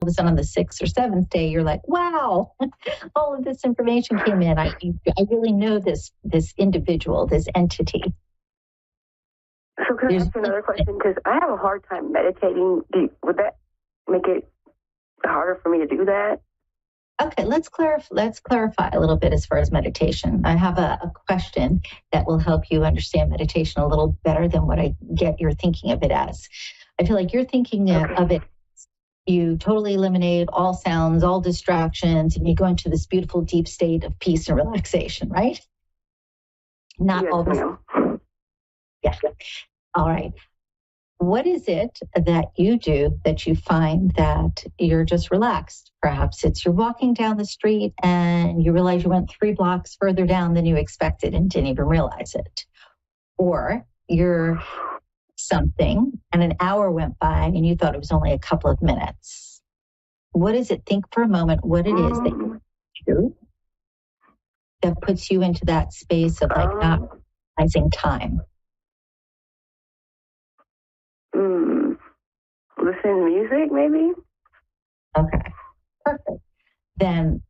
of a sudden on the 6th or 7th day, you're like, wow, all of this information came in. I really know this individual, this entity. So can I ask another question? Because I have a hard time meditating. Would that make it harder for me to do that? Okay, let's clarify a little bit as far as meditation. I have a question that will help you understand meditation a little better than what I get you're thinking of it as. I feel like you're thinking of it, you totally eliminate all sounds, all distractions, and you go into this beautiful deep state of peace and relaxation, right? Not yes, all this. Yeah. All right. What is it that you do that you find that you're just relaxed? Perhaps it's you're walking down the street and you realize you went 3 blocks further down than you expected and didn't even realize it. Or you're something and an hour went by and you thought it was only a couple of minutes. What is it? Think for a moment what it is that you do that puts you into that space of like not realizing time. Listen to music, maybe? Okay, perfect. Then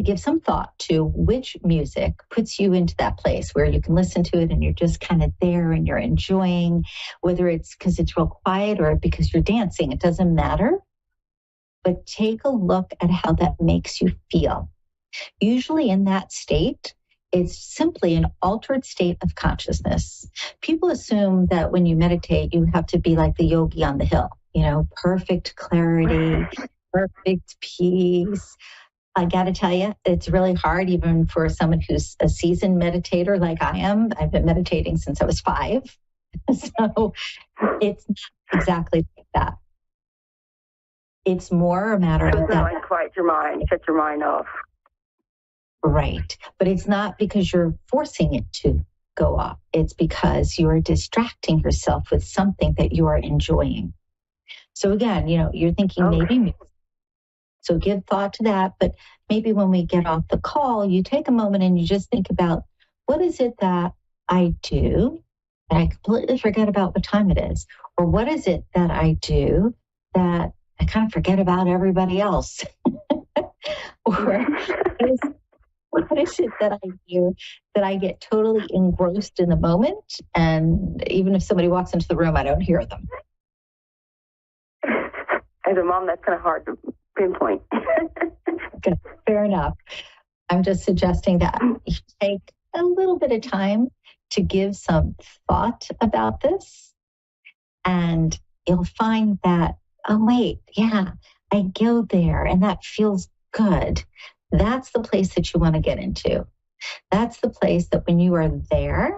give some thought to which music puts you into that place where you can listen to it and you're just kind of there and you're enjoying, whether it's because it's real quiet or because you're dancing, it doesn't matter. But take a look at how that makes you feel. Usually in that state, it's simply an altered state of consciousness. People assume that when you meditate, you have to be like the yogi on the hill, perfect clarity, perfect peace. I got to tell you, it's really hard, even for someone who's a seasoned meditator like I am. I've been meditating since I was 5. So it's not exactly like that. It's more a matter of that. Like quiet your mind, shut your mind off. Right. But it's not because you're forcing it to go off. It's because you are distracting yourself with something that you are enjoying. So again, you're thinking maybe music. So give thought to that. But maybe when we get off the call, you take a moment and you just think about what is it that I do that I completely forget about what time it is? Or what is it that I do that I kind of forget about everybody else? Or what is it that I do that I get totally engrossed in the moment? And even if somebody walks into the room, I don't hear them. As a mom, that's kind of hard to pinpoint. Okay, fair enough. I'm just suggesting that you take a little bit of time to give some thought about this. And you'll find that, I go there and that feels good. That's the place that you want to get into. That's the place that when you are there,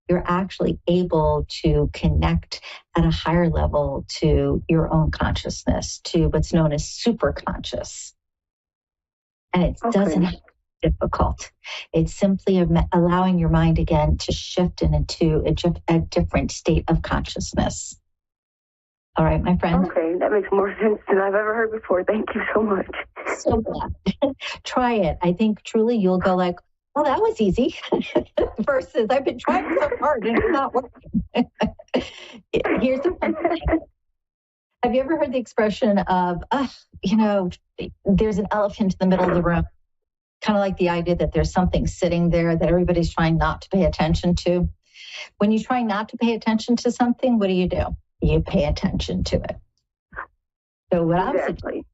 you're actually able to connect at a higher level to your own consciousness, to what's known as superconscious. And it doesn't have to be difficult. It's simply allowing your mind again to shift into a different state of consciousness. All right, my friend? Okay, that makes more sense than I've ever heard before. Thank you so much. So glad. Try it. I think truly you'll go like, oh, that was easy. Versus I've been trying so hard and it's not working. Here's the fun thing. Have you ever heard the expression of, there's an elephant in the middle of the room? Kind of like the idea that there's something sitting there that everybody's trying not to pay attention to. When you try not to pay attention to something, what do? You pay attention to it. So what I'm suggesting,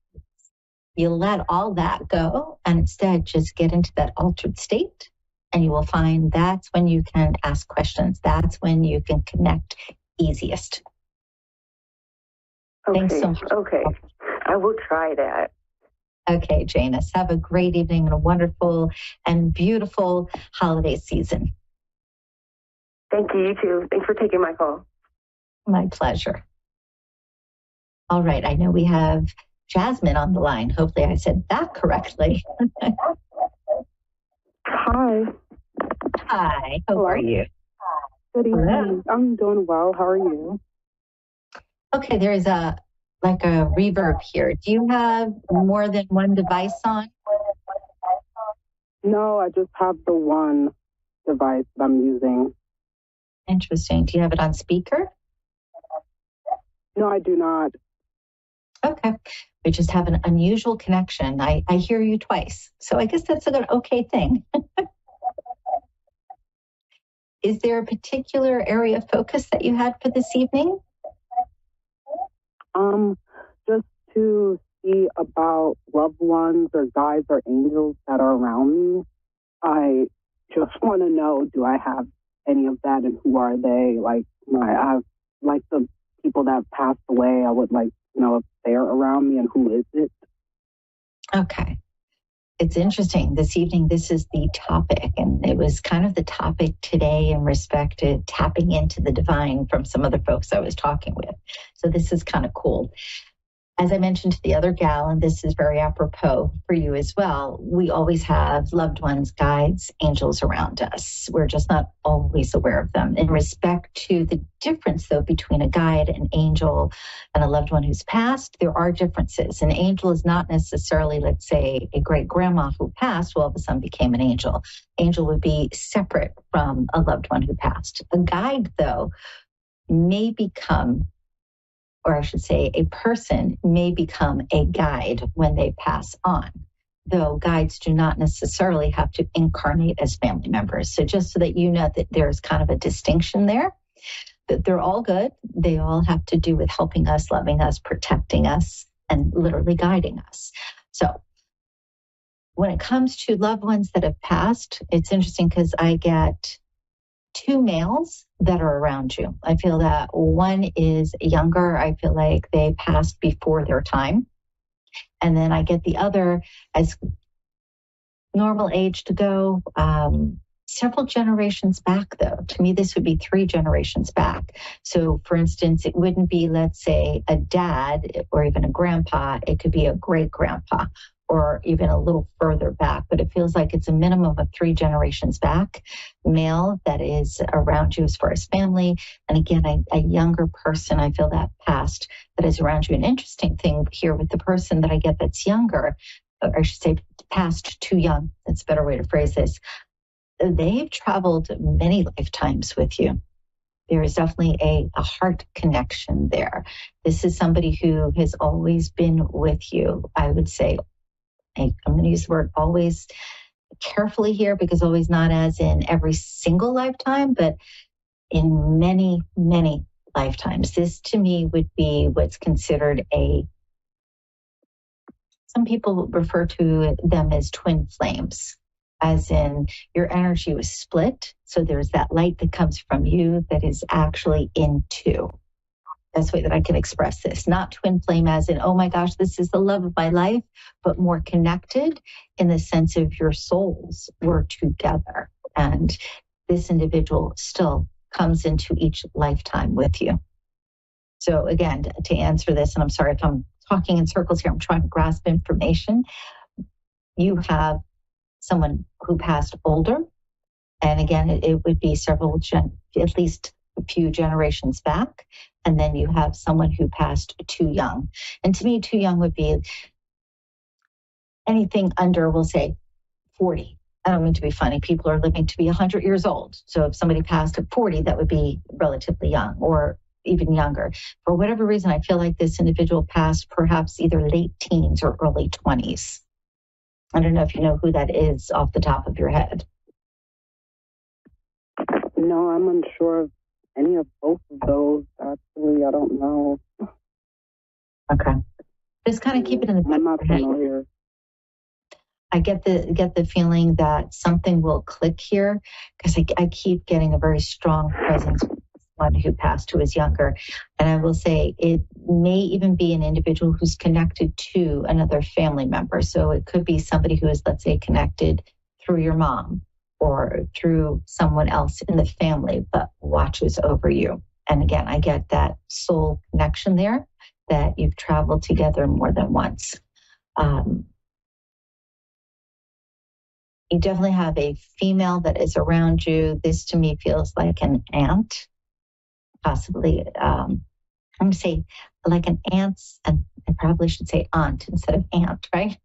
you let all that go and instead just get into that altered state, and you will find that's when you can ask questions. That's when you can connect easiest. Okay. Thanks so much. Okay. I will try that. Okay, Janice. Have a great evening and a wonderful and beautiful holiday season. Thank you. You too. Thanks for taking my call. My pleasure. All right. I know we have Jasmine on the line. Hopefully I said that correctly. Hi. Hi. How are you? Good evening. I'm doing well. How are you? Okay. There is a reverb here. Do you have more than one device on? No, I just have the one device that I'm using. Interesting. Do you have it on speaker? No, I do not. Okay. We just have an unusual connection. I hear you twice. So I guess that's an okay thing. Is there a particular area of focus that you had for this evening? Just to see about loved ones or guides or angels that are around me. I just want to know, do I have any of that and who are they? Like, I have like the people that passed away. I would like to know if they're around me and who is it. Okay. It's interesting. This evening, this is the topic, and it was kind of the topic today in respect to tapping into the divine from some other folks I was talking with. So this is kind of cool. As I mentioned to the other gal, and this is very apropos for you as well, we always have loved ones, guides, angels around us. We're just not always aware of them. In respect to the difference, though, between a guide, an angel, and a loved one who's passed, there are differences. An angel is not necessarily, let's say, a great grandma who passed, who all of a sudden became an angel. Angel would be separate from a loved one who passed. A guide, though, may become, or I should say, a person may become a guide when they pass on, though guides do not necessarily have to incarnate as family members. So just so that you know that there's kind of a distinction there, that they're all good. They all have to do with helping us, loving us, protecting us, and literally guiding us. So when it comes to loved ones that have passed, it's interesting because I get two males that are around you. I feel that one is younger. I feel like they passed before their time. And then I get the other as normal age to go, several generations back, though. To me, this would be 3 generations back. So, for instance, it wouldn't be, let's say, a dad or even a grandpa. It could be a great grandpa or even a little further back. But it feels like it's a minimum of 3 generations back, male that is around you as far as family. And again, a younger person, I feel that passed that is around you. An interesting thing here with the person that I get that's younger, or I should say passed too young. That's a better way to phrase this. They've traveled many lifetimes with you. There is definitely a heart connection there. This is somebody who has always been with you. I would say, I'm going to use the word always carefully here, because always not as in every single lifetime, but in many, many lifetimes. This to me would be what's considered some people refer to them as twin flames, as in your energy was split. So there's that light that comes from you that is actually in 2. That's the way that I can express this. Not twin flame as in, oh my gosh, this is the love of my life, but more connected in the sense of your souls were together. And this individual still comes into each lifetime with you. So again, to answer this, and I'm sorry if I'm talking in circles here, I'm trying to grasp information. You have someone who passed older. And again, it would be at least a few generations back. And then you have someone who passed too young. And to me, too young would be anything under, we'll say, 40. I don't mean to be funny. People are living to be 100 years old. So if somebody passed at 40, that would be relatively young or even younger. For whatever reason, I feel like this individual passed perhaps either late teens or early 20s. I don't know if you know who that is off the top of your head. No, I'm unsure of any of both of those. Actually, I don't know. Okay. Just kind of keep it in the back I'm not of your head. familiar. I get the feeling that something will click here, because I keep getting a very strong presence from someone who passed who is younger. And I will say it may even be an individual who's connected to another family member. So it could be somebody who is, let's say, connected through your mom or through someone else in the family, but watches over you. And again, I get that soul connection there, that you've traveled together more than once. You definitely have a female that is around you. This to me feels like an aunt, possibly, I'm going to say like an aunt's, and I probably should say aunt instead of aunt, right?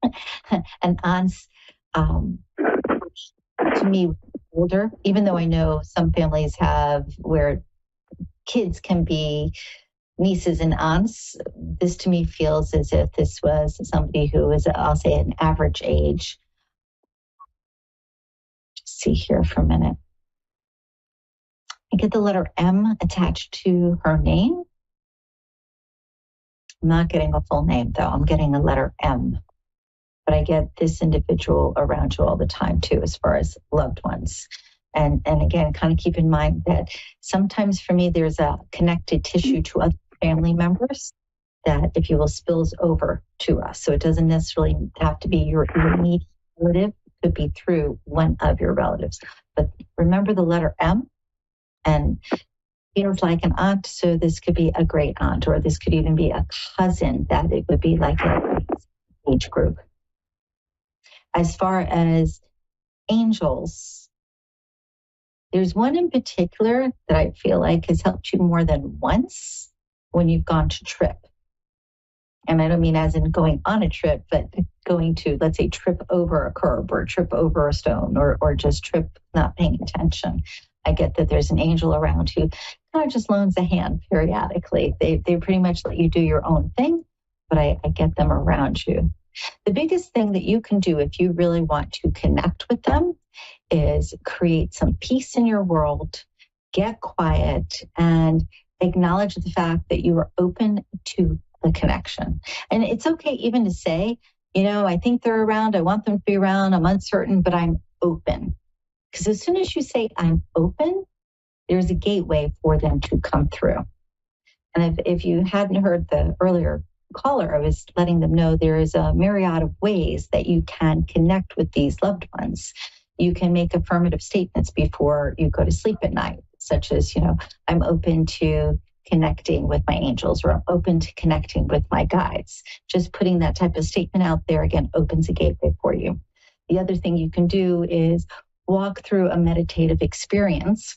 An aunt's, to me, older, even though I know some families have where kids can be nieces and aunts, this to me feels as if this was somebody who is, I'll say, an average age. Just see here for a minute. I get the letter M attached to her name. I'm not getting a full name, though. I'm getting a letter M. But I get this individual around you all the time, too, as far as loved ones. And again, kind of keep in mind that sometimes for me, there's a connected tissue to other family members that, if you will, spills over to us. So it doesn't necessarily have to be your immediate relative. It could be through one of your relatives. But remember the letter M, and feels like an aunt. So this could be a great aunt, or this could even be a cousin that it would be like an age group. As far as angels, there's one in particular that I feel like has helped you more than once when you've gone to trip. And I don't mean as in going on a trip, but going to, let's say, trip over a curb or trip over a stone, or just trip not paying attention. I get that there's an angel around who kind of just loans a hand periodically. They pretty much let you do your own thing, but I get them around you. The biggest thing that you can do if you really want to connect with them is create some peace in your world, get quiet, and acknowledge the fact that you are open to the connection. And it's okay even to say, I think they're around, I want them to be around, I'm uncertain, but I'm open. Because as soon as you say, I'm open, there's a gateway for them to come through. And if you hadn't heard the earlier caller, I was letting them know there is a myriad of ways that you can connect with these loved ones. You can make affirmative statements before you go to sleep at night, such as, I'm open to connecting with my angels, or I'm open to connecting with my guides. Just putting that type of statement out there, again, opens a gateway for you. The other thing you can do is walk through a meditative experience.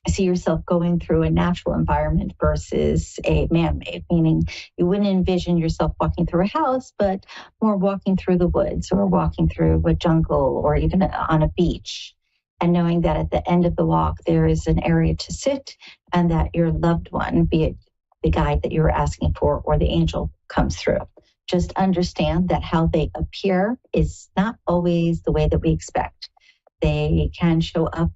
See yourself going through a natural environment versus a man-made, meaning you wouldn't envision yourself walking through a house, but more walking through the woods or walking through a jungle or even on a beach. And knowing that at the end of the walk, there is an area to sit and that your loved one, be it the guide that you were asking for or the angel, comes through. Just understand that how they appear is not always the way that we expect. They can show up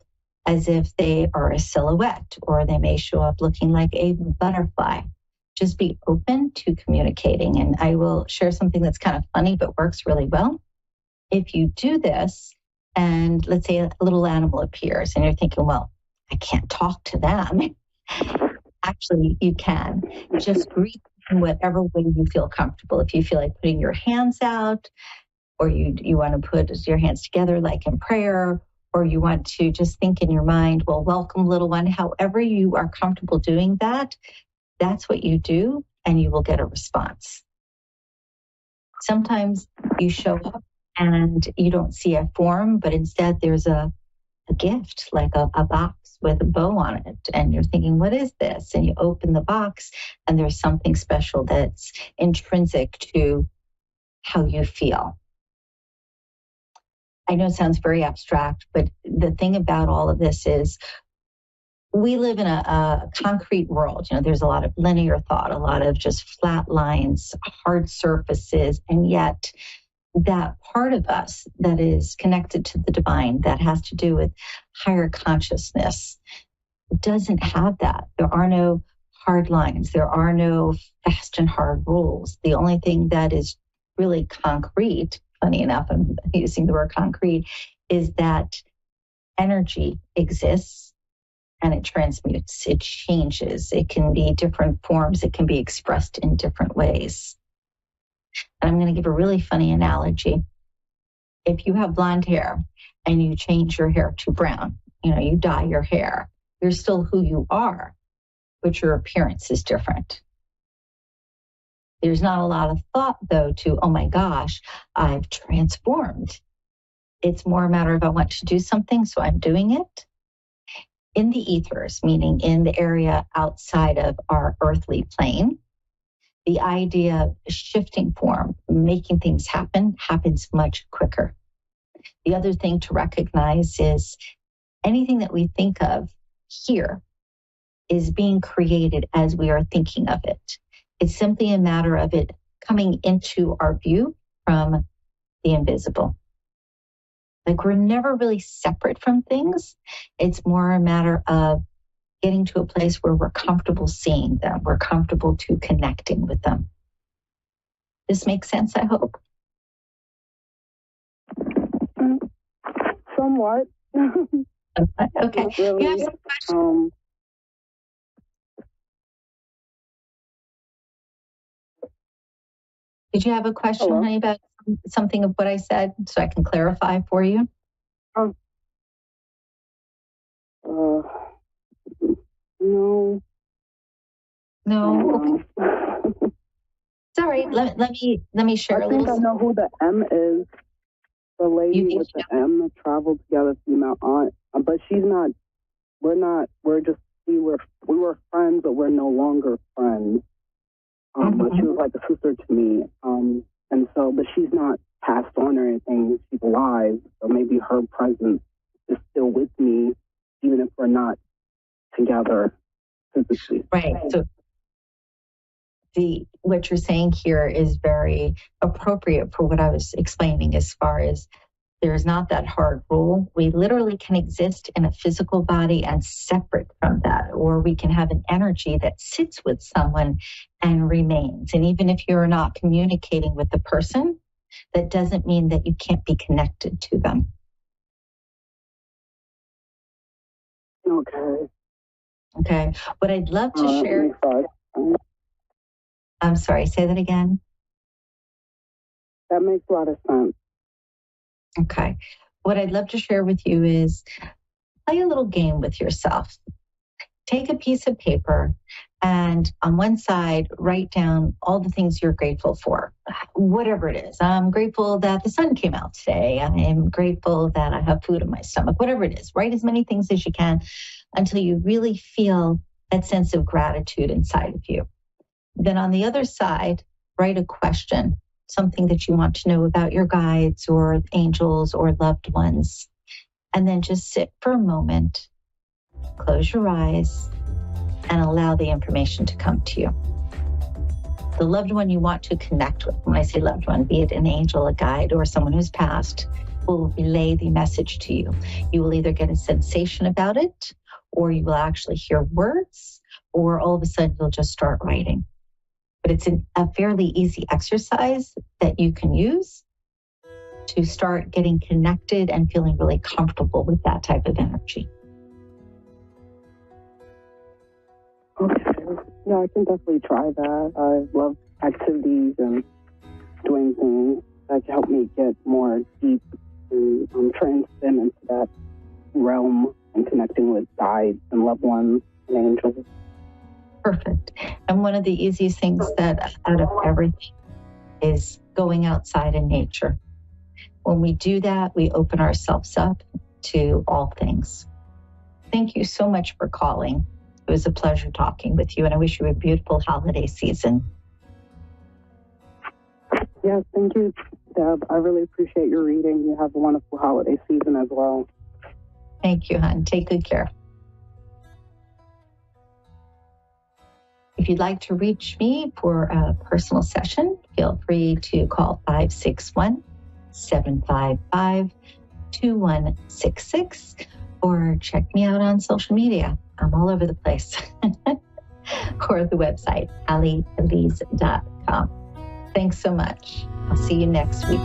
as if they are a silhouette, or they may show up looking like a butterfly. Just be open to communicating. And I will share something that's kind of funny, but works really well. If you do this, and let's say a little animal appears, and you're thinking, well, I can't talk to them. Actually, you can. Just greet in whatever way you feel comfortable. If you feel like putting your hands out, or you want to put your hands together like in prayer, or you want to just think in your mind, well, welcome, little one. However you are comfortable doing that, that's what you do, and you will get a response. Sometimes you show up and you don't see a form, but instead there's a gift, like a box with a bow on it. And you're thinking, what is this? And you open the box and there's something special that's intrinsic to how you feel. I know it sounds very abstract, but the thing about all of this is we live in a concrete world. There's a lot of linear thought, a lot of just flat lines, hard surfaces, and yet that part of us that is connected to the divine, that has to do with higher consciousness, doesn't have that. There are no hard lines. There are no fast and hard rules. The only thing that is really concrete, funny enough, I'm using the word concrete, is that energy exists and it transmutes, it changes. It can be different forms. It can be expressed in different ways. And I'm going to give a really funny analogy. If you have blonde hair and you change your hair to brown, you dye your hair, you're still who you are, but your appearance is different. There's not a lot of thought, though, to, oh my gosh, I've transformed. It's more a matter of I want to do something, so I'm doing it. In the ethers, meaning in the area outside of our earthly plane, the idea of shifting form, making things happen, happens much quicker. The other thing to recognize is anything that we think of here is being created as we are thinking of it. It's simply a matter of it coming into our view from the invisible. Like, we're never really separate from things. It's more a matter of getting to a place where we're comfortable seeing them. We're comfortable to connecting with them. This makes sense, I hope. Somewhat. Okay. Really, You have some questions? Did you have a question, honey, about something of what I said so I can clarify for you? No. No. Okay. Sorry. Let me share a little. I think I know who the M is. The lady with the M that traveled together, female aunt. But she's not. We're not. We're just. We were friends, but we're no longer friends. But she was like a sister to me. And so, but she's not passed on or anything. She's alive. So maybe her presence is still with me, even if we're not together physically. Right. So what you're saying here is very appropriate for what I was explaining, as far as there's not that hard rule. We literally can exist in a physical body and separate from that, or we can have an energy that sits with someone and remains. And even if you're not communicating with the person, that doesn't mean that you can't be connected to them. Okay. What I'd love to share. I'm sorry, say that again. That makes a lot of sense. Okay. What I'd love to share with you is play a little game with yourself. Take a piece of paper and on one side, write down all the things you're grateful for, whatever it is. I'm grateful that the sun came out today. I'm grateful that I have food in my stomach, whatever it is. Write as many things as you can until you really feel that sense of gratitude inside of you. Then on the other side, write a question, something that you want to know about your guides or angels or loved ones. And then just sit for a moment, close your eyes, and allow the information to come to you. The loved one you want to connect with, when I say loved one, be it an angel, a guide, or someone who's passed, will relay the message to you. You will either get a sensation about it, or you will actually hear words, or all of a sudden you'll just start writing. But it's a fairly easy exercise that you can use to start getting connected and feeling really comfortable with that type of energy. Okay. Yeah, I can definitely try that. I love activities and doing things that can help me get more deep and transcend into that realm and connecting with guides and loved ones and angels. Perfect. And one of the easiest things that out of everything is going outside in nature. When we do that, we open ourselves up to all things. Thank you so much for calling. It was a pleasure talking with you, and I wish you a beautiful holiday season. Yes, thank you, Deb. I really appreciate your reading. You have a wonderful holiday season as well. Thank you, hon. Take good care. If you'd like to reach me for a personal session, feel free to call 561-755-2166 or check me out on social media. I'm all over the place. Or the website, AliElise.com. Thanks so much. I'll see you next week.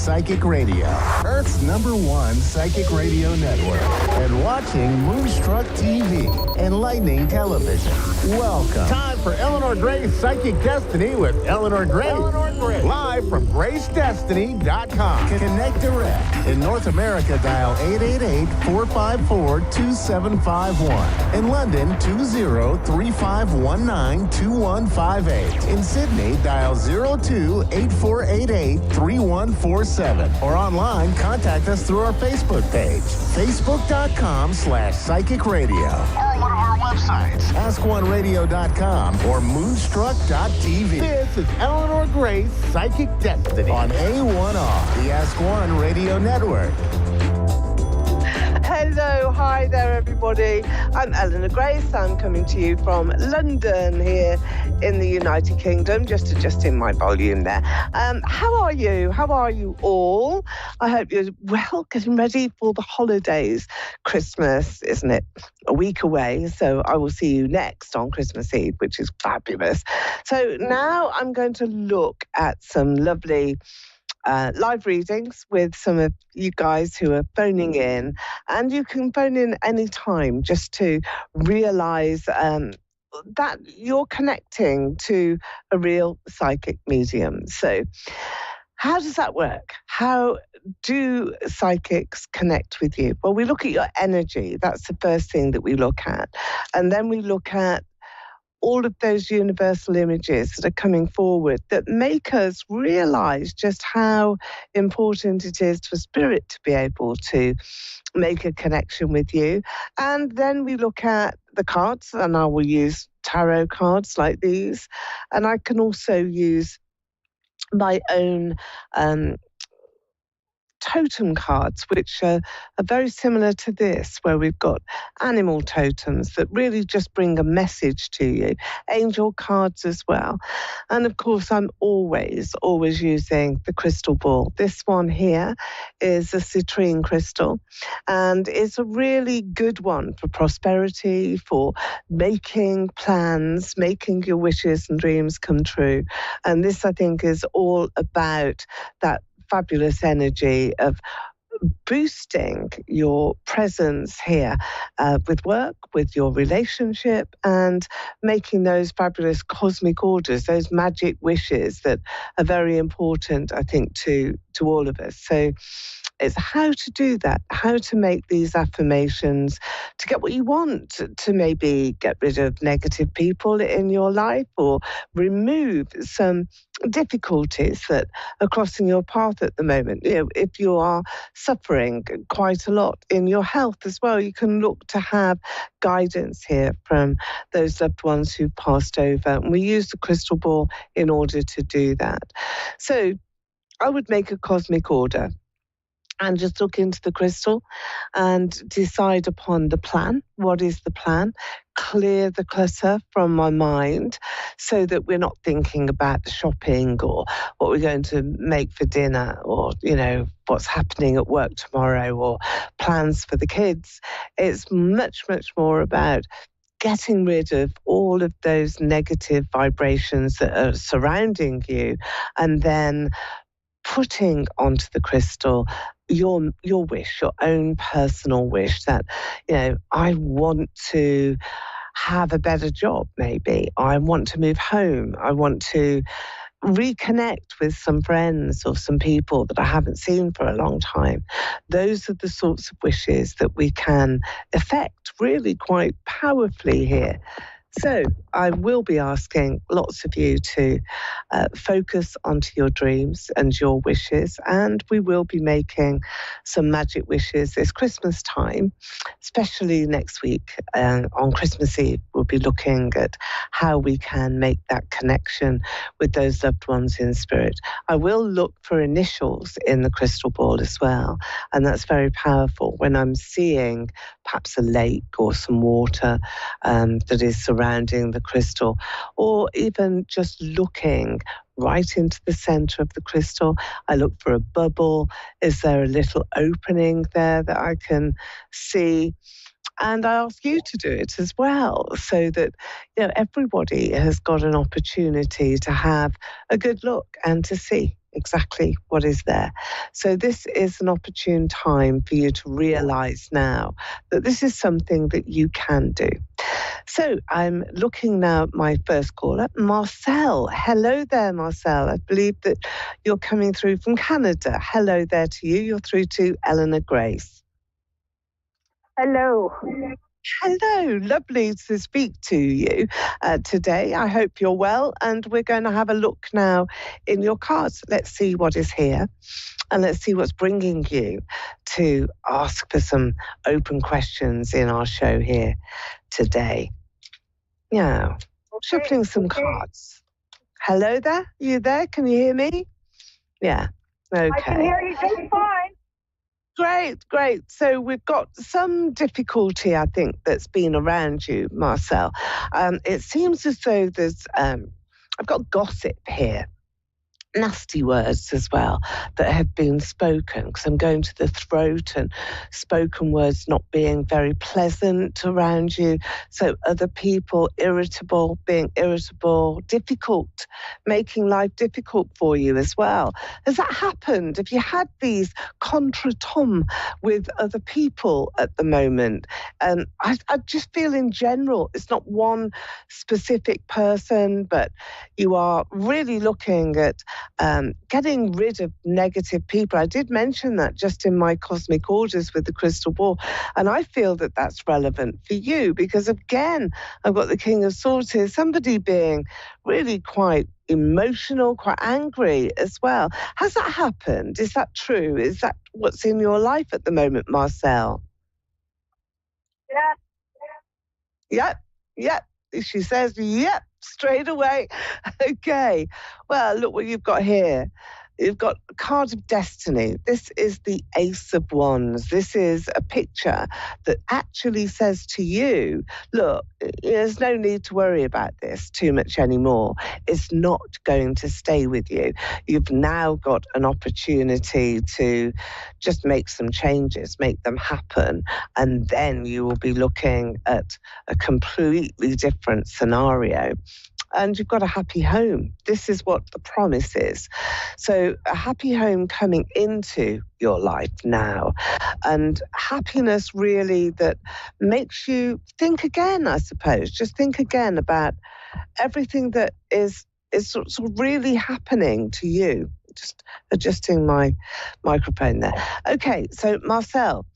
Psychic Radio, Earth's #1 psychic radio network, and watching Moonstruck TV, enlightening television. Welcome. Time for Eleanor Gray's Psychic Destiny with Eleanor Gray. Live from GraceDestiny.com. Connect direct. In North America, dial 888-454-2751. In London, 20-3519-2158. In Sydney, dial 02-8488-3147. Or online, contact us through our Facebook page, facebook.com/Psychic Radio. Or one of our websites, AskOneRadio.com or Moonstruck.tv. This is Eleanor Gray's Psychic Destiny on A1R, the Ask One Radio Network. Hello, hi there everybody. I'm Eleanor Grace. I'm coming to you from London here in the United Kingdom, just adjusting my volume there. How are you? How are you all? I hope you're well, getting ready for the holidays. Christmas, isn't it? A week away, so I will see you next on Christmas Eve, which is fabulous. So now I'm going to look at some lovely live readings with some of you guys who are phoning in, and you can phone in any time just to realize that you're connecting to a real psychic medium. So how does that work? How do psychics connect with you? Well, we look at your energy. That's the first thing that we look at. And then we look at all of those universal images that are coming forward that make us realize just how important it is for spirit to be able to make a connection with you. And then we look at the cards, and I will use tarot cards like these. And I can also use my own totem cards, which are very similar to this, where we've got animal totems that really just bring a message to you, angel cards as well. And of course, I'm always using the crystal ball. This one here is a citrine crystal, and it's a really good one for prosperity, for making plans, making your wishes and dreams come true. And this, I think, is all about that fabulous energy of boosting your presence here with work, with your relationship, and making those fabulous cosmic orders, those magic wishes that are very important, I think, to all of us. So it's how to do that, how to make these affirmations to get what you want, to maybe get rid of negative people in your life or remove some difficulties that are crossing your path at the moment. You know, if you are suffering quite a lot in your health as well, you can look to have guidance here from those loved ones who've passed over. And we use the crystal ball in order to do that. So I would make a cosmic order and just look into the crystal and decide upon the plan. What is the plan? Clear the clutter from my mind so that we're not thinking about the shopping or what we're going to make for dinner or, you know, what's happening at work tomorrow or plans for the kids. It's much, much more about getting rid of all of those negative vibrations that are surrounding you, and then putting onto the crystal your wish, your own personal wish that, you know, I want to have a better job, maybe. I want to move home. I want to reconnect with some friends or some people that I haven't seen for a long time. Those are the sorts of wishes that we can affect really quite powerfully here. So I will be asking lots of you to focus onto your dreams and your wishes, and we will be making some magic wishes this Christmas time, especially next week on Christmas Eve. We'll be looking at how we can make that connection with those loved ones in spirit. I will look for initials in the crystal ball as well, and that's very powerful when I'm seeing perhaps a lake or some water that is surrounding the crystal, or even just looking right into the center of the crystal. I look for a bubble. Is there a little opening there that I can see? And I ask you to do it as well, so that, you know, everybody has got an opportunity to have a good look and to see exactly what is there. So this is an opportune time for you to realize now that this is something that you can do. So I'm looking now at my first caller, Marcel. Hello there, Marcel. I believe that you're coming through from Canada. Hello there to you. You're through to Eleanor Grace. Hello. Hello, lovely to speak to you today. I hope you're well, and we're going to have a look now in your cards. Let's see what is here, and let's see what's bringing you to ask for some open questions in our show here today. Yeah, shuffling some cards. Hello there, you there? Can you hear me? Yeah, okay. I can hear you just fine. Great. So we've got some difficulty, I think, that's been around you, Marcel. It seems as though there's, I've got gossip here. Nasty words as well that have been spoken, because I'm going to the throat, and spoken words not being very pleasant around you. So other people being irritable, difficult, making life difficult for you as well. Has that happened? Have you had these contretemps with other people at the moment? And I just feel in general, it's not one specific person, but you are really looking at getting rid of negative people. I did mention that just in my cosmic orders with the crystal ball, and I feel that that's relevant for you because, again, I've got the King of Swords here, somebody being really quite emotional, quite angry as well. Has that happened? Is that true? Is that what's in your life at the moment, Marcel? Yeah. Yep. She says, yep, straight away. Okay. Well, look what you've got here. You've got a card of destiny. This is the Ace of Wands. This is a picture that actually says to you, look, there's no need to worry about this too much anymore. It's not going to stay with you. You've now got an opportunity to just make some changes, make them happen, and then you will be looking at a completely different scenario. And you've got a happy home. This is what the promise is. So a happy home coming into your life now, and happiness really that makes you think again, I suppose. Just think again about everything that is sort of really happening to you. Just adjusting my microphone there. Okay, so Marcel,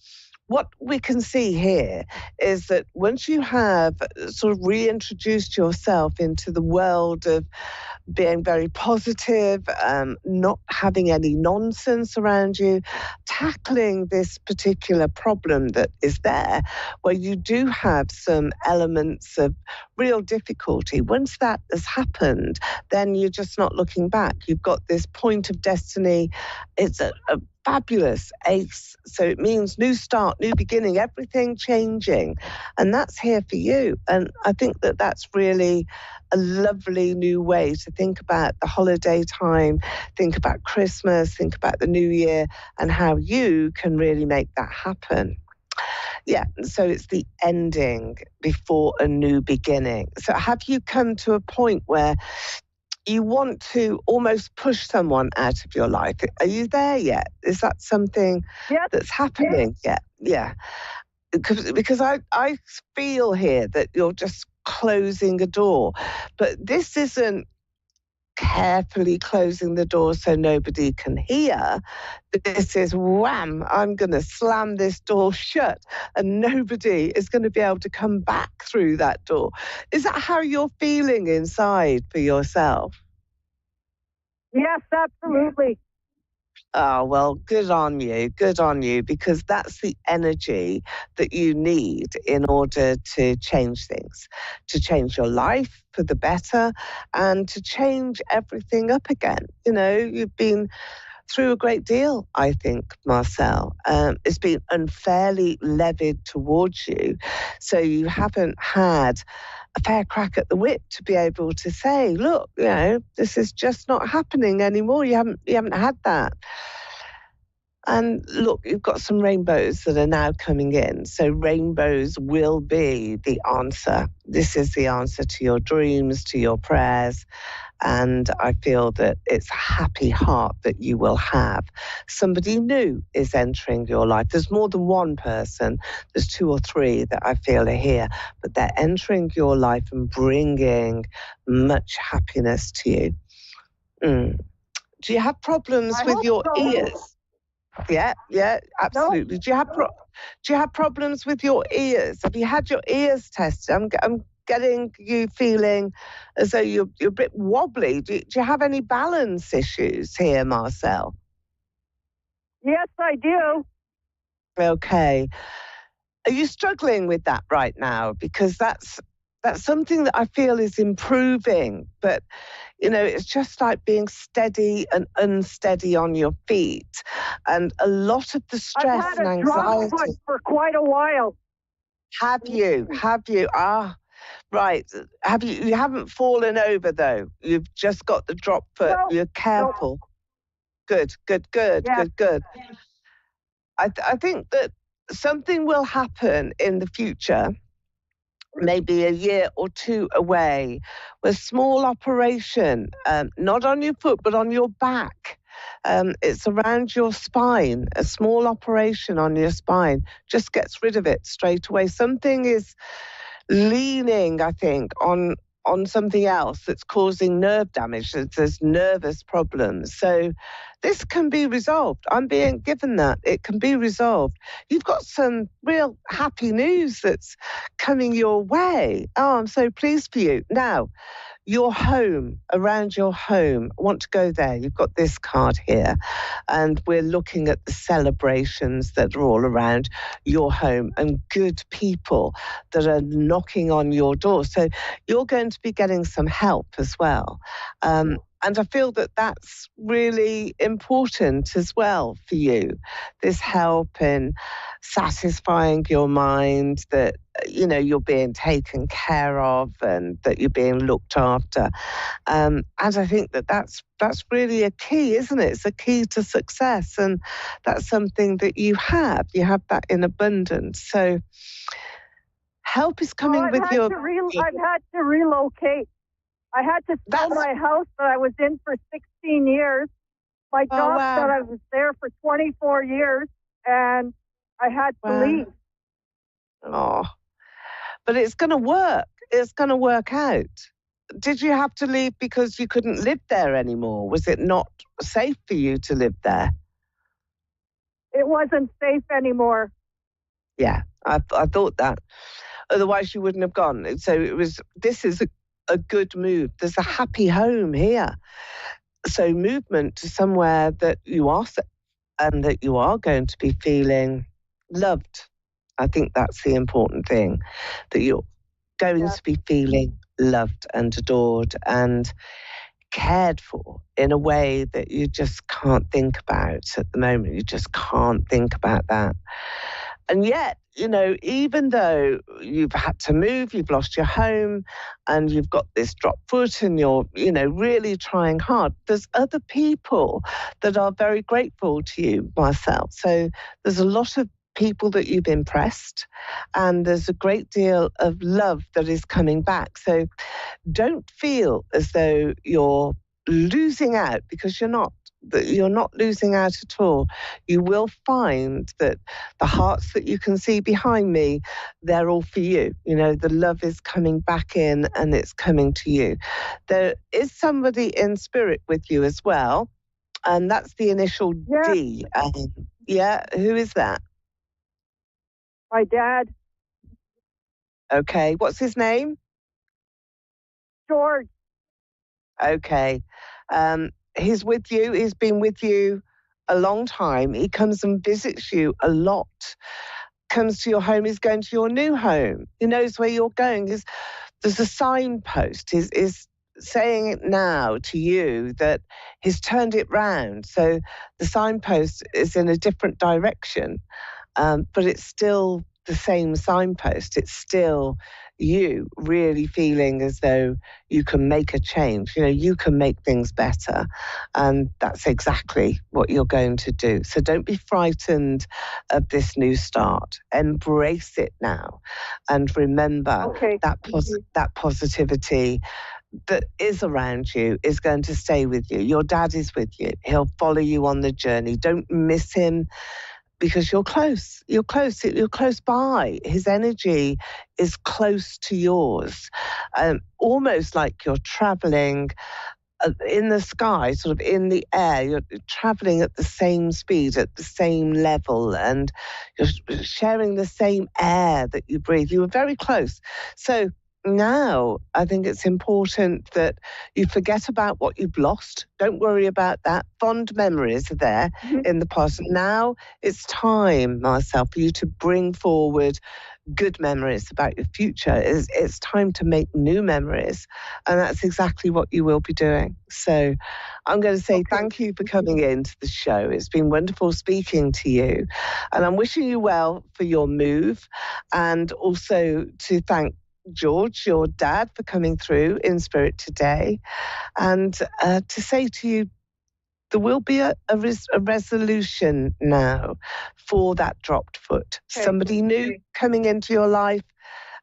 what we can see here is that once you have sort of reintroduced yourself into the world of being very positive, not having any nonsense around you, tackling this particular problem that is there, where you do have some elements of real difficulty. Once that has happened, then you're just not looking back. You've got this point of destiny. It's a fabulous ace. So it means new start, new beginning, everything changing. And that's here for you. And I think that that's really a lovely new way to think about the holiday time, think about Christmas, think about the new year, and how you can really make that happen. Yeah, so it's the ending before a new beginning. So have you come to a point where you want to almost push someone out of your life? Are you there yet? Is that something that's happening yet? Yeah. Because I feel here that you're just closing a door. But this isn't carefully closing the door so nobody can hear. This is wham, I'm going to slam this door shut and nobody is going to be able to come back through that door. Is that how you're feeling inside for yourself? Yes, absolutely. Oh, well, good on you, because that's the energy that you need in order to change things, to change your life for the better and to change everything up again. You know, you've been through a great deal, I think, Marcel. It's been unfairly levied towards you, so you haven't had a fair crack at the whip to be able to say, look, you know, this is just not happening anymore. You haven't had that. And look, you've got some rainbows that are now coming in. So rainbows will be the answer. This is the answer to your dreams, to your prayers. And I feel that it's a happy heart that you will have. Somebody new is entering your life. There's more than one person. There's 2 or 3 that I feel are here. But they're entering your life and bringing much happiness to you. Do you have problems with your ears? Yeah, absolutely. No. Do you have problems with your ears? Have you had your ears tested? I'm getting you feeling as though you're a bit wobbly. Do you have any balance issues here, Marcel? Yes, I do. Okay. Are you struggling with that right now? Because that's something that I feel is improving, but it's just like being steady and unsteady on your feet, and a lot of the stress I've had and a drop anxiety. foot for quite a while. Have you? Ah, right. Have you? You haven't fallen over though. You've just got the drop foot. No, You're careful. No. Good. I think that something will happen in the future, maybe a year or 2 away, with small operation, not on your foot, but on your back. It's around your spine, a small operation on your spine, just gets rid of it straight away. Something is leaning, I think, on something else that's causing nerve damage. There's nervous problems. So this can be resolved. I'm being given that. It can be resolved. You've got some real happy news that's coming your way. Oh, I'm so pleased for you. Now, your home, around your home, I want to go there. You've got this card here, and we're looking at the celebrations that are all around your home and good people that are knocking on your door. So you're going to be getting some help as well. And I feel that that's really important as well for you, this help in satisfying your mind that, you're being taken care of and that you're being looked after. And I think that that's really a key, isn't it? It's a key to success. And that's something that you have. You have that in abundance. So help is coming with your... I've had to relocate. I had to sell my house that I was in for 16 years. My job that I was there for 24 years, and I had to leave. Oh, but it's going to work. It's going to work out. Did you have to leave because you couldn't live there anymore? Was it not safe for you to live there? It wasn't safe anymore. Yeah, I thought that. Otherwise, you wouldn't have gone. So this is a good move. There's a happy home here. So movement to somewhere that you are safe and that you are going to be feeling loved. I think that's the important thing, that you're going to be feeling loved and adored and cared for in a way that you just can't think about at the moment. You just can't think about that. And yet, even though you've had to move, you've lost your home and you've got this drop foot and you're, really trying hard, there's other people that are very grateful to you, Marcel. So there's a lot of people that you've impressed and there's a great deal of love that is coming back. So don't feel as though you're losing out, because you're not. That you're not losing out at all. You will find that the hearts that you can see behind me, they're all for you. The love is coming back in and it's coming to you. There is somebody in spirit with you as well, and that's the initial D. Who is that? My dad. Okay, what's his name? George. Okay. He's with you. He's been with you a long time. He comes and visits you a lot. Comes to your home. He's going to your new home. He knows where you're going. There's a signpost. He's saying it now to you that he's turned it round. So the signpost is in a different direction, but it's still the same signpost. It's still you really feeling as though you can make a change. You can make things better. And that's exactly what you're going to do. So don't be frightened of this new start. Embrace it now. And remember that positivity that is around you is going to stay with you. Your dad is with you. He'll follow you on the journey. Don't miss him, because you're close. You're close by. His energy is close to yours, almost like you're traveling in the sky, sort of in the air. You're traveling at the same speed, at the same level, and you're sharing the same air that you breathe. You were very close. So now I think it's important that you forget about what you've lost. Don't worry about that. Fond memories are there in the past. Now it's time, Marcel, for you to bring forward good memories about your future. It's time to make new memories, and that's exactly what you will be doing. So I'm going to say thank you for coming into the show. It's been wonderful speaking to you, and I'm wishing you well for your move, and also to thank George, your dad, for coming through in spirit today, and to say to you, there will be a resolution now for that dropped foot. Okay. Somebody new coming into your life,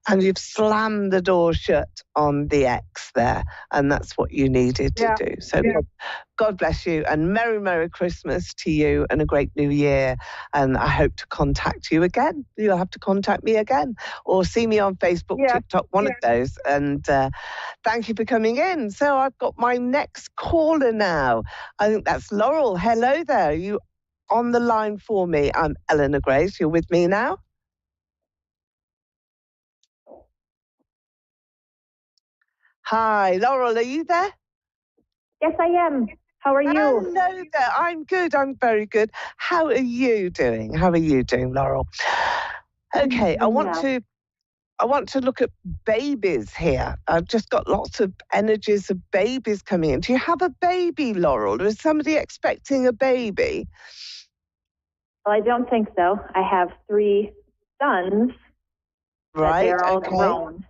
and you've slammed the door shut on the ex there, and that's what you needed to do. So God bless you, and Merry Christmas to you, and a great new year. And I hope to contact you again. You'll have to contact me again, or see me on Facebook, TikTok, one of those. And thank you for coming in. So I've got my next caller now. I think that's Laurel. Hello there. Are you on the line for me? I'm Eleanor Grace. You're with me now? Hi, Laurel, are you there? Yes, I am. How are you? Hello there. I'm good. I'm very good. How are you doing? Laurel? Okay, I want to look at babies here. I've just got lots of energies of babies coming in. Do you have a baby, Laurel? Or is somebody expecting a baby? Well, I don't think so. I have 3 sons. Right. They're all grown.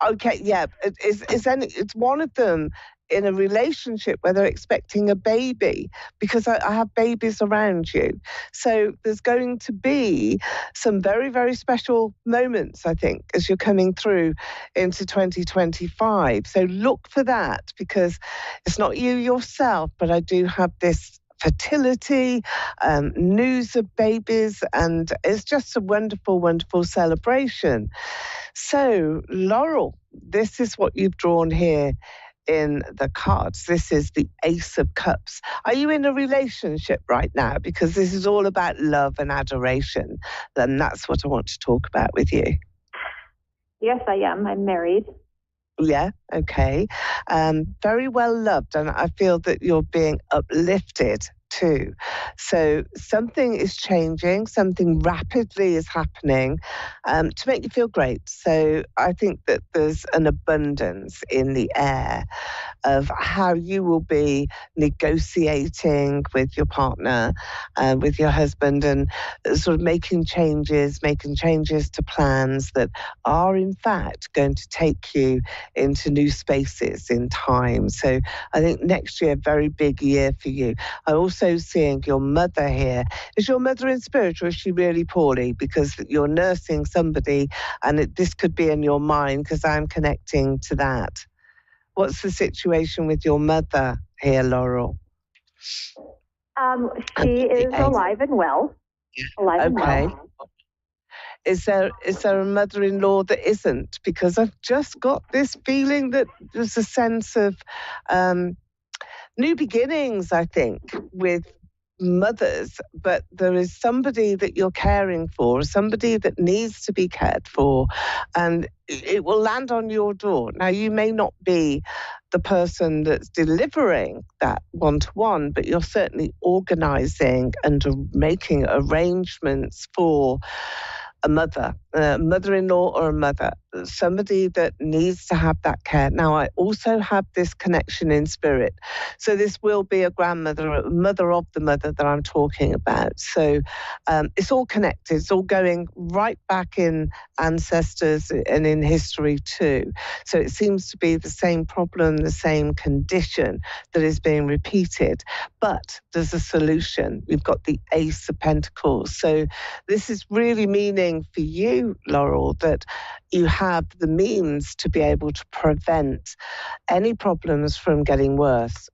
Okay, yeah. It's one of them in a relationship where they're expecting a baby, because I have babies around you. So there's going to be some very, very special moments, I think, as you're coming through into 2025. So look for that, because it's not you yourself, but I do have this fertility, news of babies, and it's just a wonderful, wonderful celebration. So, Laurel, this is what you've drawn here in the cards. This is the Ace of Cups. Are you in a relationship right now? Because this is all about love and adoration. Then that's what I want to talk about with you. Yes, I am. I'm married. Yeah, okay. Very well loved, and I feel that you're being uplifted too. So something is changing, something rapidly is happening to make you feel great. So I think that there's an abundance in the air of how you will be negotiating with your partner, with your husband, and sort of making changes to plans that are in fact going to take you into new spaces in time. So I think next year, very big year for you. I'm also seeing your mother here. Is your mother in spirit, or is she really poorly? Because you're nursing somebody, and this could be in your mind, because I'm connecting to that. What's the situation with your mother here, Laurel? She is alive and well. And well. Is there a mother-in-law that isn't? Because I've just got this feeling that there's a sense of new beginnings, I think, with mothers, but there is somebody that you're caring for, somebody that needs to be cared for, and it will land on your door. Now, you may not be the person that's delivering that one-to-one, but you're certainly organising and making arrangements for a mother-in-law or a mother. somebody that needs to have that care. Now, I also have this connection in spirit. So this will be a grandmother, a mother of the mother that I'm talking about. So it's all connected. It's all going right back in ancestors and in history too. So it seems to be the same problem, the same condition that is being repeated. But there's a solution. We've got the Ace of Pentacles. So this is really meaning for you, Laurel, that you have the means to be able to prevent any problems from getting worse.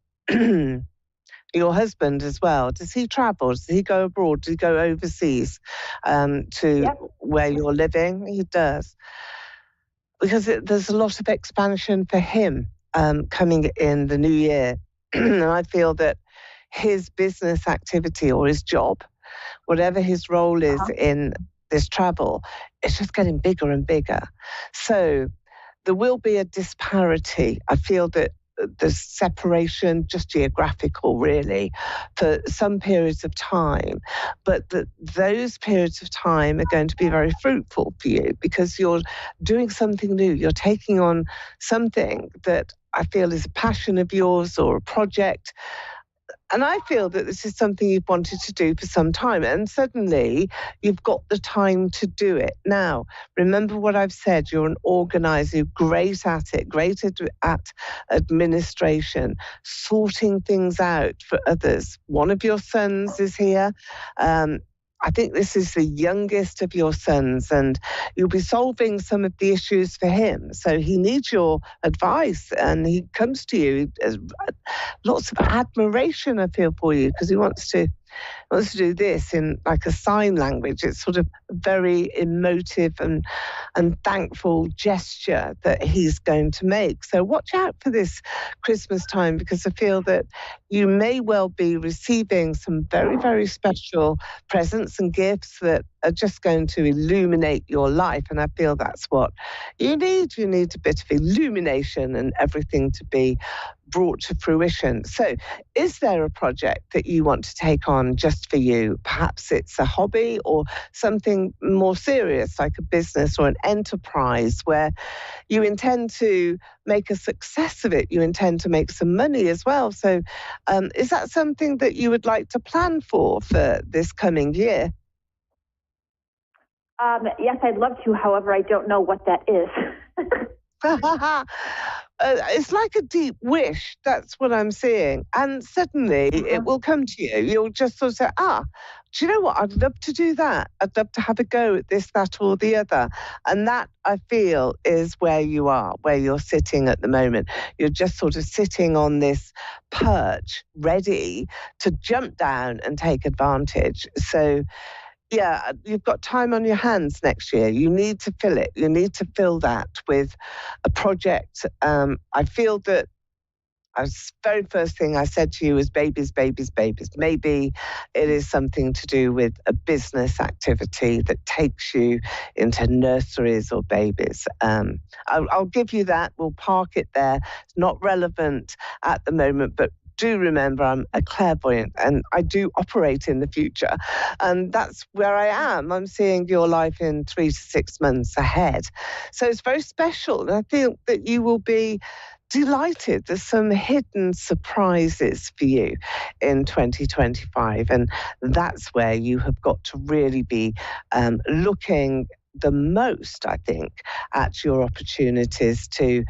Your husband as well, does he travel? Does he go abroad? Does he go overseas to where you're living? He does. Because there's a lot of expansion for him coming in the new year. And I feel that his business activity or his job, whatever his role is in this travel, it's just getting bigger and bigger. So there will be a disparity. I feel that the separation, just geographical really, for some periods of time, but those periods of time are going to be very fruitful for you because you're doing something new. You're taking on something that I feel is a passion of yours or a project. And I feel that this is something you've wanted to do for some time, and suddenly you've got the time to do it. Now, remember what I've said, you're an organizer, great at it, great at administration, sorting things out for others. One of your sons is here. I think this is the youngest of your sons, and you'll be solving some of the issues for him. So he needs your advice, and he comes to you. Lots of admiration, I feel, for you, because he wants to do this in like a sign language. It's sort of very emotive and thankful gesture that he's going to make. So watch out for this Christmas time, because I feel that you may well be receiving some very, very special presents and gifts that are just going to illuminate your life. And I feel that's what you need. You need a bit of illumination and everything to be brought to fruition. So is there a project that you want to take on just for you? Perhaps it's a hobby or something more serious like a business or an enterprise where you intend to make a success of it. You intend to make some money as well. So is that something that you would like to plan for this coming year? Yes, I'd love to. However, I don't know what that is. It's like a deep wish. That's what I'm seeing. And suddenly it will come to you. You'll just sort of say, do you know what? I'd love to do that. I'd love to have a go at this, that, or the other. And that, I feel, is where you are, where you're sitting at the moment. You're just sort of sitting on this perch, ready to jump down and take advantage. So yeah, you've got time on your hands next year. You need to fill it. You need to fill that with a project. I feel that the very first thing I said to you was babies, babies, babies. Maybe it is something to do with a business activity that takes you into nurseries or babies. I'll give you that. We'll park it there. It's not relevant at the moment, but do remember I'm a clairvoyant and I do operate in the future. And that's where I am. I'm seeing your life in 3 to 6 months ahead. So it's very special. And I feel that you will be delighted. There's some hidden surprises for you in 2025. And that's where you have got to really be looking the most, I think, at your opportunities to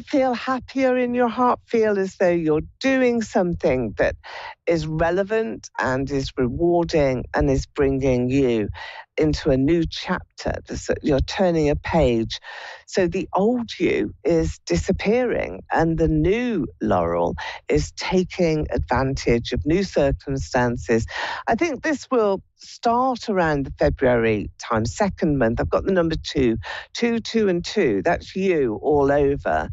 feel happier in your heart, feel as though you're doing something that is relevant and is rewarding and is bringing you into a new chapter. You're turning a page. So the old you is disappearing and the new Laurel is taking advantage of new circumstances. I think this will start around the February time, second month. I've got the number 2, 2, 2 and 2. That's you all over.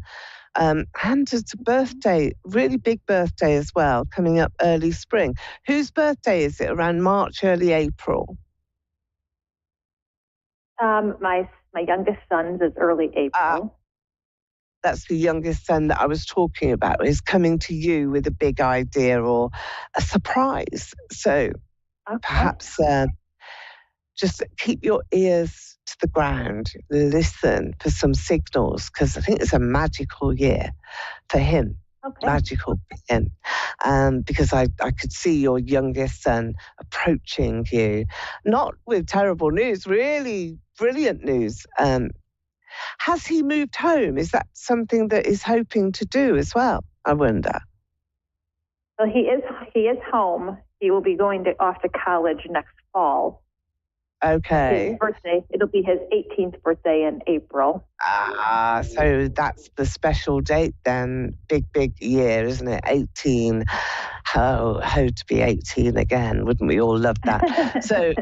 And it's a birthday, really big birthday as well, coming up early spring. Whose birthday is it? Around March, early April? My youngest son's is early April. That's the youngest son that I was talking about, is coming to you with a big idea or a surprise. So perhaps just keep your ears to the ground, listen for some signals, because I think it's a magical year for him. Okay. Magical for him. Because I could see your youngest son approaching you, not with terrible news, really brilliant news. Has he moved home? Is that something that he's hoping to do as well, I wonder? Well, he is home. He will be going off to college next fall. Okay. His birthday, it'll be his 18th birthday in April. So that's the special date then. Big year, isn't it? 18. How to be 18 again. Wouldn't we all love that? So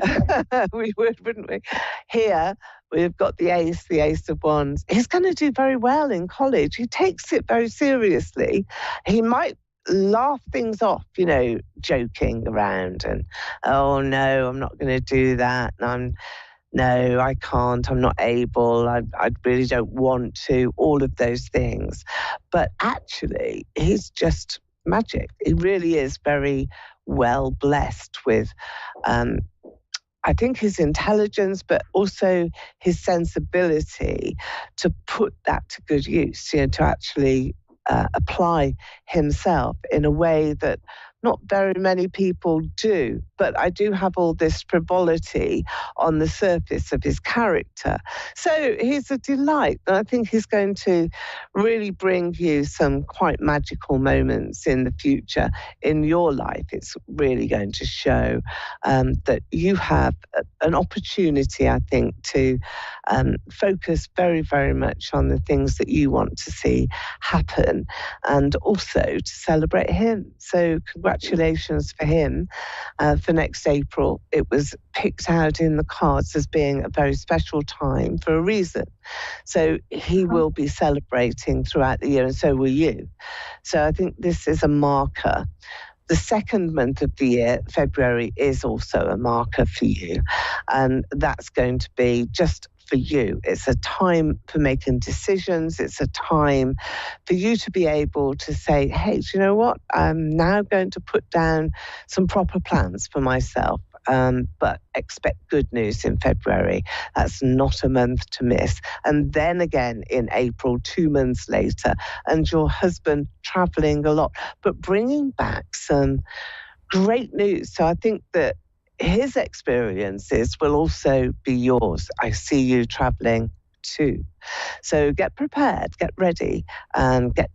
we would, wouldn't we? Here, we've got the Ace of Wands. He's going to do very well in college. He takes it very seriously. He might laugh things off, joking around and, oh no, I'm not going to do that. No, I can't. I'm not able. I really don't want to. All of those things. But actually, he's just magic. He really is very well blessed with, I think, his intelligence, but also his sensibility to put that to good use, to actually apply himself in a way that not very many people do. But I do have all this frivolity on the surface of his character. So he's a delight. And I think he's going to really bring you some quite magical moments in the future in your life. It's really going to show that you have an opportunity, I think, to focus very, very much on the things that you want to see happen and also to celebrate him. So congratulations for him for next April. It was picked out in the cards as being a very special time for a reason. So he will be celebrating throughout the year, and so will you. So I think this is a marker. The second month of the year, February, is also a marker for you. And that's going to be just for you. It's a time for making decisions. It's a time for you to be able to say, hey, do you know what? I'm now going to put down some proper plans for myself. But expect good news in February. That's not a month to miss. And then again in April, 2 months later, and your husband traveling a lot, but bringing back some great news. So I think that his experiences will also be yours. I see you traveling too. So get prepared, get ready, and get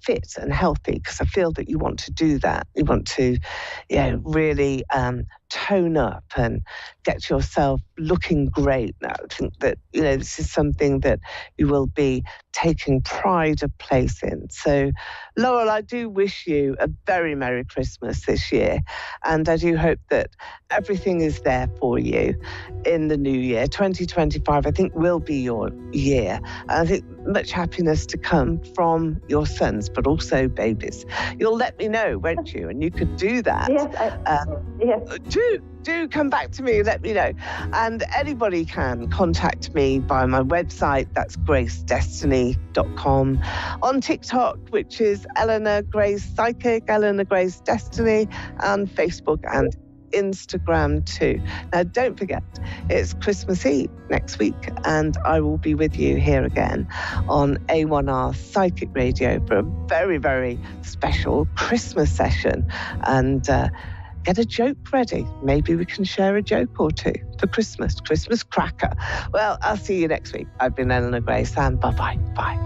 fit and healthy, because I feel that you want to do that. You want to, really tone up and get yourself looking great. Now, I think that, this is something that you will be taking pride of place in. So, Laurel, I do wish you a very Merry Christmas this year. And I do hope that everything is there for you in the new year. 2025, I think, will be your year. And I think much happiness to come from your sons, but also babies. You'll let me know, won't you? And you could do that. Yes. Do come back to me, let me know. And anybody can contact me by my website, that's gracedestiny.com. On TikTok, which is Eleanor Grace Psychic, Eleanor Grace Destiny, and Facebook and Instagram too. Now, don't forget, it's Christmas Eve next week, and I will be with you here again on A1R Psychic Radio for a very, very special Christmas session. And get a joke ready. Maybe we can share a joke or two for Christmas cracker. Well, I'll see you next week. I've been Eleanor Grace, and bye-bye. Bye.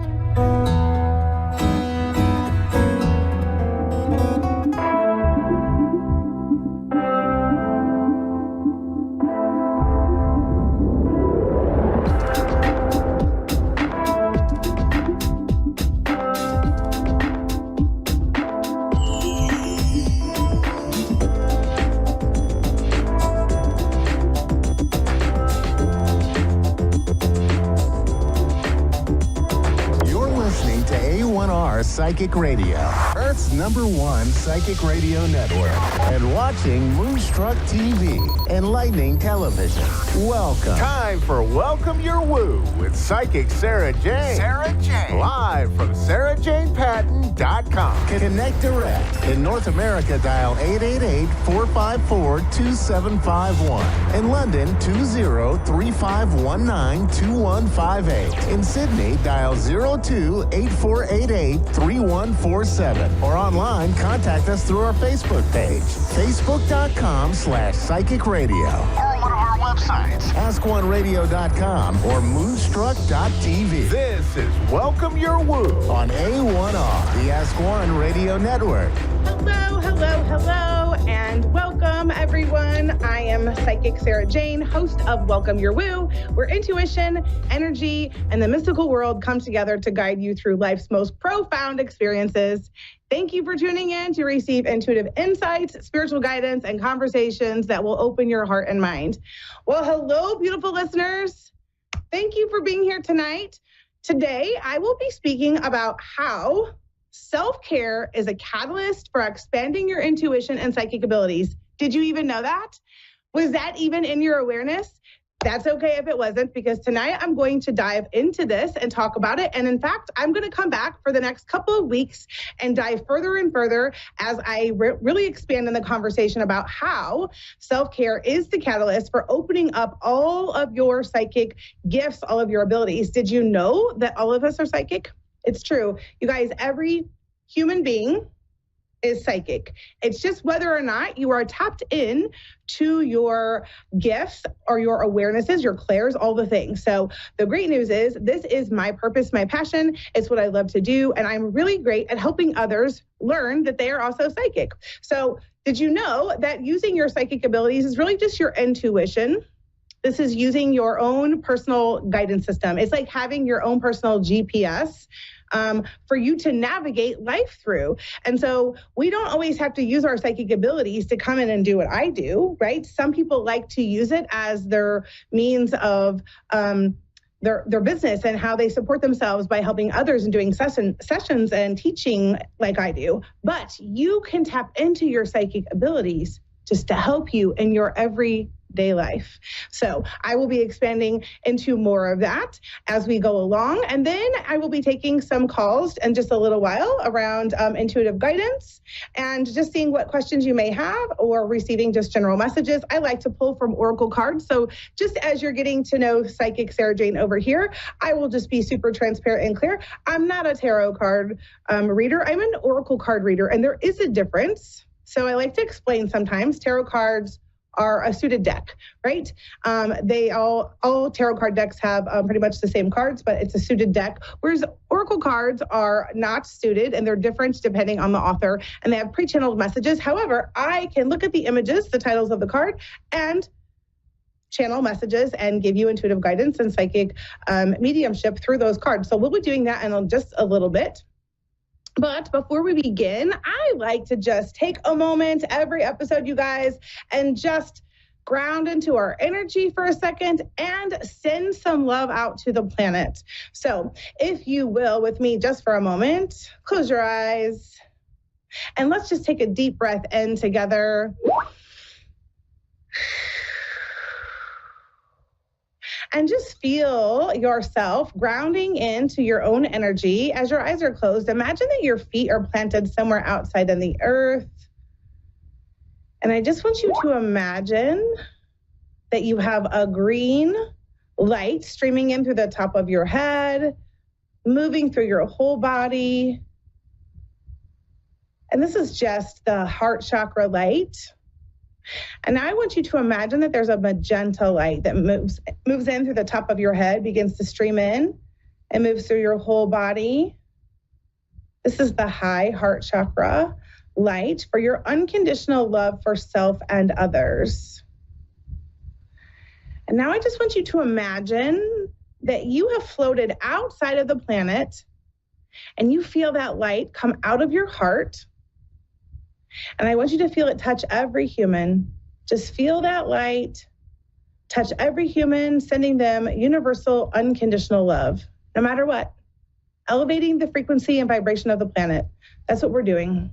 Psychic Radio. Earth's #1 psychic radio network, and watching Moonstruck TV and Lightning Television. Welcome. Time for Welcome Your Woo with psychic Sarah Jane. Sarah Jane. Live from SarahJanePatton.com. Connect direct. In North America, dial 888-454-2751. In London, 20-3519-2158. In Sydney, dial 02-8488-3147. Or online, contact us through our Facebook page, facebook.com/psychic radio. Or one of our websites, askoneradio.com or moonstruck.tv. This is Welcome Your Woo on A1R, the Ask One Radio Network. Hello, hello, hello, and welcome, everyone. I am Psychic Sarah Jane, host of Welcome Your Woo, where intuition, energy, and the mystical world come together to guide you through life's most profound experiences. Thank you for tuning in to receive intuitive insights, spiritual guidance, and conversations that will open your heart and mind. Well, hello, beautiful listeners. Thank you for being here tonight. Today, I will be speaking about how self-care is a catalyst for expanding your intuition and psychic abilities. Did you even know that? Was that even in your awareness? That's okay if it wasn't, because tonight I'm going to dive into this and talk about it. And in fact, I'm going to come back for the next couple of weeks and dive further and further as I really expand in the conversation about how self-care is the catalyst for opening up all of your psychic gifts, all of your abilities. Did you know that all of us are psychic? It's true. You guys, every human being is psychic. It's just whether or not you are tapped in to your gifts or your awarenesses, your clairs, all the things. So the great news is this is my purpose, my passion. It's what I love to do. And I'm really great at helping others learn that they are also psychic. So did you know that using your psychic abilities is really just your intuition? This is using your own personal guidance system. It's like having your own personal GPS for you to navigate life through. And so we don't always have to use our psychic abilities to come in and do what I do, right? Some people like to use it as their means of their business and how they support themselves by helping others and doing sessions and teaching like I do. But you can tap into your psychic abilities just to help you in your everyday life. So I will be expanding into more of that as we go along. And then I will be taking some calls in just a little while around intuitive guidance and just seeing what questions you may have or receiving just general messages. I like to pull from oracle cards. So just as you're getting to know Psychic Sarah Jane over here, I will just be super transparent and clear. I'm not a tarot card reader. I'm an oracle card reader, and there is a difference. So I like to explain sometimes tarot cards are a suited deck, right? They all tarot card decks have pretty much the same cards, but it's a suited deck, whereas oracle cards are not suited and they're different depending on the author, and they have pre-channeled messages. However, I can look at the images, the titles of the card, and channel messages and give you intuitive guidance and psychic mediumship through those cards. So we'll be doing that in just a little bit. But before we begin, I like to just take a moment every episode, you guys, and just ground into our energy for a second and send some love out to the planet. So if you will, with me just for a moment, close your eyes and let's just take a deep breath in together. And just feel yourself grounding into your own energy. As your eyes are closed, imagine that your feet are planted somewhere outside in the earth. And I just want you to imagine that you have a green light streaming in through the top of your head, moving through your whole body. And this is just the heart chakra light. And now I want you to imagine that there's a magenta light that moves in through the top of your head, begins to stream in and moves through your whole body. This is the high heart chakra light for your unconditional love for self and others. And now I just want you to imagine that you have floated outside of the planet and you feel that light come out of your heart. And I want you to feel it touch every human. Just feel that light, touch every human, sending them universal, unconditional love, no matter what. elevating the frequency and vibration of the planet. That's what we're doing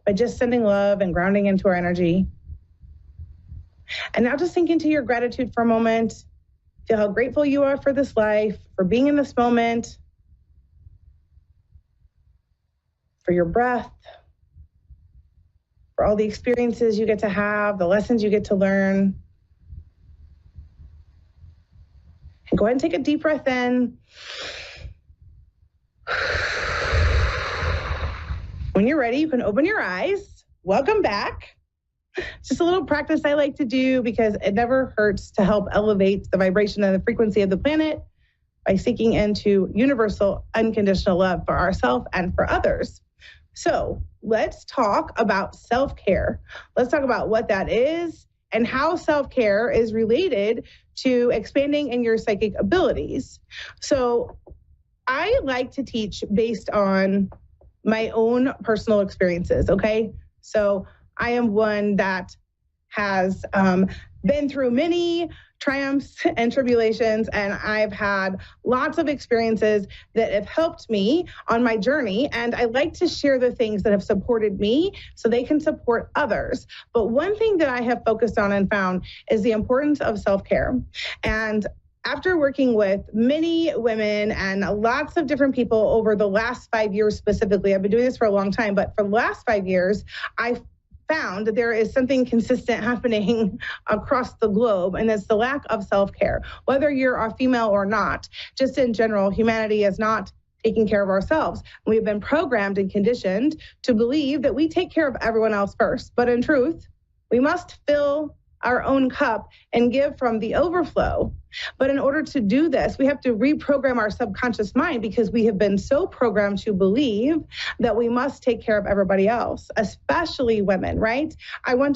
by just sending love and grounding into our energy. And now just sink into your gratitude for a moment. Feel how grateful you are for this life, for being in this moment, for your breath, for all the experiences you get to have, the lessons you get to learn. And go ahead and take a deep breath in. When you're ready, you can open your eyes. Welcome back. Just a little practice I like to do because it never hurts to help elevate the vibration and the frequency of the planet by sinking into universal, unconditional love for ourselves and for others. So let's talk about self-care. Let's talk about what that is and how self-care is related to expanding in your psychic abilities. So I like to teach based on my own personal experiences, okay? So I am one that has been through many triumphs and tribulations, and I've had lots of experiences that have helped me on my journey, and I like to share the things that have supported me so they can support others. But one thing that I have focused on and found is the importance of self-care. And after working with many women and lots of different people over the last 5 years specifically, I've been doing this for a long time, but for the last 5 years, I found that there is something consistent happening across the globe, and it's the lack of self-care. Whether you're a female or not, just in general, humanity is not taking care of ourselves. We've been programmed and conditioned to believe that we take care of everyone else first. But in truth, we must fill our own cup and give from the overflow. But in order to do this, we have to reprogram our subconscious mind because we have been so programmed to believe that we must take care of everybody else, especially women, right? I'm going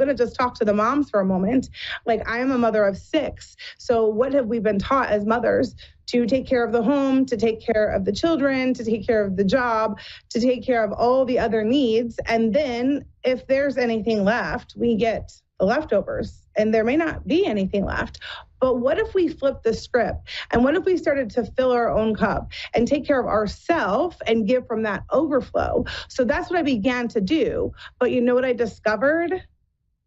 to just talk to the moms for a moment. Like, I am a mother of 6. So what have we been taught as mothers? To take care of the home, to take care of the children, to take care of the job, to take care of all the other needs. And then if there's anything left, we get the leftovers, and there may not be anything left. But what if we flip the script? And what if we started to fill our own cup and take care of ourselves and give from that overflow? So that's what I began to do. But you know what I discovered?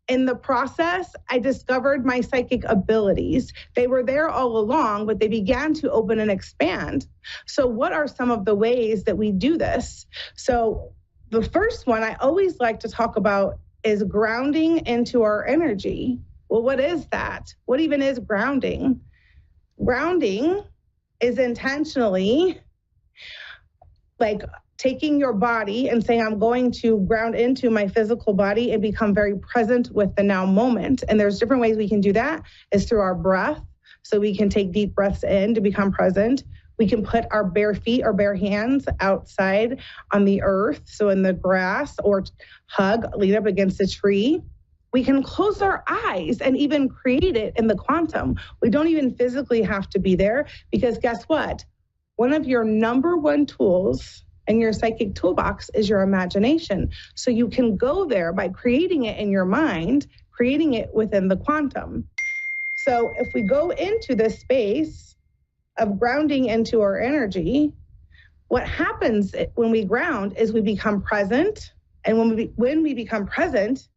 In the process, I discovered my psychic abilities. They were there all along, but they began to open and expand. So what are some of the ways that we do this? So the first one I always like to talk about is grounding into our energy. Well, what is that? What even is grounding? Grounding is intentionally like taking your body and saying, I'm going to ground into my physical body and become very present with the now moment. And there's different ways we can do that is through our breath. So we can take deep breaths in to become present. We can put our bare feet or bare hands outside on the earth, so in the grass, or lean up against a tree. We can close our eyes and even create it in the quantum. We don't even physically have to be there because guess what? One of your number one tools in your psychic toolbox is your imagination. So you can go there by creating it in your mind, creating it within the quantum. So if we go into this space of grounding into our energy, what happens when we ground is we become present. And when we become present,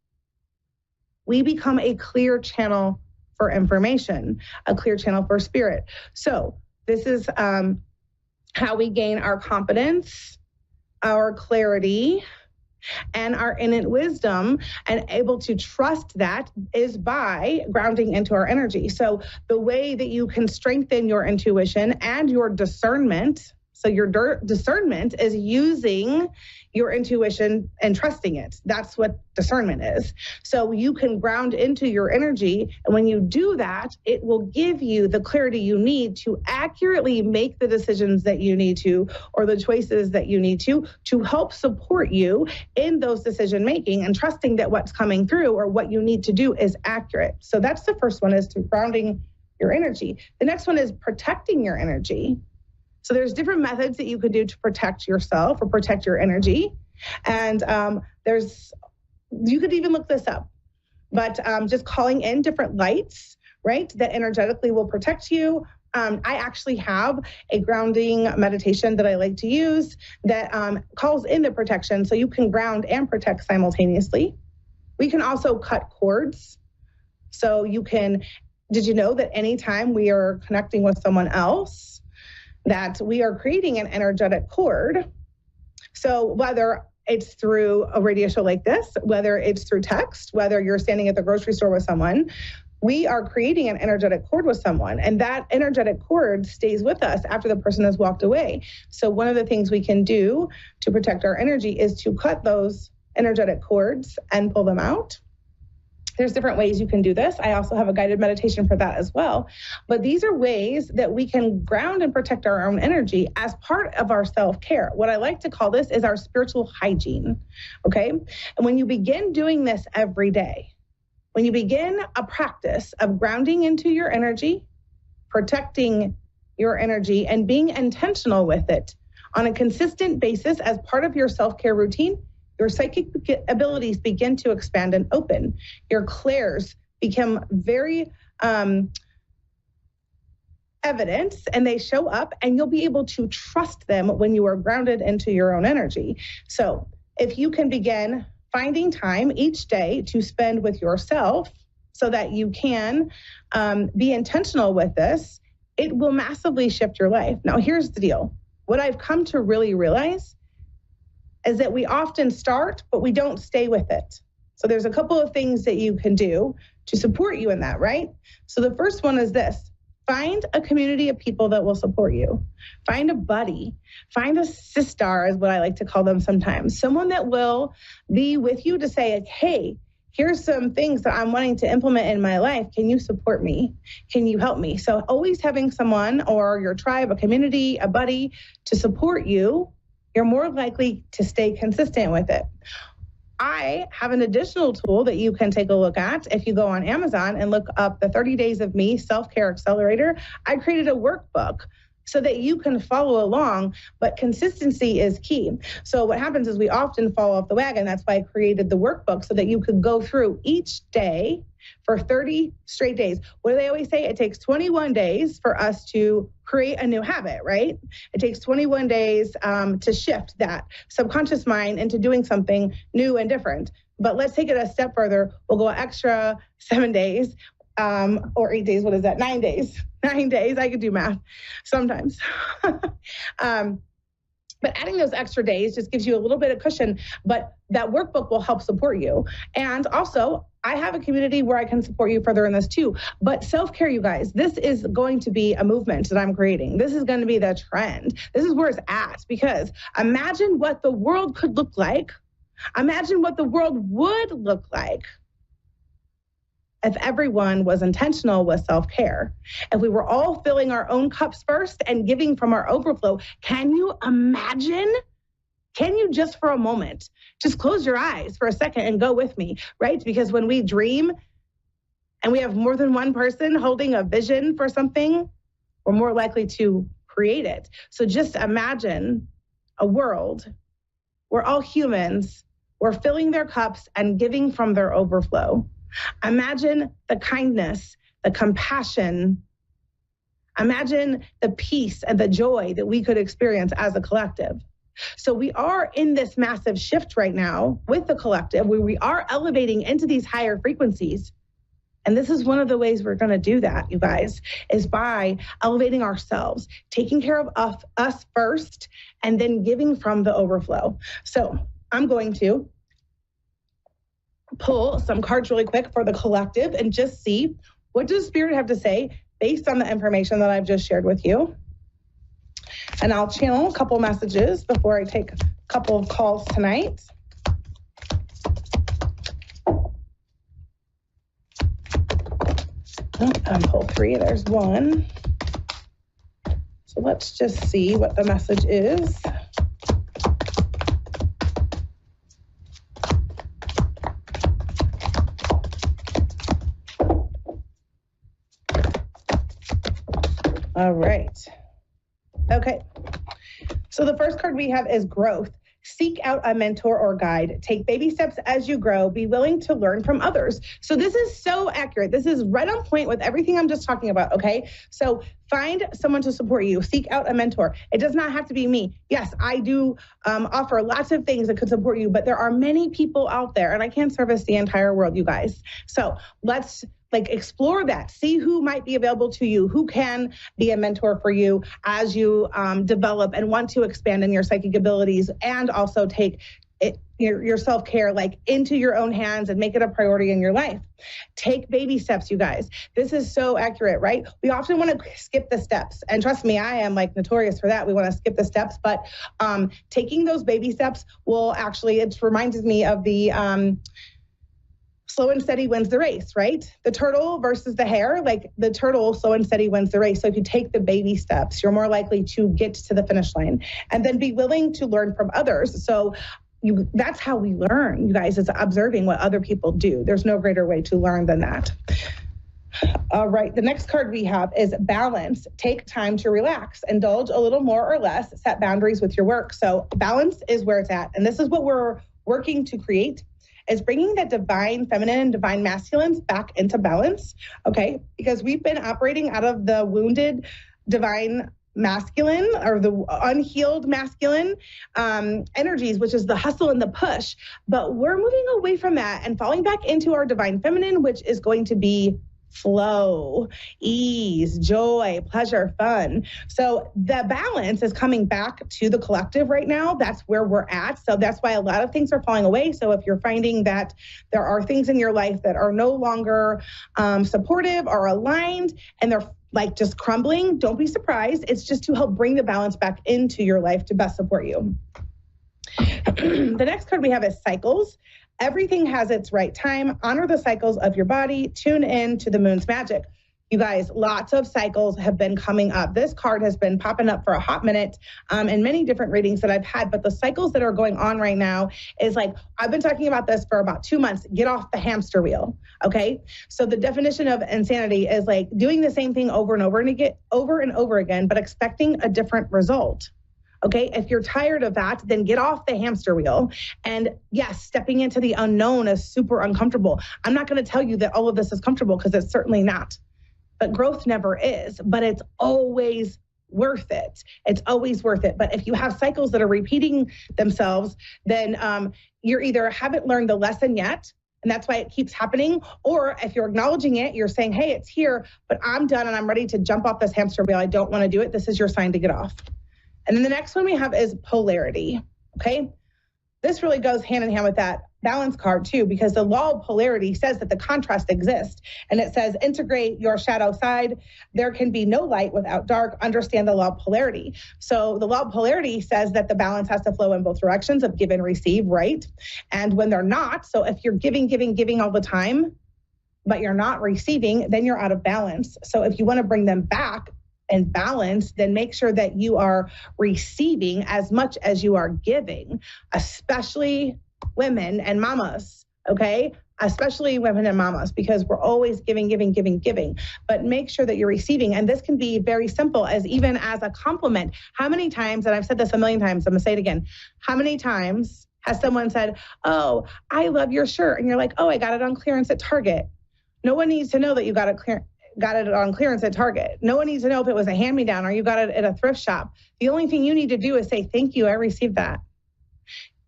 we become a clear channel for information, a clear channel for spirit. So this is how we gain our confidence, our clarity, and our innate wisdom, and able to trust that is by grounding into our energy. So the way that you can strengthen your intuition and your discernment, so your discernment is using your intuition and trusting it. That's what discernment is. So you can ground into your energy. And when you do that, it will give you the clarity you need to accurately make the decisions that you need to, or the choices that you need to help support you in those decision making and trusting that what's coming through or what you need to do is accurate. So that's the first one, is to grounding your energy. The next one is protecting your energy. So there's different methods that you could do to protect yourself or protect your energy. And you could even look this up, but just calling in different lights, right, that energetically will protect you, I actually have a grounding meditation that I like to use that calls in the protection, so you can ground and protect simultaneously. We can also cut cords. So you can, did you know that anytime we are connecting with someone else, that we are creating an energetic cord? So whether it's through a radio show like this, whether it's through text, whether you're standing at the grocery store with someone, we are creating an energetic cord with someone, and that energetic cord stays with us after the person has walked away. So one of the things we can do to protect our energy is to cut those energetic cords and pull them out. There's different ways you can do this. I also have a guided meditation for that as well. But these are ways that we can ground and protect our own energy as part of our self-care. What I like to call this is our spiritual hygiene, okay? And when you begin doing this every day, when you begin a practice of grounding into your energy, protecting your energy, and being intentional with it on a consistent basis as part of your self-care routine, your psychic abilities begin to expand and open. Your clairs become very evident, and they show up, and you'll be able to trust them when you are grounded into your own energy. So if you can begin finding time each day to spend with yourself so that you can be intentional with this, it will massively shift your life. Now, here's the deal. What I've come to really realize is that we often start, but we don't stay with it. So there's a couple of things that you can do to support you in that, right? So the first one is this. Find a community of people that will support you. Find a buddy. Find a sister, is what I like to call them sometimes. Someone that will be with you to say, hey, here's some things that I'm wanting to implement in my life. Can you support me? Can you help me? So always having someone or your tribe, a community, a buddy to support you, you're more likely to stay consistent with it. I have an additional tool that you can take a look at. If you go on Amazon and look up the 30 Days of Me Self-Care Accelerator, I created a workbook so that you can follow along, but consistency is key. So what happens is we often fall off the wagon. That's why I created the workbook so that you could go through each day for 30 straight days. What do they always say? It takes 21 days for us to create a new habit, right? It takes 21 days to shift that subconscious mind into doing something new and different. But let's take it a step further. We'll go extra 7 days or 8 days. What is that? 9 days. 9 days. I could do math sometimes. But adding those extra days just gives you a little bit of cushion, but that workbook will help support you. And also, I have a community where I can support you further in this too. But self-care, you guys, this is going to be a movement that I'm creating. This is going to be the trend. This is where it's at, because imagine what the world could look like. Imagine what the world would look like if everyone was intentional with self-care, if we were all filling our own cups first and giving from our overflow. Can you imagine? Can you just for a moment, just close your eyes for a second and go with me, right? Because when we dream and we have more than one person holding a vision for something, we're more likely to create it. So just imagine a world where all humans were filling their cups and giving from their overflow. Imagine the kindness, the compassion. Imagine the peace and the joy that we could experience as a collective. So we are in this massive shift right now with the collective where we are elevating into these higher frequencies. And this is one of the ways we're going to do that, you guys, is by elevating ourselves, taking care of us first, and then giving from the overflow. So I'm going to pull some cards really quick for the collective and just see what does Spirit have to say based on the information that I've just shared with you. And I'll channel a couple messages before I take a couple of calls tonight. Pull 3, there's 1. So let's just see what the message is. All right. Okay. So the first card we have is growth. Seek out a mentor or guide. Take baby steps as you grow. Be willing to learn from others. So this is so accurate. This is right on point with everything I'm just talking about, okay? So Find someone to support you. Seek out a mentor. It does not have to be me. Yes, I do offer lots of things that could support you, but there are many people out there, and I can't service the entire world, you guys. So let's explore that. See who might be available to you, who can be a mentor for you as you develop and want to expand in your psychic abilities, and also take your self-care into your own hands and make it a priority in your life. Take baby steps, you guys. This is so accurate, right? We often want to skip the steps. And trust me, I am notorious for that. We want to skip the steps, but taking those baby steps will actually, it reminds me of the slow and steady wins the race, right? The turtle versus the hare, the turtle, slow and steady wins the race. So if you take the baby steps, you're more likely to get to the finish line, and then be willing to learn from others. So that's how we learn, you guys, is observing what other people do. There's no greater way to learn than that. All right, the next card we have is balance. Take time to relax, indulge a little more or less, set boundaries with your work. So balance is where it's at. And this is what we're working to create, is bringing that divine feminine and divine masculines back into balance, okay? Because we've been operating out of the wounded divine masculine, or the unhealed masculine energies, which is the hustle and the push. But we're moving away from that and falling back into our divine feminine, which is going to be flow, ease, joy, pleasure, fun. So the balance is coming back to the collective right now. That's where we're at. So that's why a lot of things are falling away. So if you're finding that there are things in your life that are no longer supportive or aligned, and they're just crumbling, don't be surprised. It's just to help bring the balance back into your life to best support you. The next card we have is cycles. Everything has its right time. Honor the cycles of your body. Tune in to the moon's magic. You guys, lots of cycles have been coming up. This card has been popping up for a hot minute in many different readings that I've had. But the cycles that are going on right now is I've been talking about this for about 2 months. Get off the hamster wheel, okay? So the definition of insanity is doing the same thing over and over again, but expecting a different result. Okay, if you're tired of that, then get off the hamster wheel. And yes, stepping into the unknown is super uncomfortable. I'm not going to tell you that all of this is comfortable, because it's certainly not. But growth never is, but it's always worth it. It's always worth it. But if you have cycles that are repeating themselves, then you either haven't learned the lesson yet, and that's why it keeps happening. Or if you're acknowledging it, you're saying, hey, it's here, but I'm done and I'm ready to jump off this hamster wheel. I don't want to do it. This is your sign to get off. And then the next one we have is polarity, okay? This really goes hand in hand with that balance card too, because the law of polarity says that the contrast exists. And it says, integrate your shadow side. There can be no light without dark. Understand the law of polarity. So the law of polarity says that the balance has to flow in both directions of give and receive, right? And when they're not, so if you're giving all the time, but you're not receiving, then you're out of balance. So if you want to bring them back and balance, then make sure that you are receiving as much as you are giving, especially women and mamas, okay? Especially women and mamas, because we're always giving. But make sure that you're receiving. And this can be very simple, as even as a compliment. How many times, and I've said this a million times, I'm gonna say it again. How many times has someone said, oh, I love your shirt? And you're like, oh, I got it on clearance at Target. No one needs to know that you got it on clearance at Target. No one needs to know if it was a hand-me-down or you got it at a thrift shop. The only thing you need to do is say, thank you, I received that.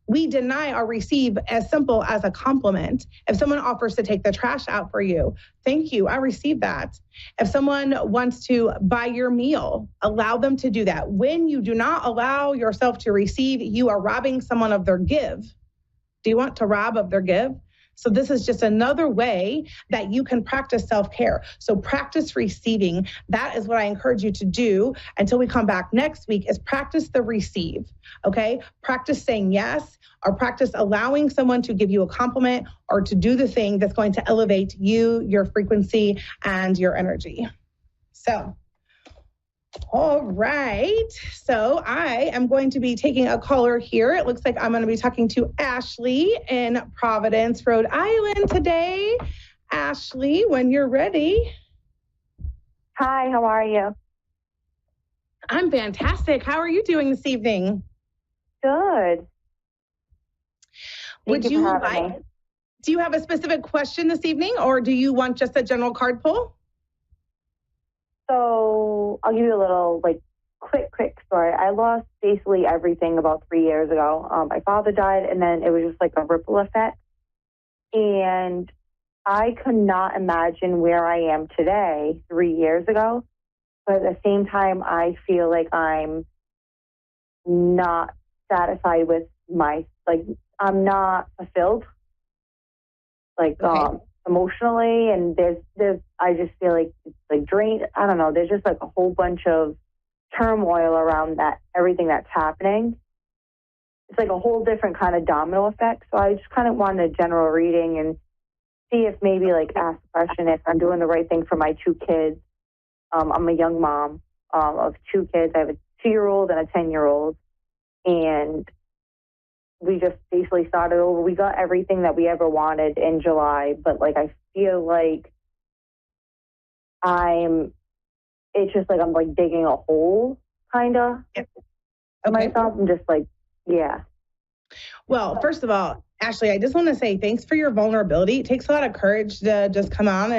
We deny or receive as simple as a compliment. If someone offers to take the trash out for you, thank you, I received that. If someone wants to buy your meal, allow them to do that. When you do not allow yourself to receive, you are robbing someone of their give. Do you want to rob of their give? So this is just another way that you can practice self-care. So practice receiving. That is what I encourage you to do until we come back next week, is practice the receive, okay? Practice saying yes, or practice allowing someone to give you a compliment or to do the thing that's going to elevate you, your frequency, and your energy. So, all right. So I am going to be taking a caller here. It looks like I'm going to be talking to Ashley in Providence, Rhode Island today. Ashley, when you're ready. Hi, how are you? I'm fantastic. How are you doing this evening? Good. Do you have a specific question this evening, or do you want just a general card pull? So I'll give you a little quick story. I lost basically everything about 3 years ago. My father died, and then it was just like a ripple effect. And I could not imagine where I am today 3 years ago. But at the same time, I feel like I'm not satisfied with I'm not fulfilled, emotionally. And I just feel like it's like drained. I don't know. There's just like a whole bunch of turmoil around everything that's happening. It's like a whole different kind of domino effect. So I just kind of wanted a general reading and see if maybe ask the question if I'm doing the right thing for my 2 kids. I'm a young mom of 2 kids. I have a 2-year-old and a 10-year-old. And we just basically started over. We got everything that we ever wanted in July. But I feel like it's just I'm digging a hole kind of myself. I'm just yeah. Well, first of all, Ashley, I just want to say thanks for your vulnerability. It takes a lot of courage to just come on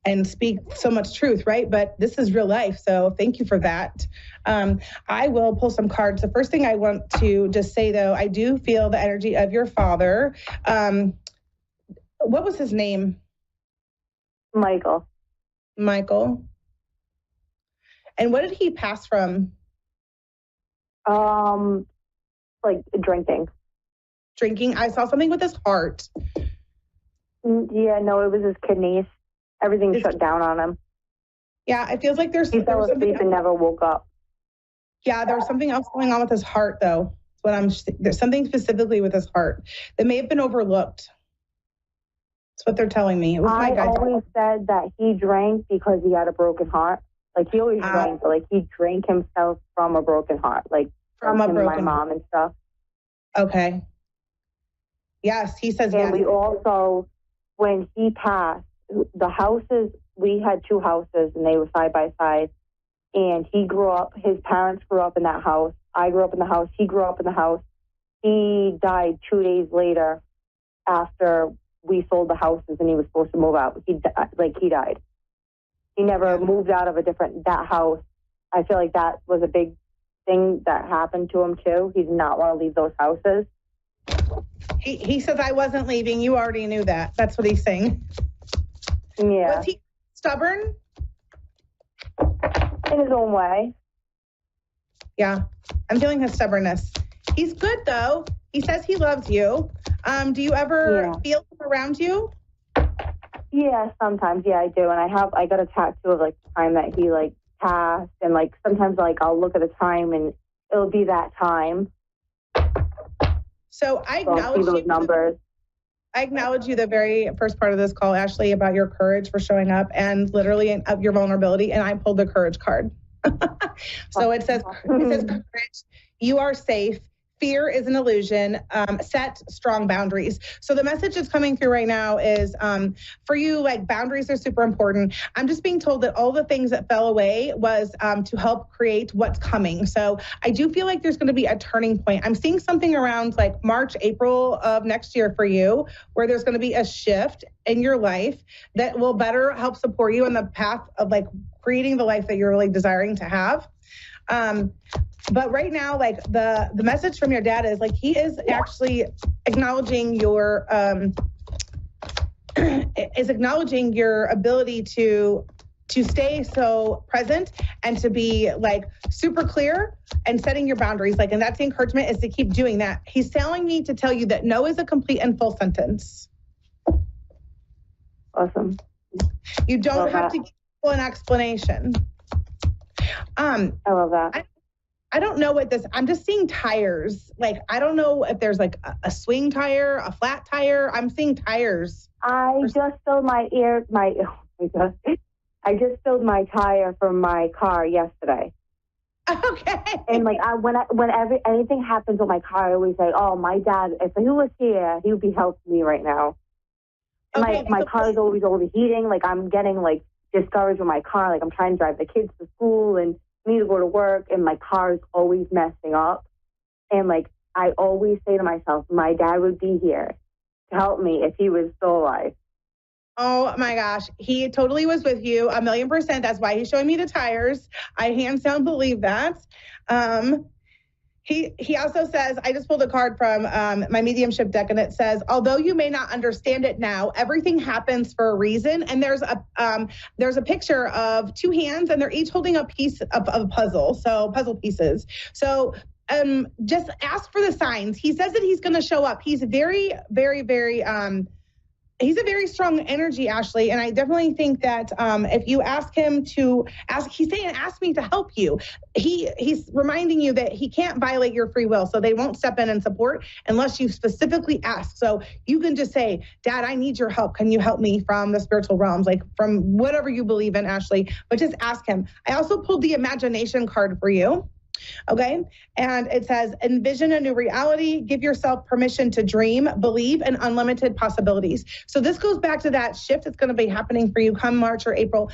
and speak so much truth, right? But this is real life. So thank you for that. I will pull some cards. The first thing I want to just say, though, I do feel the energy of your father. What was his name? Michael. And what did he pass from? Drinking. Drinking? I saw something with his heart. Yeah, no, it was his kidneys. Everything shut down on him. Yeah, it feels like he fell asleep and never woke up. Yeah, there was something else going on with his heart, though. There's something specifically with his heart that may have been overlooked. That's what they're telling me. It was I always said that he drank because he had a broken heart. He always drank, but he drank himself from a broken heart, from my mom and stuff. Okay. Yes, he says and yes. And we also, when he passed, the houses, we had 2 houses and they were side by side. And his parents grew up in that house. I grew up in the house. He grew up in the house. He died 2 days later after we sold the houses and he was supposed to move out. He died. He never moved out of that house. I feel like that was a big thing that happened to him too. He did not want to leave those houses. He says, I wasn't leaving. You already knew that. That's what he's saying. Yeah. Was he stubborn? In his own way. Yeah. I'm feeling his stubbornness. He's good, though. He says he loves you. Do you ever feel him around you? Yeah, sometimes. Yeah, I do. And I got a tattoo of the time that he passed. And sometimes I'll look at the time and it'll be that time. So I acknowledge those numbers. I acknowledge you the very first part of this call, Ashley, about your courage for showing up and literally of your vulnerability. And I pulled the courage card. So it says courage. You are safe. Fear is an illusion. Set strong boundaries. So the message that's coming through right now is for you, boundaries are super important. I'm just being told that all the things that fell away was to help create what's coming. So I do feel like there's going to be a turning point. I'm seeing something around March, April of next year for you, where there's going to be a shift in your life that will better help support you on the path of creating the life that you're really desiring to have. But right now, the message from your dad is he is actually acknowledging your ability to stay so present and to be super clear and setting your boundaries. And that's the encouragement, is to keep doing that. He's telling me to tell you that no is a complete and full sentence. Awesome. You don't have to give people an explanation. I love that. I don't know what I'm just seeing tires. I don't know if there's a swing tire, a flat tire. I'm seeing tires. I just filled my tire from my car yesterday. Okay. And whenever anything happens with my car, I always say, oh, my dad, if he was here, he would be helping me right now. Okay, my car is always overheating. I'm getting discouraged with my car. I'm trying to drive the kids to school and me to go to work, and my car is always messing up. And I always say to myself, my dad would be here to help me if he was still alive. Oh my gosh. He totally was with you 1,000,000%. That's why he's showing me the tires. I hands down believe that. He also says, I just pulled a card from my mediumship deck, and it says, although you may not understand it now, everything happens for a reason. And there's a picture of two hands, and they're each holding a piece of a puzzle. So puzzle pieces. So just ask for the signs. He says that he's going to show up. He's very, very, very, he's a very strong energy, Ashley. And I definitely think that if you ask him to he's saying, ask me to help you. He's reminding you that he can't violate your free will. So they won't step in and support unless you specifically ask. So you can just say, Dad, I need your help. Can you help me from the spiritual realms? Like from whatever you believe in, Ashley, but just ask him. I also pulled the imagination card for you. Okay. And it says, envision a new reality, give yourself permission to dream, believe in unlimited possibilities. So this goes back to that shift that's going to be happening for you come March or April.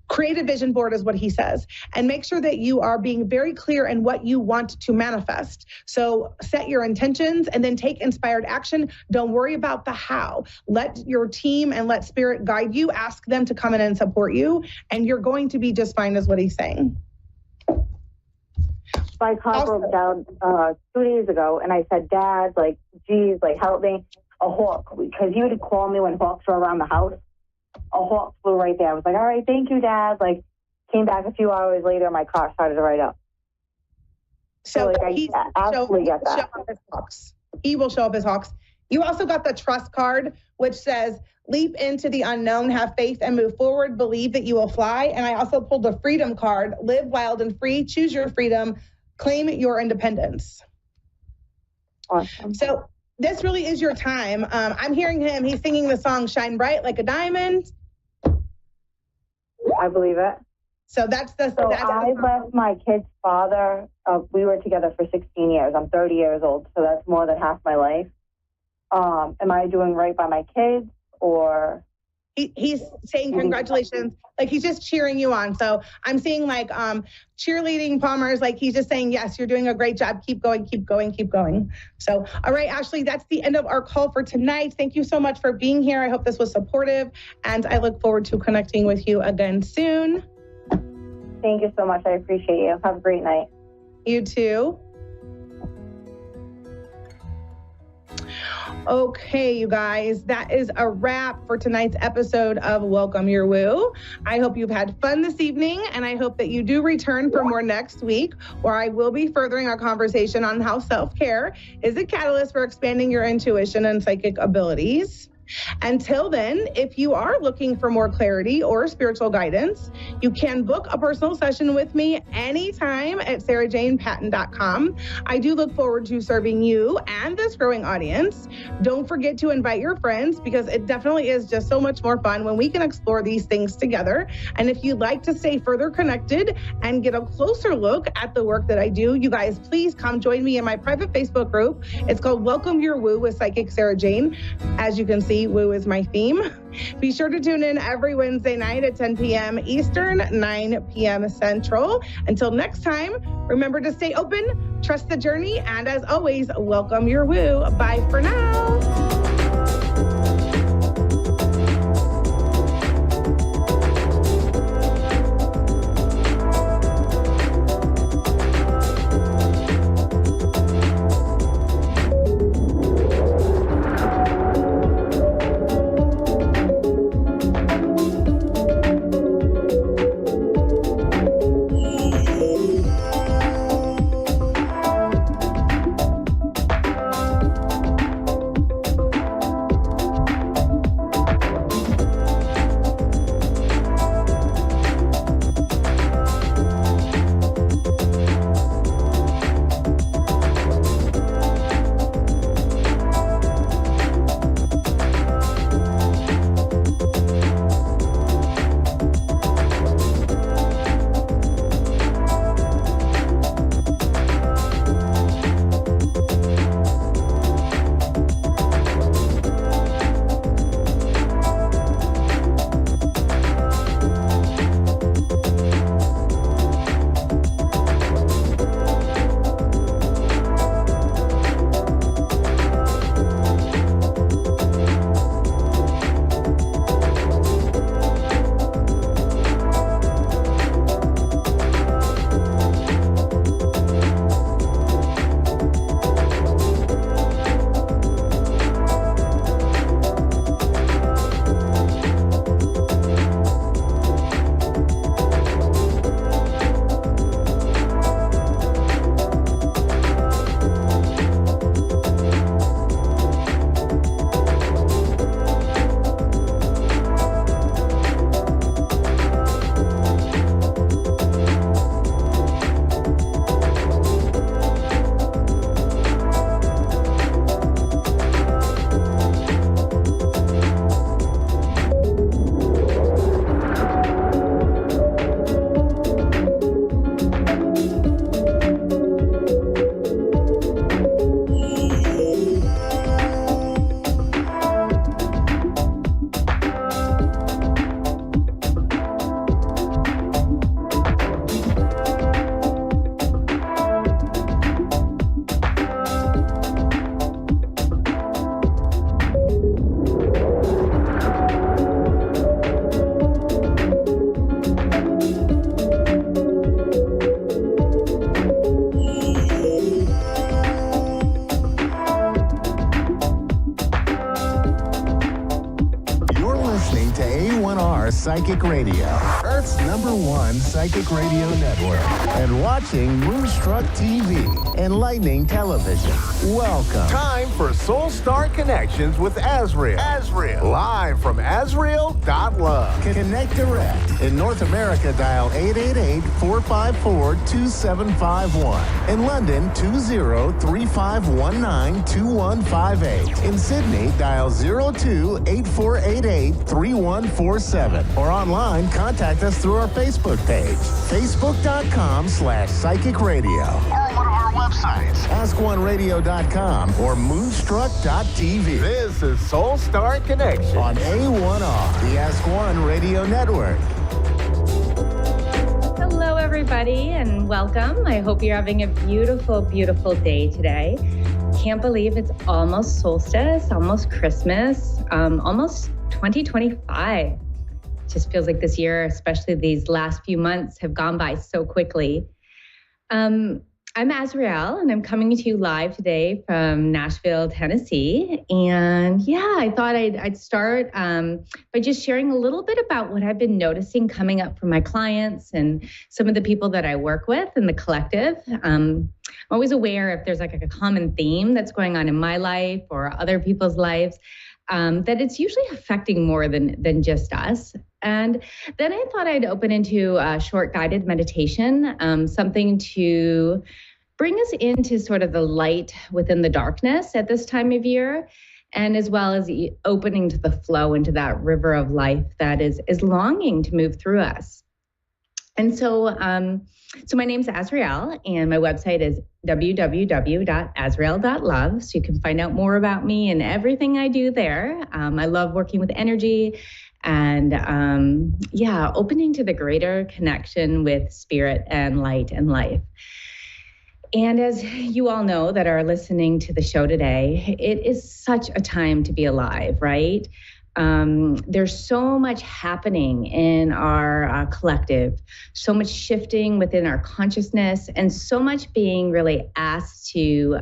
Create a vision board is what he says, and make sure that you are being very clear in what you want to manifest. So set your intentions and then take inspired action. Don't worry about the how. Let your team and let spirit guide you. Ask them to come in and support you, and you're going to be just fine is what he's saying. My car broke down 2 days ago, and I said, Dad, like, geez, like, help me. A hawk, because he would call me when hawks were around the house. A hawk flew right there. I was like, all right, thank you, Dad. Like, came back a few hours later, my car started right up. So like, I absolutely get that. He will show up as hawks. You also got the trust card, which says, leap into the unknown, have faith and move forward, believe that you will fly. And I also pulled the freedom card, live wild and free, choose your freedom, claim your independence. Awesome. So this really is your time. I'm hearing him. He's singing the song Shine Bright Like a Diamond. I believe it. So that's the... So I left my kid's father. We were together for 16 years. I'm 30 years old, so that's more than half my life. Am I doing right by my kids, or... He's saying congratulations, like he's just cheering you on. So I'm seeing like cheerleading Palmer's, like he's just saying, yes, you're doing a great job. Keep going, keep going, keep going. So, all right, Ashley, that's the end of our call for tonight. Thank you so much for being here. I hope this was supportive, and I look forward to connecting with you again soon. Thank you so much. I appreciate you. Have a great night. You too. Okay, you guys, that is a wrap for tonight's episode of Welcome Your Woo. I hope you've had fun this evening, and I hope that you do return for more next week, where I will be furthering our conversation on how self-care is a catalyst for expanding your intuition and psychic abilities. Until then, if you are looking for more clarity or spiritual guidance, you can book a personal session with me anytime at sarahjanepatton.com. I do look forward to serving you and this growing audience. Don't forget to invite your friends, because it definitely is just so much more fun when we can explore these things together. And if you'd like to stay further connected and get a closer look at the work that I do, you guys, please come join me in my private Facebook group. It's called Welcome Your Woo with Psychic Sarah Jane. As you can see, woo is my theme. Be sure to tune in every Wednesday night at 10 p.m. Eastern, 9 p.m. Central. Until next time, remember to stay open, trust the journey, and as always, welcome your woo. Bye for now. Psychic Radio, Earth's #1 psychic radio network, and watching Moonstruck TV, enlightening television. Welcome. Time for Soul Star Connections with Azriel. Live from Azriel.love. Connect direct. In North America, dial 888-454-2751. In London, 20-3519-2158. In Sydney, dial 02-8488-3147. Or online, contact us through our Facebook page, facebook.com/psychic radio. Or one of our websites, askoneradio.com or moonstruck.tv. This is Soul Star Connection on A1R, the Ask One Radio Network. Hello, everybody, and welcome. I hope you're having a beautiful, beautiful day today. Can't believe it's almost solstice, almost Christmas, almost 2025. Just feels like this year, especially these last few months, have gone by so quickly. I'm Azriel, and I'm coming to you live today from Nashville, Tennessee. And yeah, I thought I'd start by just sharing a little bit about what I've been noticing coming up for my clients and some of the people that I work with in the collective. I'm always aware if there's like a common theme that's going on in my life or other people's lives, that it's usually affecting more than just us. And then I thought I'd open into a short guided meditation, something to bring us into sort of the light within the darkness at this time of year, and as well as opening to the flow into that river of life that is longing to move through us. And so my name's Azriel, and my website is www.azriel.love. So you can find out more about me and everything I do there. I love working with energy and opening to the greater connection with spirit and light and life. And as you all know that are listening to the show today, it is such a time to be alive, right? There's so much happening in our collective, so much shifting within our consciousness, and so much being really asked to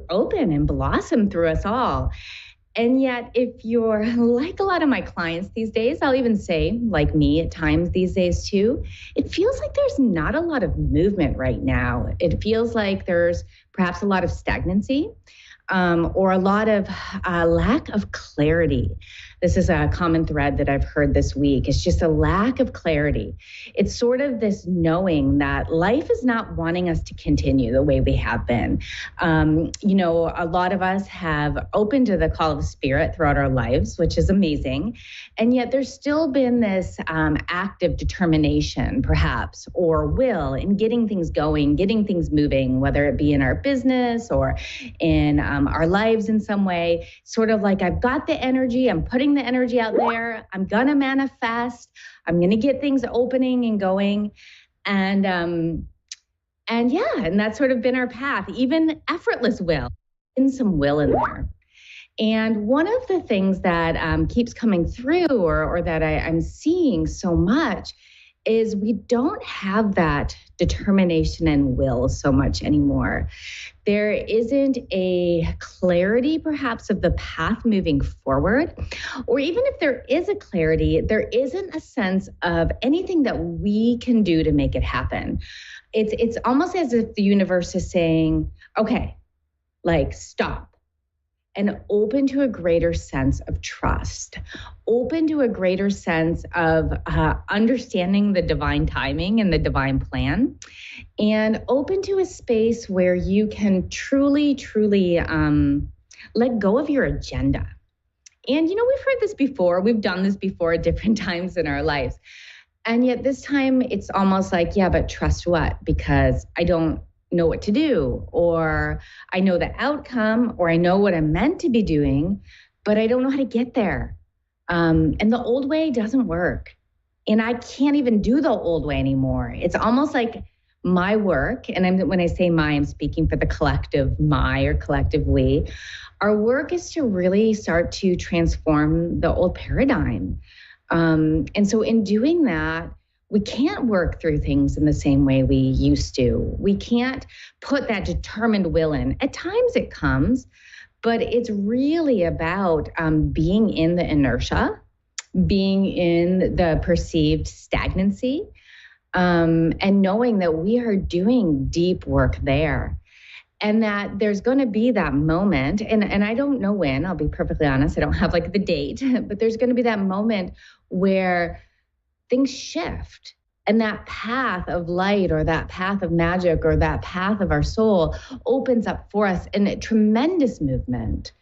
open and blossom through us all. And yet, if you're like a lot of my clients these days, I'll even say like me at times these days too, it feels like there's not a lot of movement right now. It feels like there's perhaps a lot of stagnancy. Or a lot of lack of clarity. This is a common thread that I've heard this week. It's just a lack of clarity. It's sort of this knowing that life is not wanting us to continue the way we have been. A lot of us have opened to the call of spirit throughout our lives, which is amazing. And yet there's still been this active determination, perhaps, or will in getting things going, getting things moving, whether it be in our business or in our lives in some way. Sort of like, I've got the energy, I'm putting the energy out there, I'm gonna manifest, I'm gonna get things opening and going. And that's sort of been our path, even effortless will, in some will in there. And one of the things that keeps coming through or that I'm seeing so much is we don't have that determination and will so much anymore. There isn't a clarity, perhaps, of the path moving forward. Or even if there is a clarity, there isn't a sense of anything that we can do to make it happen. It's almost as if the universe is saying, okay, like, stop. And open to a greater sense of trust, open to a greater sense of understanding the divine timing and the divine plan, and open to a space where you can truly, truly let go of your agenda. And, we've heard this before. We've done this before at different times in our lives. And yet this time it's almost like, yeah, but trust what? Because I don't know what to do, or I know the outcome, or I know what I'm meant to be doing, but I don't know how to get there. And the old way doesn't work. And I can't even do the old way anymore. It's almost like my work, and when I say my, I'm speaking for the collective my or collective we. Our work is to really start to transform the old paradigm. And so in doing that, we can't work through things in the same way we used to. We can't put that determined will in. At times it comes, but it's really about being in the inertia being in the perceived stagnancy, and knowing that we are doing deep work there. And that there's going to be that moment, and I don't know when, I'll be perfectly honest, I don't have like the date, but there's going to be that moment where things shift and that path of light or that path of magic or that path of our soul opens up for us in a tremendous movement.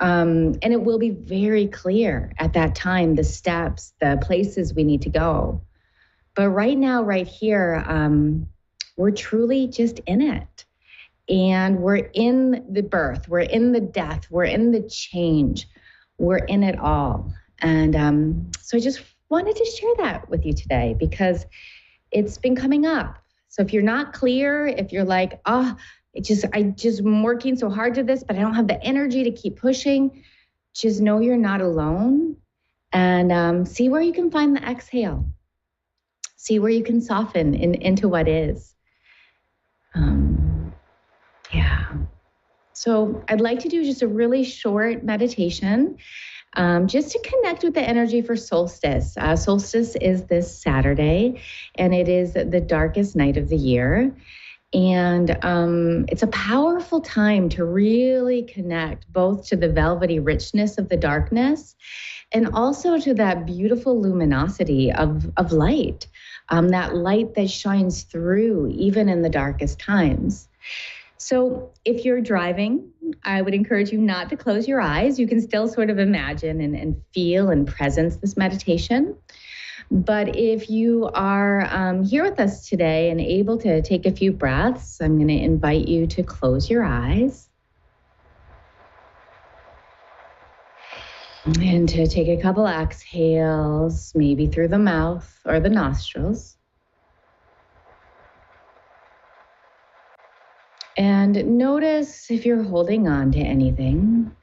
And it will be very clear at that time, the steps, the places we need to go. But right now, right here, we're truly just in it. And we're in the birth, we're in the death, we're in the change, we're in it all. And so I just wanted to share that with you today because it's been coming up. So if you're not clear, if you're like, I'm working so hard to this, but I don't have the energy to keep pushing, just know you're not alone. And see where you can find the exhale. See where you can soften into what is. So I'd like to do just a really short meditation just to connect with the energy for solstice. Solstice is this Saturday, and it is the darkest night of the year. And it's a powerful time to really connect both to the velvety richness of the darkness and also to that beautiful luminosity of light, that light that shines through even in the darkest times. So if you're driving, I would encourage you not to close your eyes. You can still sort of imagine and feel and presence this meditation. But if you are here with us today and able to take a few breaths, I'm going to invite you to close your eyes and to take a couple exhales, maybe through the mouth or the nostrils. And notice if you're holding on to anything.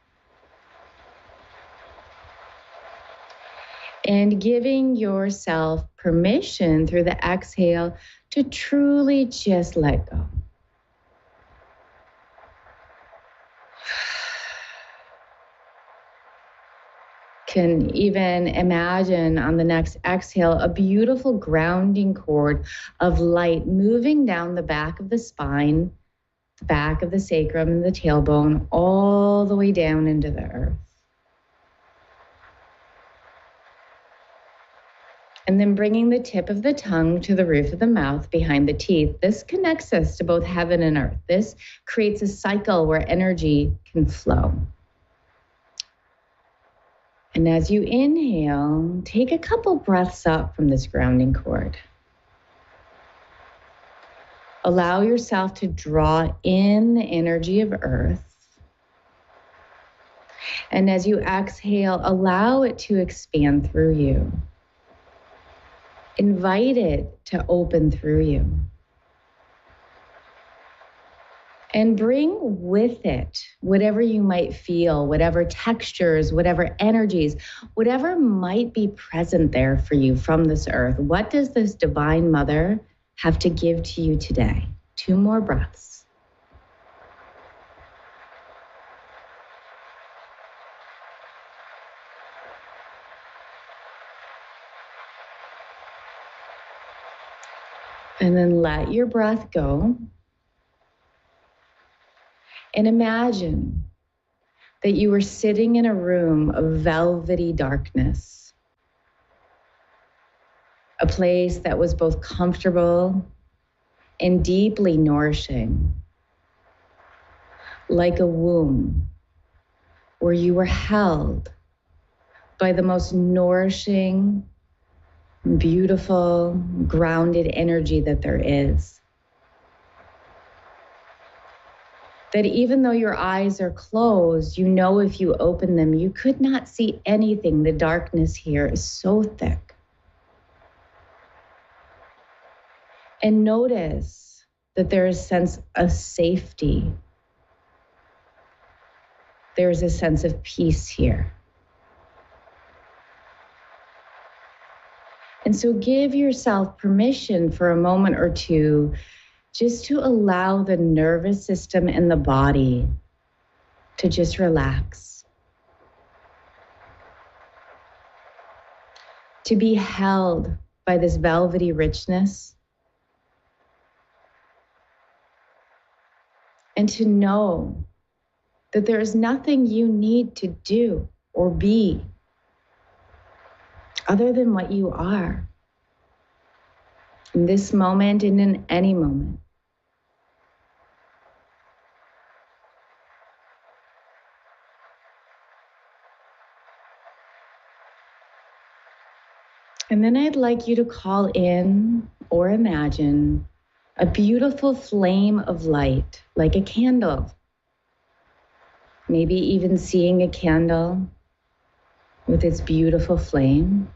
And giving yourself permission through the exhale to truly just let go. Can even imagine on the next exhale a beautiful grounding cord of light moving down the back of the spine, the back of the sacrum and the tailbone, all the way down into the earth. And then bringing the tip of the tongue to the roof of the mouth behind the teeth. This connects us to both heaven and earth. This creates a cycle where energy can flow. And as you inhale, take a couple breaths up from this grounding cord. Allow yourself to draw in the energy of earth. And as you exhale, allow it to expand through you. Invite it to open through you. And bring with it whatever you might feel, whatever textures, whatever energies, whatever might be present there for you from this earth. What does this Divine Mother have to give to you today? 2 more breaths. And then let your breath go. And imagine that you were sitting in a room of velvety darkness, a place that was both comfortable and deeply nourishing, like a womb where you were held by the most nourishing, beautiful, grounded energy that there is. That even though your eyes are closed, you know if you open them, you could not see anything. The darkness here is so thick. And notice that there is a sense of safety. There is a sense of peace here. And so give yourself permission for a moment or two just to allow the nervous system and the body to just relax. to be held by this velvety richness, and to know that there is nothing you need to do or be other than what you are in this moment and in any moment. And then I'd like you to call in or imagine a beautiful flame of light, like a candle. Maybe even seeing a candle with its beautiful flame.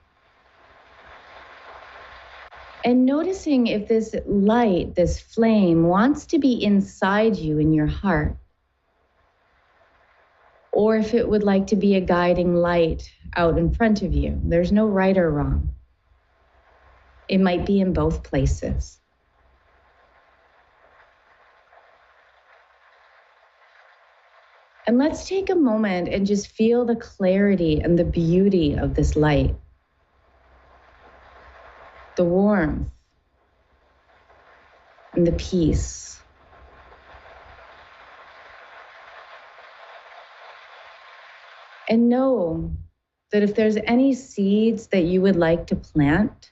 And noticing if this light, this flame, wants to be inside you in your heart, or if it would like to be a guiding light out in front of you. There's no right or wrong. It might be in both places. And let's take a moment and just feel the clarity and the beauty of this light. The warmth and the peace. And know that if there's any seeds that you would like to plant,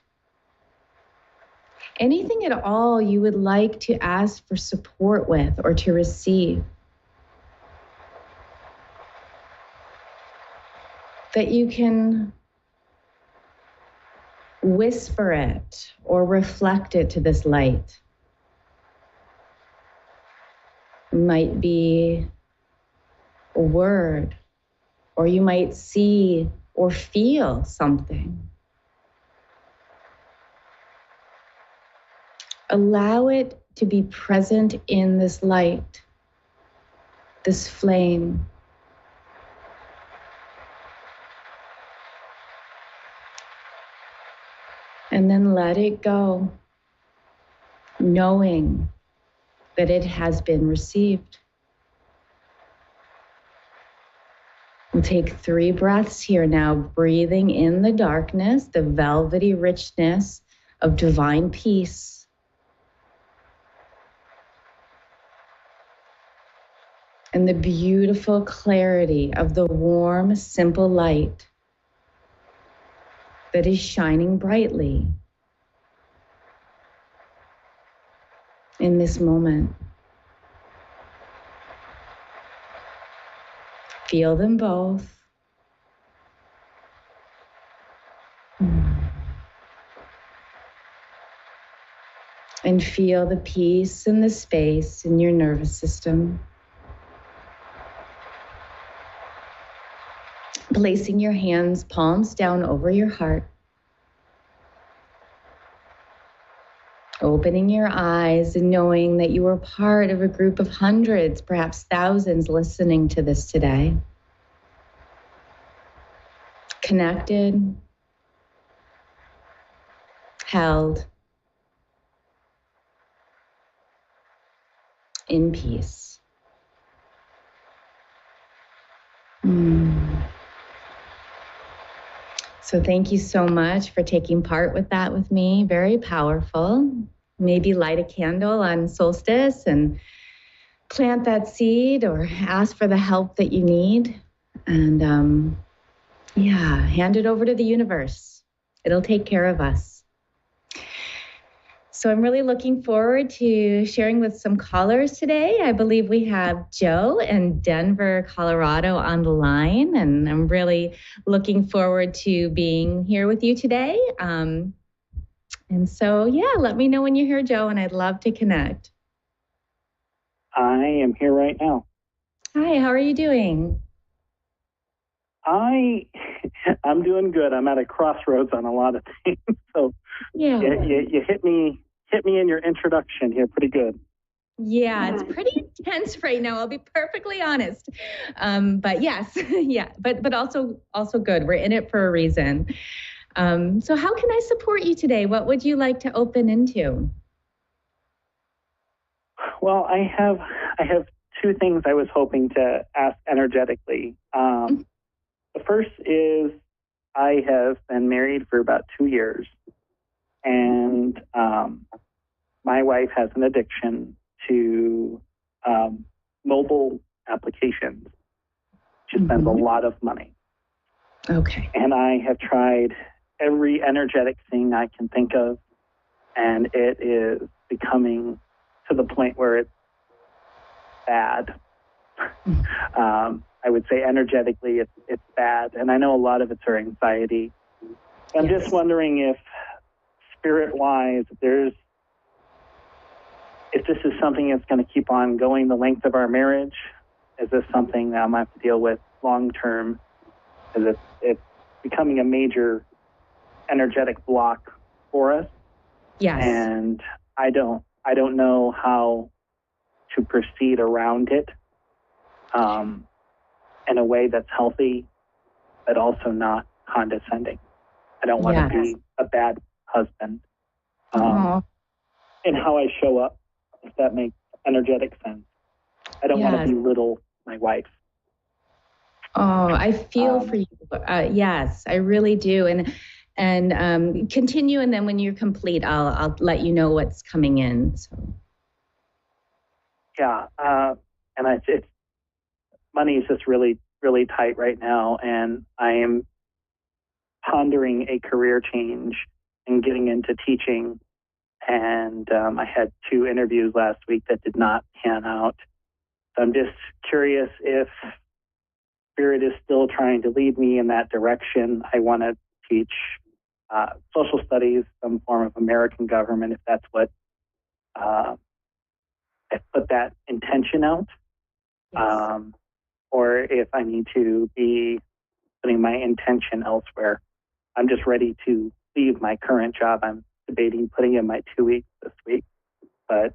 anything at all you would like to ask for support with or to receive, that you can whisper it or reflect it to this light. It might be a word, or you might see or feel something. Allow it to be present in this light, this flame. And then let it go, knowing that it has been received. We'll take 3 breaths here now, breathing in the darkness, the velvety richness of divine peace. And the beautiful clarity of the warm, simple light that is shining brightly in this moment. Feel them both. And feel the peace and the space in your nervous system. Placing your hands, palms down over your heart. Opening your eyes and knowing that you are part of a group of hundreds, perhaps thousands listening to this today. Connected, held, in peace. So thank you so much for taking part with that with me. Very powerful. Maybe light a candle on solstice and plant that seed or ask for the help that you need. And hand it over to the universe. It'll take care of us. So I'm really looking forward to sharing with some callers today. I believe we have Joe in Denver, Colorado on the line, and I'm really looking forward to being here with you today. And so, let me know when you're here, Joe, and I'd love to connect. I am here right now. Hi, how are you doing? I'm doing good. I'm at a crossroads on a lot of things. So you hit me in your introduction here pretty good. Yeah, it's pretty intense right now. I'll be perfectly honest. But yes, but also good. We're in it for a reason. So how can I support you today? What would you like to open into? Well, I have 2 things I was hoping to ask energetically. The first is I have been married for about 2 years, and my wife has an addiction to mobile applications. She spends a lot of money. Okay. And I have tried every energetic thing I can think of, and it is becoming to the point where it's bad. I would say energetically it's bad, and I know a lot of it's her anxiety. I'm just wondering if spirit-wise, if this is something that's going to keep on going the length of our marriage. Is this something that I'm going to have to deal with long-term? Is it's becoming a major energetic block for us? Yes. And I don't know how to proceed around it in a way that's healthy, but also not condescending. I don't want to be a bad husband in how I show up, if that makes energetic sense. I don't want to belittle my wife. Oh, I feel for you. Yes, I really do. And continue, and then when you're complete, I'll let you know what's coming in. So. Yeah, and it's money is just really, really tight right now, and I am pondering a career change and getting into teaching. And I had 2 interviews last week that did not pan out. So I'm just curious if Spirit is still trying to lead me in that direction. I want to teach social studies, some form of American government, if that's what I put that intention out. Or if I need to be putting my intention elsewhere. I'm just ready to leave my current job. I'm debating putting in my 2 weeks this week. But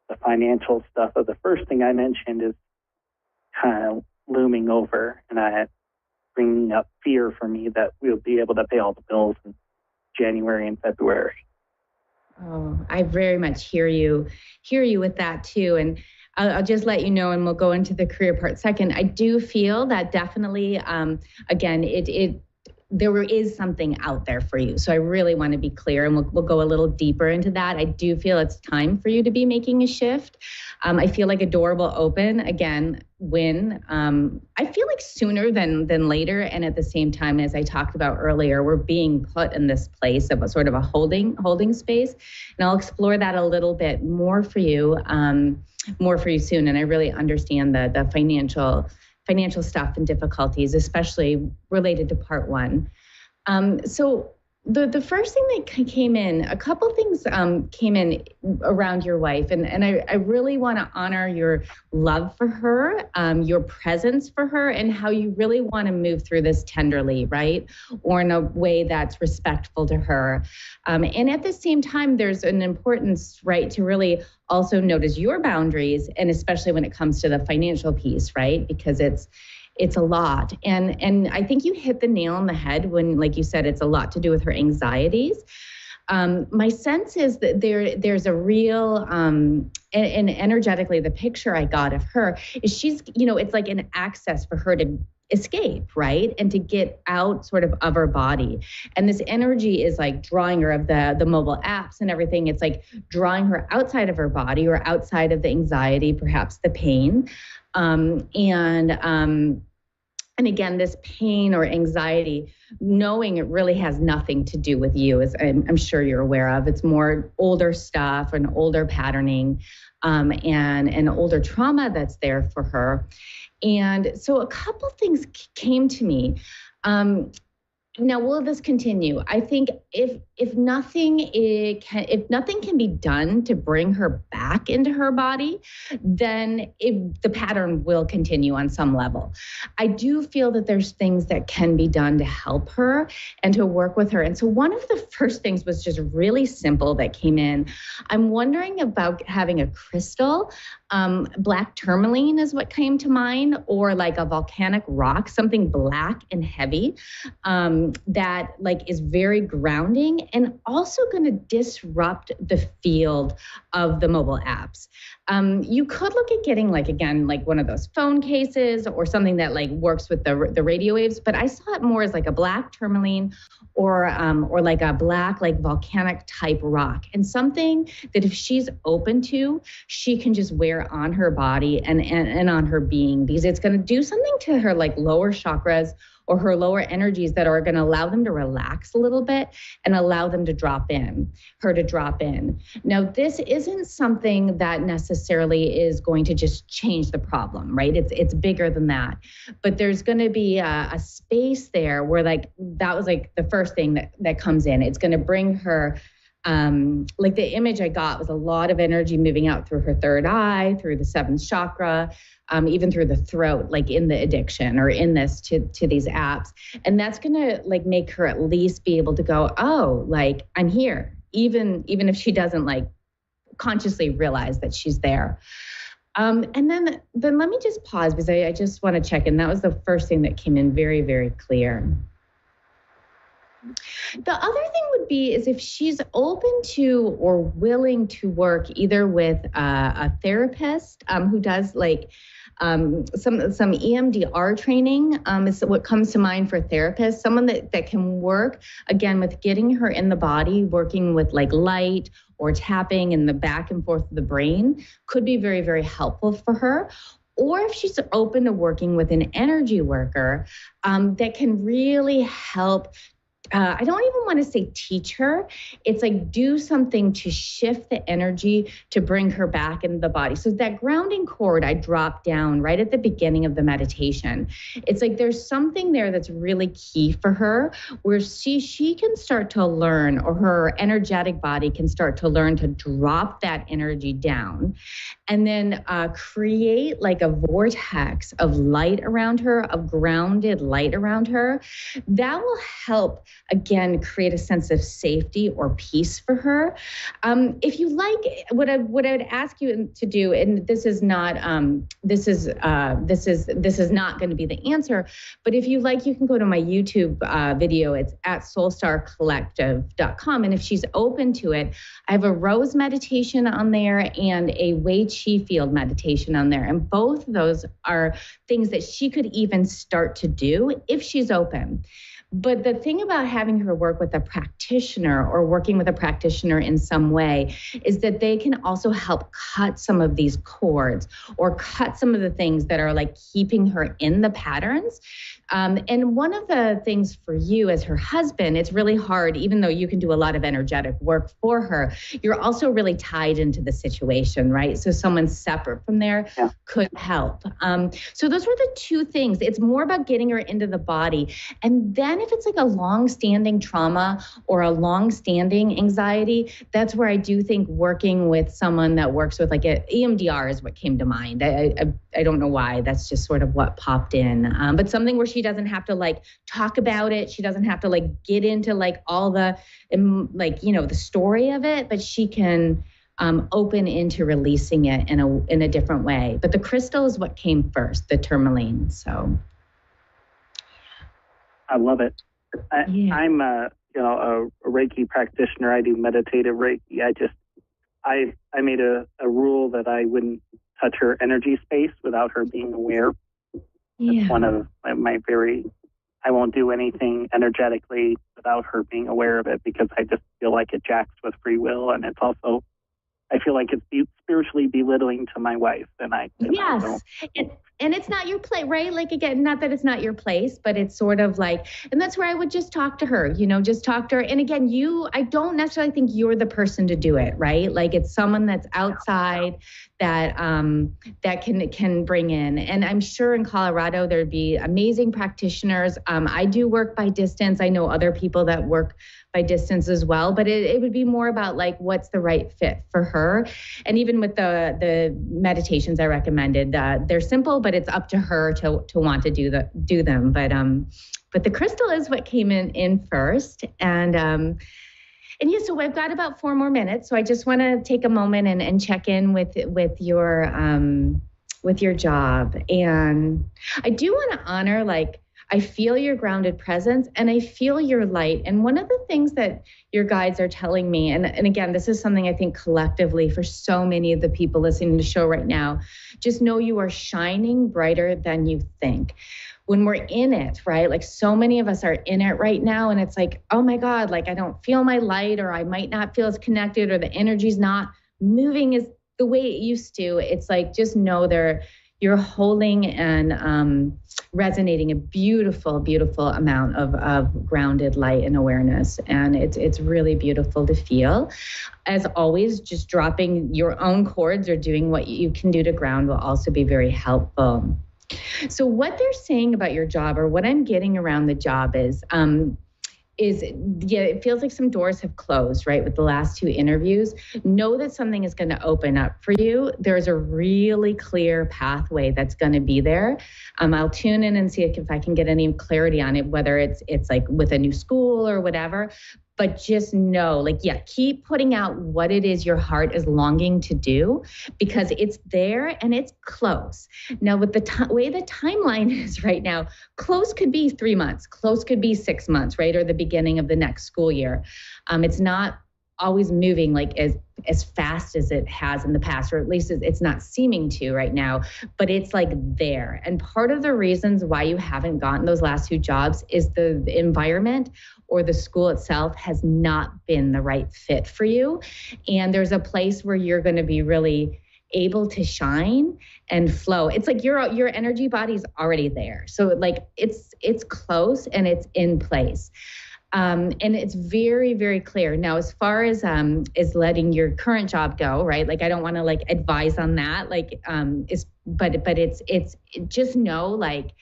the financial stuff of the first thing I mentioned is kind of looming over, and bringing up fear for me that we'll be able to pay all the bills in January and February. Oh, I very much hear you with that too. And I'll just let you know, and we'll go into the career part second. I do feel that definitely, again, there is something out there for you. So I really want to be clear, and we'll go a little deeper into that. I do feel it's time for you to be making a shift. I feel like a door will open again when I feel like sooner than later. And at the same time, as I talked about earlier, we're being put in this place of a sort of a holding space. And I'll explore that a little bit more for you soon. And I really understand the financial stuff and difficulties, especially related to part 1. So the first thing that came in, a couple things came in around your wife. And I really want to honor your love for her, your presence for her, and how you really want to move through this tenderly, right? Or in a way that's respectful to her. And at the same time, there's an importance, right, to really also notice your boundaries, and especially when it comes to the financial piece, right? Because it's a lot. And I think you hit the nail on the head when, like you said, it's a lot to do with her anxieties. My sense is that there's a real, and energetically, the picture I got of her is she's, it's like an access for her to escape, right? And to get out sort of her body. And this energy is like drawing her of the mobile apps and everything. It's like drawing her outside of her body, or outside of the anxiety, perhaps the pain. And again, this pain or anxiety, knowing it really has nothing to do with you, as I'm sure you're aware of. It's more older stuff and older patterning, and older trauma that's there for her. And so a couple things came to me. Now, will this continue? I think if nothing can be done to bring her back into her body, then the pattern will continue on some level. I do feel that there's things that can be done to help her and to work with her. And so one of the first things was just really simple that came in. I'm wondering about having a crystal. Black tourmaline is what came to mind, or like a volcanic rock, something black and heavy, that like is very grounding and also going to disrupt the field of the mobile apps. You could look at getting like one of those phone cases or something that like works with the radio waves, but I saw it more as like a black tourmaline or like a black like volcanic type rock, and something that if she's open to, she can just wear on her body and on her being, because it's going to do something to her like lower chakras or her lower energies that are going to allow them to relax a little bit and allow them to drop in. Now, this isn't something that necessarily is going to just change the problem, right? It's bigger than that. But there's going to be a space there where like, that was like the first thing that comes in. It's going to bring her, like the image I got was a lot of energy moving out through her third eye, through the seventh chakra, even through the throat, like in the addiction or in this to these apps. And that's going to like make her at least be able to go, oh, like I'm here, even if she doesn't like consciously realize that she's there. And then let me just pause because I just want to check in. That was the first thing that came in very, very clear. The other thing would be is if she's open to or willing to work either with a therapist who does like some EMDR training is what comes to mind for therapists, someone that can work again with getting her in the body, working with like light or tapping in the back and forth of the brain could be very, very helpful for her. Or if she's open to working with an energy worker that can really help. I don't even want to say teach her. It's like do something to shift the energy to bring her back into the body. So that grounding cord I dropped down right at the beginning of the meditation. It's like there's something there that's really key for her where she can start to learn, or her energetic body can start to learn to drop that energy down and then create like a vortex of light around her, of grounded light around her. That will help again, create a sense of safety or peace for her. If you like, what I would ask you to do, and this is not this is not going to be the answer, but if you like, you can go to my YouTube video. It's at soulstarcollective.com, and if she's open to it, I have a rose meditation on there and a Wei Qi field meditation on there, and both of those are things that she could even start to do if she's open. But the thing about having her work with a practitioner or working with a practitioner in some way is that they can also help cut some of these cords or cut some of the things that are like keeping her in the patterns. And one of the things for you as her husband, it's really hard, even though you can do a lot of energetic work for her, you're also really tied into the situation, right? So someone separate from there could help. So those were the two things. It's more about getting her into the body. And then if it's like a long-standing trauma or a long-standing anxiety, that's where I do think working with someone that works with like EMDR is what came to mind. I don't know why. That's just sort of what popped in. But something where she doesn't have to like talk about it. She doesn't have to like get into like all the like, you know, the story of it, but she can open into releasing it in a different way. But the crystal is what came first, the tourmaline. So I love it. I'm a Reiki practitioner. I do meditative Reiki. I made a rule that I wouldn't touch her energy space without her being aware. It's one of my I won't do anything energetically without her being aware of it, because I just feel like it jacks with free will, and it's also, I feel like it's spiritually belittling to my wife. And and it's not your place, right? Like, again, not that it's not your place, but it's sort of like, and that's where I would just talk to her, just talk to her. And again, I don't necessarily think you're the person to do it, right? Like it's someone that's outside that can bring in. And I'm sure in Colorado, there'd be amazing practitioners. I do work by distance. I know other people that work by distance as well, but it would be more about like, what's the right fit for her. And even with the meditations I recommended, they're simple, but it's up to her to want to do them. But the crystal is what came in first. And yeah, so I've got about 4 more minutes. So I just want to take a moment and check in with your job. And I do want to honor, like, I feel your grounded presence, and I feel your light. And one of the things that your guides are telling me, and again, this is something I think collectively for so many of the people listening to the show right now, just know you are shining brighter than you think. When we're in it, right? Like so many of us are in it right now, and it's like, oh my God, like I don't feel my light, or I might not feel as connected, or the energy's not moving as the way it used to. It's like, just know you're holding and resonating a beautiful, beautiful amount of grounded light and awareness. And it's really beautiful to feel. As always, just dropping your own cords or doing what you can do to ground will also be very helpful. So what they're saying about your job, or what I'm getting around the job is it feels like some doors have closed, right? With the last 2 interviews, know that something is going to open up for you. There's a really clear pathway that's going to be there. I'll tune in and see if I can get any clarity on it, whether it's like with a new school or whatever. But just know, like, yeah, keep putting out what it is your heart is longing to do, because it's there and it's close. Now, with the way the timeline is right now, close could be 3 months, close could be 6 months, right? Or the beginning of the next school year. It's not always moving like as fast as it has in the past, or at least it's not seeming to right now, but it's like there. And part of the reasons why you haven't gotten those last 2 jobs is the environment or the school itself has not been the right fit for you. And there's a place where you're going to be really able to shine and flow. It's like your energy body's already there. So like it's close and it's in place. And it's very, very clear. Now, as far as letting your current job go, right? Like, I don't want to like advise on that. Like, but it's just know, like,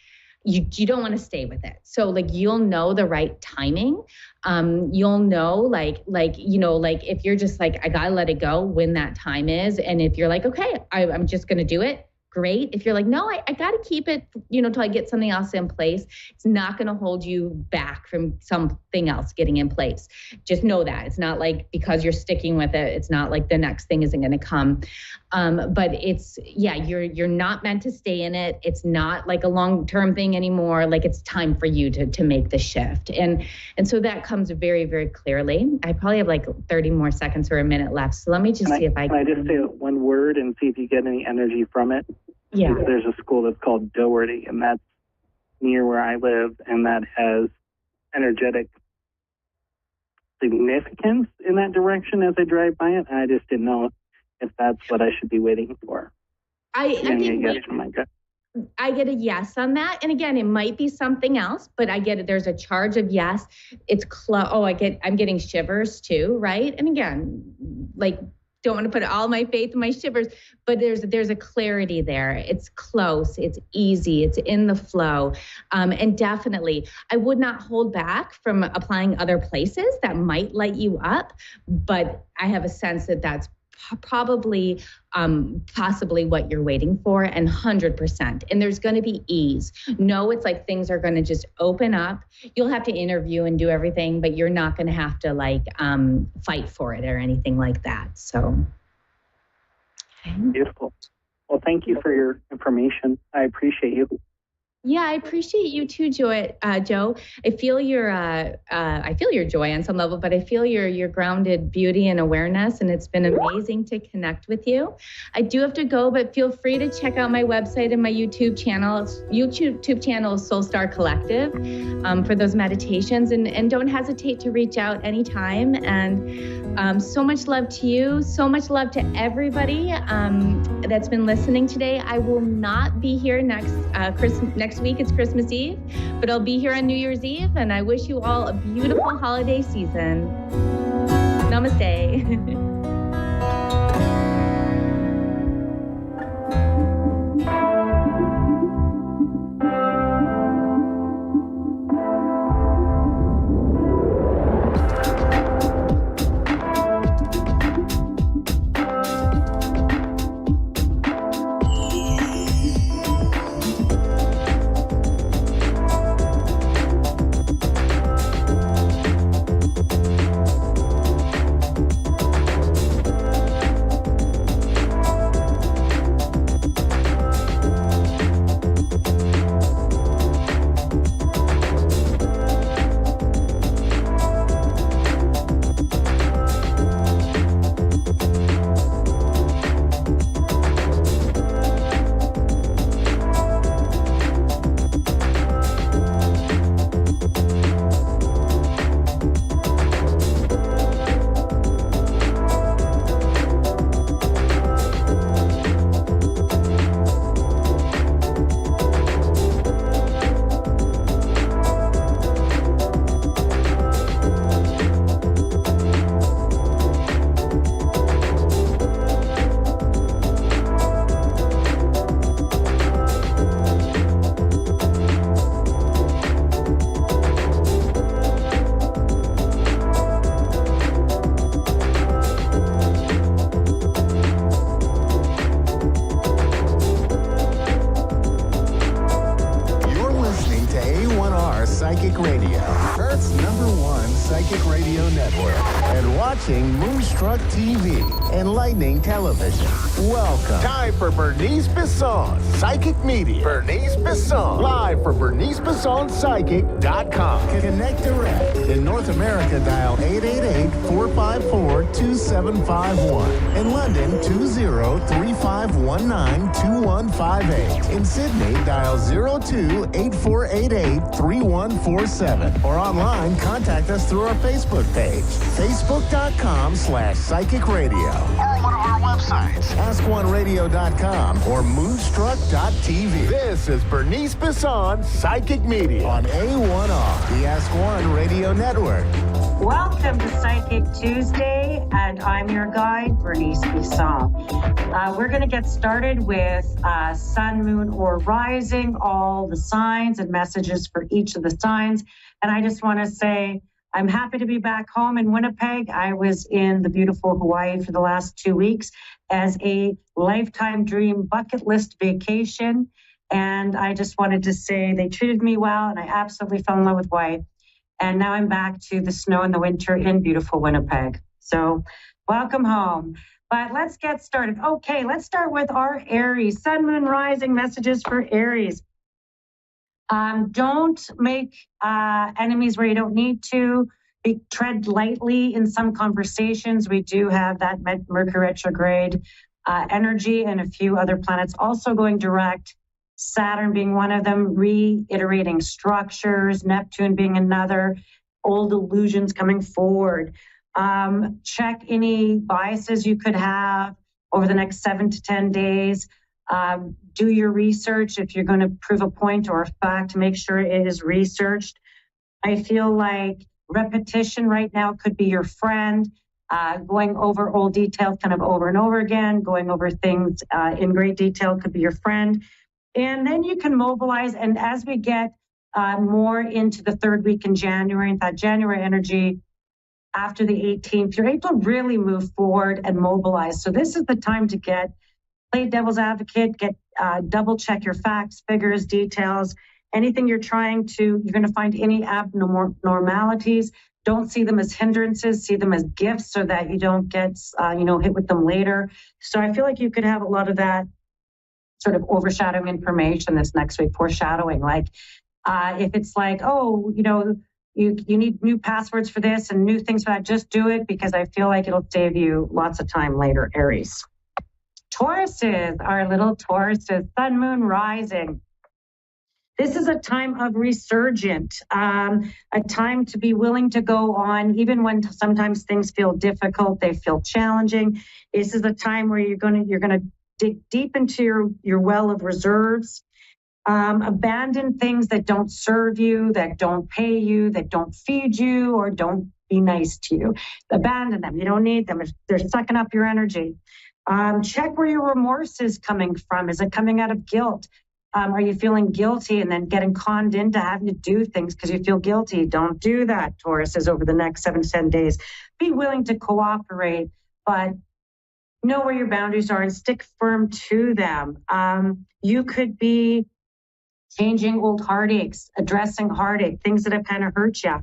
you don't want to stay with it. So like, you'll know the right timing. You'll know like, if you're just like, I gotta let it go when that time is. And if you're like, okay, I'm just going to do it. Great. If you're like, no, I got to keep it, till I get something else in place, it's not going to hold you back from something else getting in place. Just know that. It's not like because you're sticking with it, it's not like the next thing isn't going to come. But you're not meant to stay in it. It's not like a long-term thing anymore. Like, it's time for you to make the shift. And so that comes very, very clearly. I probably have like 30 more seconds or a minute left. So let me just see if I can. Can I just say one word and see if you get any energy from it? Yeah. There's a school that's called Doherty, and that's near where I live, and that has energetic significance in that direction as I drive by it. And I just didn't know if that's what I should be waiting for. I get a yes on that. And again, it might be something else, but I get it. There's a charge of yes. It's I'm getting shivers too, right? And again, like, don't want to put all my faith in my shivers, but there's a clarity there. It's close, it's easy, it's in the flow. And definitely, I would not hold back from applying other places that might light you up, but I have a sense that that's probably possibly what you're waiting for, and 100%. And there's going to be ease. No, it's like things are going to just open up. You'll have to interview and do everything, but you're not going to have to like fight for it or anything like that. So beautiful. Well, thank you for your information. I appreciate you. Yeah, I appreciate you too, Joe. I feel your joy on some level, but I feel your grounded beauty and awareness, and it's been amazing to connect with you. I do have to go, but feel free to check out my website and my YouTube channel. YouTube channel is Soul Star Collective for those meditations, and don't hesitate to reach out anytime. And so much love to you, so much love to everybody that's been listening today. I will not be here next week. It's Christmas Eve, but I'll be here on New Year's Eve, and I wish you all a beautiful holiday season. Namaste. watching Moonstruck TV and Lightning Television. Welcome. Time for Bernice Bisson, Psychic Media. Bernice Bisson, live for BerniceBissonPsychic.com. Connect direct. In North America, dial 888-454-2751. In London, 20-3519-2158. In Sydney, dial 02-8488-3147. Or online, contact us through our Facebook page, facebook.com/Psychic Radio. Or one of our websites, askoneradio.com or moonstruck.tv. This is Bernice Bisson, Psychic Media on A1R, the Ask One Radio Network. Welcome to Psychic Tuesday, and I'm your guide, Bernice Bisson. We're going to get started with sun, moon, or rising, all the signs and messages for each of the signs. And I just want to say, I'm happy to be back home in Winnipeg. I was in the beautiful Hawaii for the last 2 weeks as a lifetime dream bucket list vacation. And I just wanted to say they treated me well, and I absolutely fell in love with Hawaii. And now I'm back to the snow in the winter in beautiful Winnipeg. So welcome home. But let's get started. Okay, let's start with our Aries. Sun, moon, rising messages for Aries. Don't make enemies where you don't need to. Tread lightly in some conversations. We do have that Mercury retrograde energy and a few other planets also going direct. Saturn being one of them, reiterating structures, Neptune being another, old illusions coming forward. Check any biases you could have over the next 7 to 10 days. Do your research if you're going to prove a point or a fact, make sure it is researched. I feel like repetition right now could be your friend. Going over old details kind of over and over again, going over things in great detail could be your friend. And then you can mobilize. And as we get more into the third week in January, that January energy after the 18th, you're able to really move forward and mobilize. So this is the time to play devil's advocate, double check your facts, figures, details, anything you're going to find any abnormalities. Don't see them as hindrances, see them as gifts so that you don't get, hit with them later. So I feel like you could have a lot of that sort of overshadowing information this next week, foreshadowing. Like if it's like, you need new passwords for this and new things for that, just do it because I feel like it'll save you lots of time later, Aries. Tauruses, our little Tauruses, sun, moon, rising. This is a time of resurgent, a time to be willing to go on, even when sometimes things feel difficult, they feel challenging. This is a time where you're going to dig deep into your well of reserves, abandon things that don't serve you, that don't pay you, that don't feed you, or don't be nice to you. Abandon them. You don't need them. They're sucking up your energy. Check where your remorse is coming from. Is it coming out of guilt? Are you feeling guilty and then getting conned into having to do things because you feel guilty? Don't do that, Tauruses, over the next 7 to 10 days. Be willing to cooperate, but know where your boundaries are and stick firm to them. You could be changing old heartaches, addressing heartache, things that have kind of hurt you.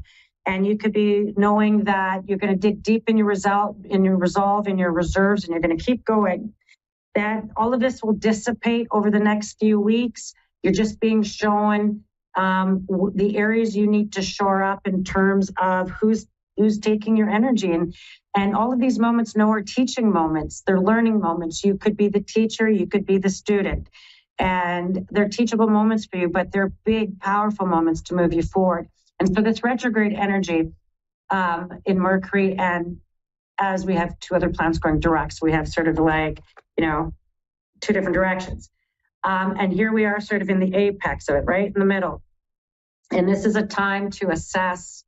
And you could be knowing that you're going to dig deep in your resolve, in your reserves, and you're going to keep going. That all of this will dissipate over the next few weeks. You're just being shown the areas you need to shore up in terms of who's taking your energy. And all of these moments are teaching moments. They're learning moments. You could be the teacher, you could be the student. And they're teachable moments for you, but they're big, powerful moments to move you forward. And so this retrograde energy in Mercury, and as we have 2 other planets going direct, so we have sort of like, 2 different directions. And here we are sort of in the apex of it, right in the middle. And this is a time to assess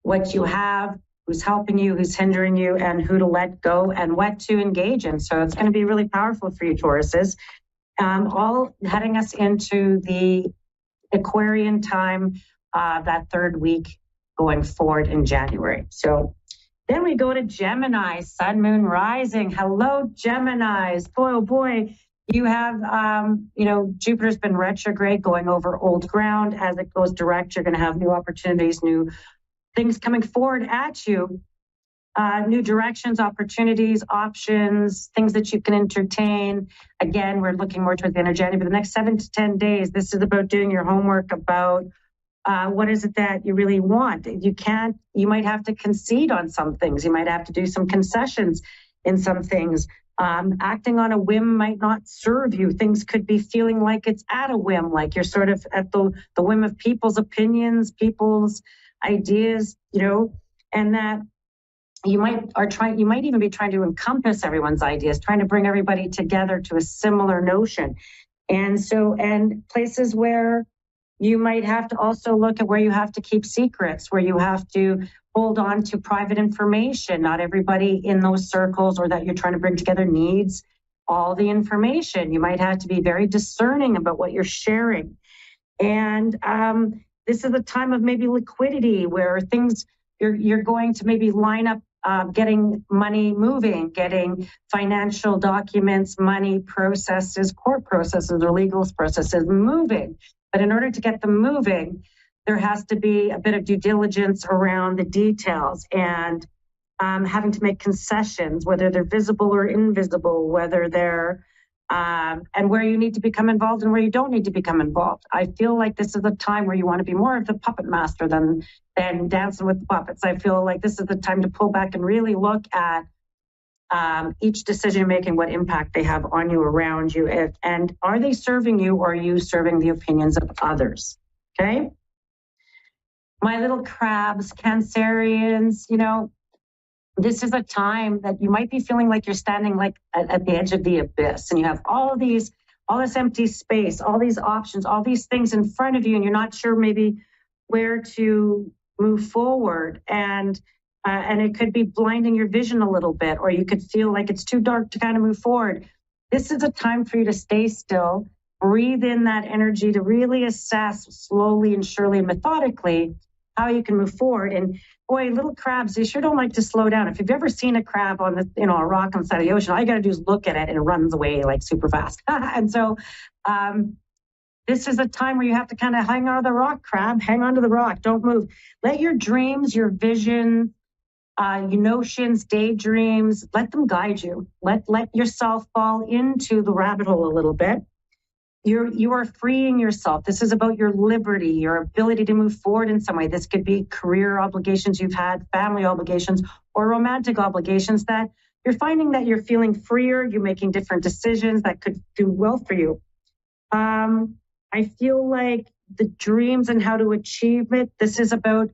what you have, who's helping you, who's hindering you, and who to let go and what to engage in. So it's going to be really powerful for you, Tauruses. All heading us into the Aquarian time, that third week going forward in January. So then we go to Gemini, sun, moon, rising. Hello, Geminis. Boy, oh boy, you have, Jupiter's been retrograde going over old ground. As it goes direct, you're going to have new opportunities, new things coming forward at you. new directions, opportunities, options, things that you can entertain. Again, we're looking more towards the energetic, but the next 7 to 10 days, this is about doing your homework about what is it that you really want. You might have to concede on some things. You might have to do some concessions in some things. Acting on a whim might not serve you. Things could be feeling like it's at a whim, like you're sort of at the whim of people's opinions, people's ideas, and that you might even be trying to encompass everyone's ideas, trying to bring everybody together to a similar notion. And places where you might have to also look at where you have to keep secrets, where you have to hold on to private information. Not everybody in those circles or that you're trying to bring together needs all the information. You might have to be very discerning about what you're sharing. And this is a time of maybe liquidity where things you're going to maybe line up getting money moving, getting financial documents, money processes, court processes or legal processes moving. But in order to get them moving, there has to be a bit of due diligence around the details and having to make concessions, whether they're visible or invisible, whether they're and where you need to become involved and where you don't need to become involved. I feel like this is a time where you want to be more of the puppet master than dancing with the puppets. I feel like this is the time to pull back and really look at each decision making, what impact they have on you, around you, and are they serving you or are you serving the opinions of others? Okay. My little crabs, Cancerians, this is a time that you might be feeling like you're standing like at the edge of the abyss and you have all this empty space, all these options, all these things in front of you, and you're not sure maybe where to move forward. And it could be blinding your vision a little bit, or you could feel like it's too dark to kind of move forward. This is a time for you to stay still, breathe in that energy to really assess slowly and surely and methodically how you can move forward. And boy, little crabs, they sure don't like to slow down. If you've ever seen a crab on a rock on the side of the ocean, all you got to do is look at it and it runs away like super fast. And so this is a time where you have to kind of hang on to the rock, crab, hang on to the rock, don't move. Let your dreams, your vision, your notions, daydreams, let them guide you. Let yourself fall into the rabbit hole a little bit. You are freeing yourself. This is about your liberty, your ability to move forward in some way. This could be career obligations you've had, family obligations, or romantic obligations that you're finding that you're feeling freer, you're making different decisions that could do well for you. I feel like the dreams and how to achieve it, this is about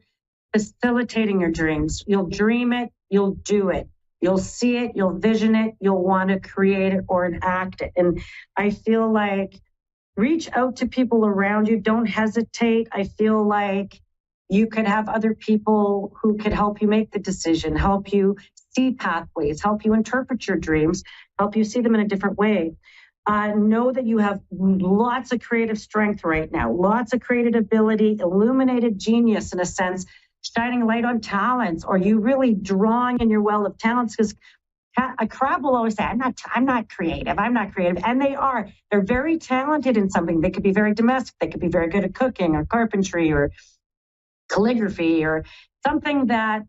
facilitating your dreams. You'll dream it, you'll do it. You'll see it, you'll vision it, you'll want to create it or enact it. And I feel like reach out to people around you. Don't hesitate. I feel like you could have other people who could help you make the decision, help you see pathways, help you interpret your dreams, help you see them in a different way. Know that you have lots of creative strength right now, lots of creative ability, illuminated genius in a sense, shining light on talents, or you really drawing in your well of talents, because a crab will always say, I'm not creative. And they are. They're very talented in something. They could be very domestic. They could be very good at cooking or carpentry or calligraphy or something that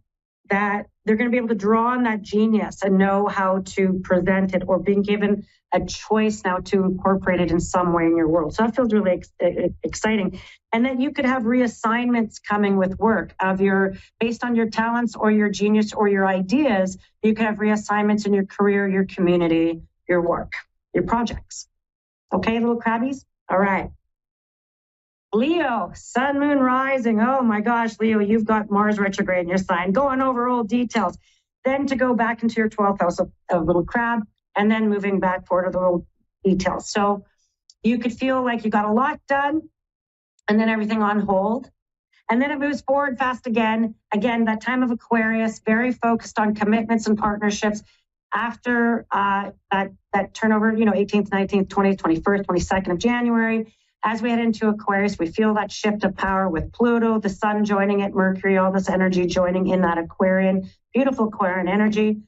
they're going to be able to draw on that genius and know how to present it, or being given a choice now to incorporate it in some way in your world. So that feels really exciting. And then you could have reassignments coming with work based on your talents or your genius or your ideas. You could have reassignments in your career, your community, your work, your projects. Okay, little crabbies? All right. Leo, sun, moon, rising. Oh my gosh, Leo, you've got Mars retrograde in your sign. Going over old details. Then to go back into your 12th house of little crab, and then moving back forward to the little details. So you could feel like you got a lot done, and then everything on hold. And then it moves forward fast again. Again, that time of Aquarius, very focused on commitments and partnerships. After that turnover, 18th, 19th, 20th, 21st, 22nd of January, as we head into Aquarius, we feel that shift of power with Pluto, the sun joining it, Mercury, all this energy joining in that Aquarian, beautiful Aquarian energy.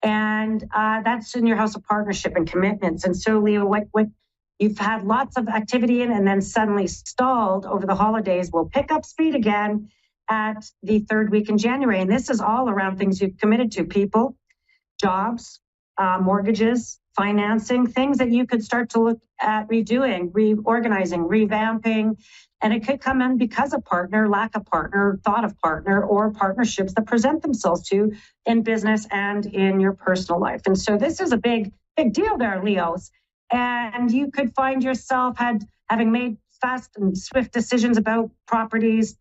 And that's in your house of partnership and commitments. And so, Leo, what you've had lots of activity in and then suddenly stalled over the holidays will pick up speed again. at the third week in January. And this is all around things you've committed to: people, jobs, mortgages, financing, things that you could start to look at redoing, reorganizing, revamping. And it could come in because of partner, lack of partner, thought of partner, or partnerships that present themselves to you in business and in your personal life. And so this is a big deal there, Leos. And you could find yourself having made fast and swift decisions about properties,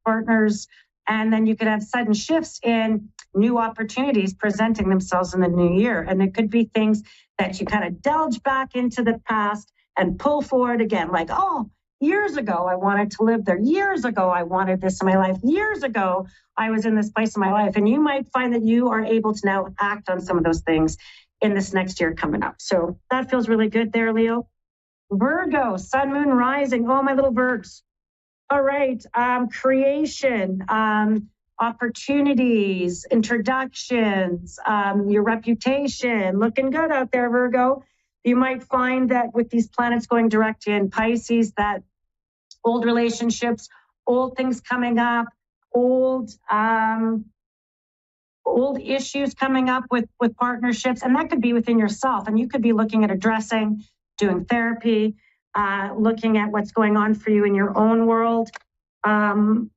partners, and then you could have sudden shifts in new opportunities presenting themselves in the new year. And it could be things that you kind of delge back into the past and pull forward again, like, oh, years ago, I wanted to live there. Years ago, I wanted this in my life. Years ago, I was in this place in my life. And you might find that you are able to now act on some of those things in this next year coming up. So that feels really good there, Leo. Virgo, sun, moon, rising. Oh, my little Virgs. All right. Creation, opportunities, introductions, your reputation, looking good out there, Virgo. You might find that with these planets going direct in Pisces, that old relationships, old things coming up, old issues coming up with partnerships, and that could be within yourself. And you could be looking at addressing, doing therapy, looking at what's going on for you in your own world, around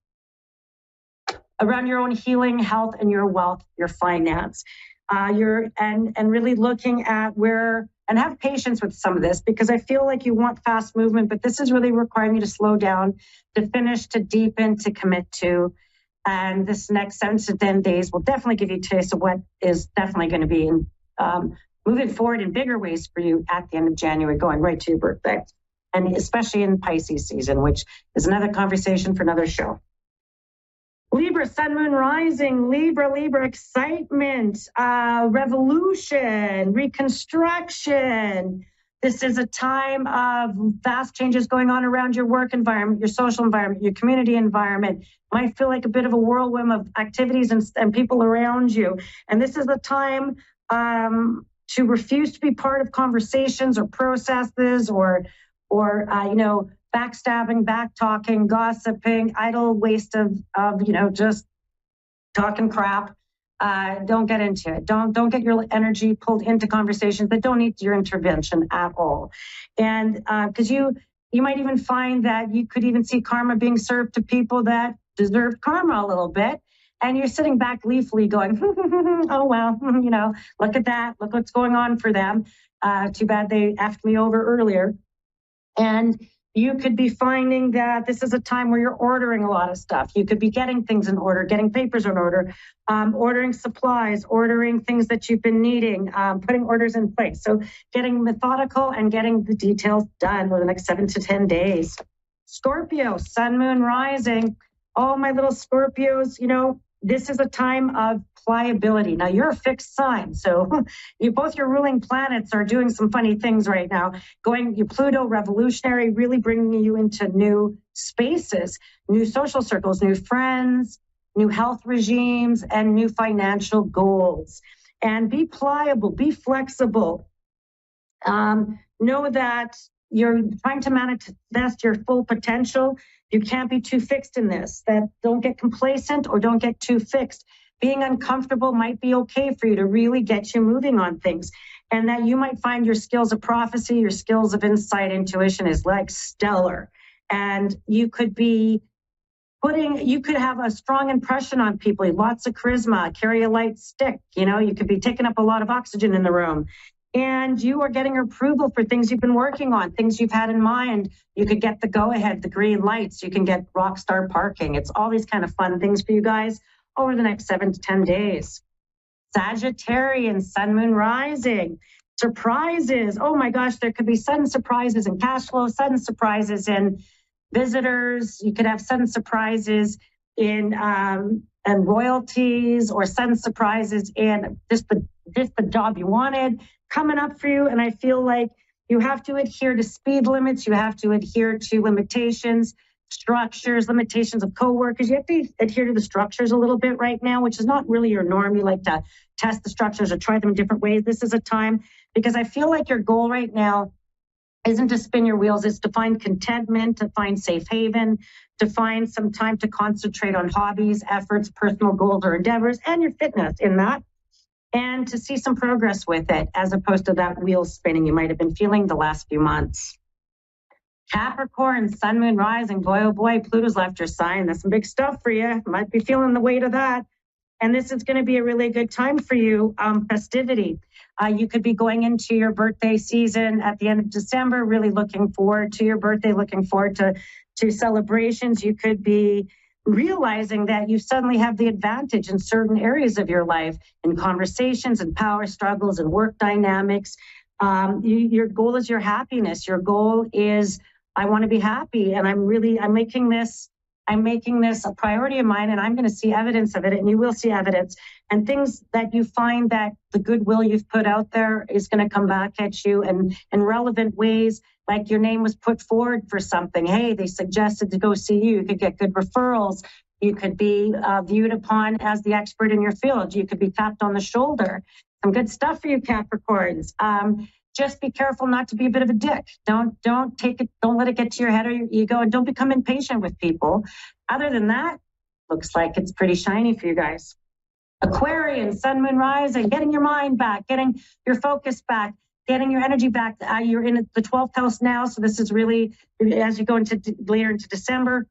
your own healing, health, and your wealth, your finance. And really looking at where, and have patience with some of this, because I feel like you want fast movement, but this is really requiring you to slow down, to finish, to deepen, to commit to. And this next 7 to 10 days will definitely give you a taste of what is definitely going to be moving forward in bigger ways for you at the end of January, going right to your birthday. And especially in Pisces season, which is another conversation for another show. Libra, sun, moon, rising. Libra, excitement, revolution, reconstruction. This is a time of vast changes going on around your work environment, your social environment, your community environment. Might feel like a bit of a whirlwind of activities and people around you. And this is the time to refuse to be part of conversations or processes or backstabbing, back-talking, gossiping, idle waste of just talking crap. Don't get into it. Don't get your energy pulled into conversations that don't need your intervention at all. And because you might even find that you could even see karma being served to people that deserve karma a little bit. And you're sitting back gleefully going, oh, well, look at that. Look what's going on for them. Too bad they effed me over earlier. And you could be finding that this is a time where you're ordering a lot of stuff. You could be getting things in order, getting papers in order, ordering supplies, ordering things that you've been needing, putting orders in place. So getting methodical and getting the details done over the next 7 to 10 days. Scorpio, sun, moon, rising. All my little Scorpios, this is a time of pliability. Now, you're a fixed sign, so both your ruling planets are doing some funny things right now. Your Pluto revolutionary, really bringing you into new spaces, new social circles, new friends, new health regimes, and new financial goals. And be pliable, be flexible. Know that you're trying to manifest your full potential. You can't be too fixed in this. That don't get complacent or don't get too fixed. Being uncomfortable might be okay for you to really get you moving on things. And that you might find your skills of prophecy, your skills of insight, intuition is like stellar. And you could have a strong impression on people, lots of charisma, carry a light stick. You could be taking up a lot of oxygen in the room. And you are getting approval for things you've been working on, things you've had in mind. You could get the go-ahead, the green lights. You can get rock star parking. It's all these kind of fun things for you guys over the next 7 to 10 days. Sagittarian, sun, moon, rising. Surprises. Oh my gosh, there could be sudden surprises in cash flow, sudden surprises in visitors. You could have sudden surprises in and royalties, or sudden surprises in just the job you wanted coming up for you. And I feel like you have to adhere to speed limits. You have to adhere to limitations, structures, limitations of coworkers. You have to adhere to the structures a little bit right now, which is not really your norm. You like to test the structures or try them in different ways. This is a time, because I feel like your goal right now isn't to spin your wheels, it's to find contentment, to find safe haven, to find some time to concentrate on hobbies, efforts, personal goals or endeavors, and your fitness in that, and to see some progress with it, as opposed to that wheel spinning you might have been feeling the last few months. Capricorn, sun, moon, rising, boy, oh boy, Pluto's left your sign. That's some big stuff for you. Might be feeling the weight of that. And this is going to be a really good time for you. Festivity. You could be going into your birthday season at the end of December, really looking forward to your birthday, looking forward to celebrations. You could be realizing that you suddenly have the advantage in certain areas of your life, in conversations and power struggles and work dynamics. Your goal is your happiness. Your goal is, I want to be happy, and I'm making this a priority of mine, and I'm going to see evidence of it, and you will see evidence. And things that you find that the goodwill you've put out there is going to come back at you in relevant ways, like your name was put forward for something. Hey, they suggested to go see you. You could get good referrals. You could be viewed upon as the expert in your field. You could be tapped on the shoulder. Some good stuff for you, Capricorns. Just be careful not to be a bit of a dick. Don't let it get to your head or your ego, and don't become impatient with people. Other than that, looks like it's pretty shiny for you guys. Aquarian, sun, moon, rising, getting your mind back, getting your focus back, getting your energy back. You're in the 12th house now, so this is really as you go into later into December.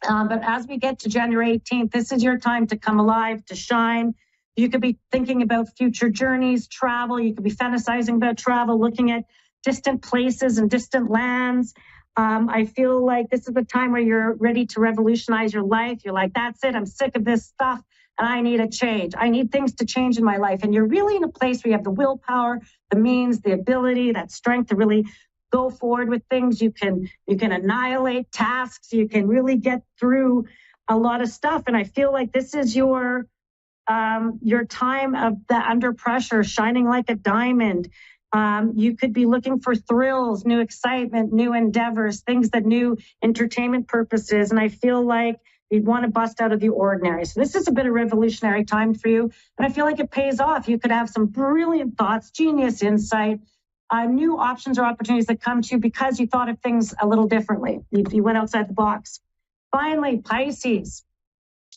But as we get to January 18th, this is your time to come alive, to shine. You could be thinking about future journeys, travel. You could be fantasizing about travel, looking at distant places and distant lands. I feel like this is the time where you're ready to revolutionize your life. You're like, that's it. I'm sick of this stuff and I need a change. I need things to change in my life. And you're really in a place where you have the willpower, the means, the ability, that strength to really go forward with things. You can annihilate tasks. You can really get through a lot of stuff. And I feel like this is your time of the under pressure, shining like a diamond. You could be looking for thrills, new excitement, new endeavors, things that new entertainment purposes. And I feel like you'd want to bust out of the ordinary. So this is a bit of revolutionary time for you. And I feel like it pays off. You could have some brilliant thoughts, genius insight, new options or opportunities that come to you because you thought of things a little differently. You went outside the box. Finally, Pisces,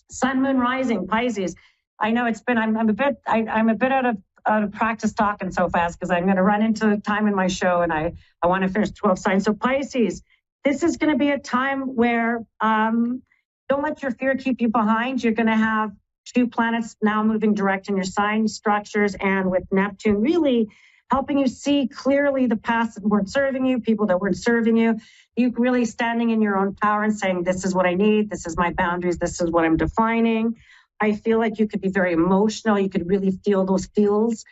sun, moon, rising, Pisces. I know it's been, I'm a bit out of practice talking so fast because I'm going to run into time in my show and I want to finish 12 signs. So Pisces, this is going to be a time where don't let your fear keep you behind. You're going to have 2 planets now moving direct in your sign structures, and with Neptune really helping you see clearly the past that weren't serving you, people that weren't serving you. You really standing in your own power and saying, this is what I need. This is my boundaries. This is what I'm defining. I feel like you could be very emotional. You could really feel those feels,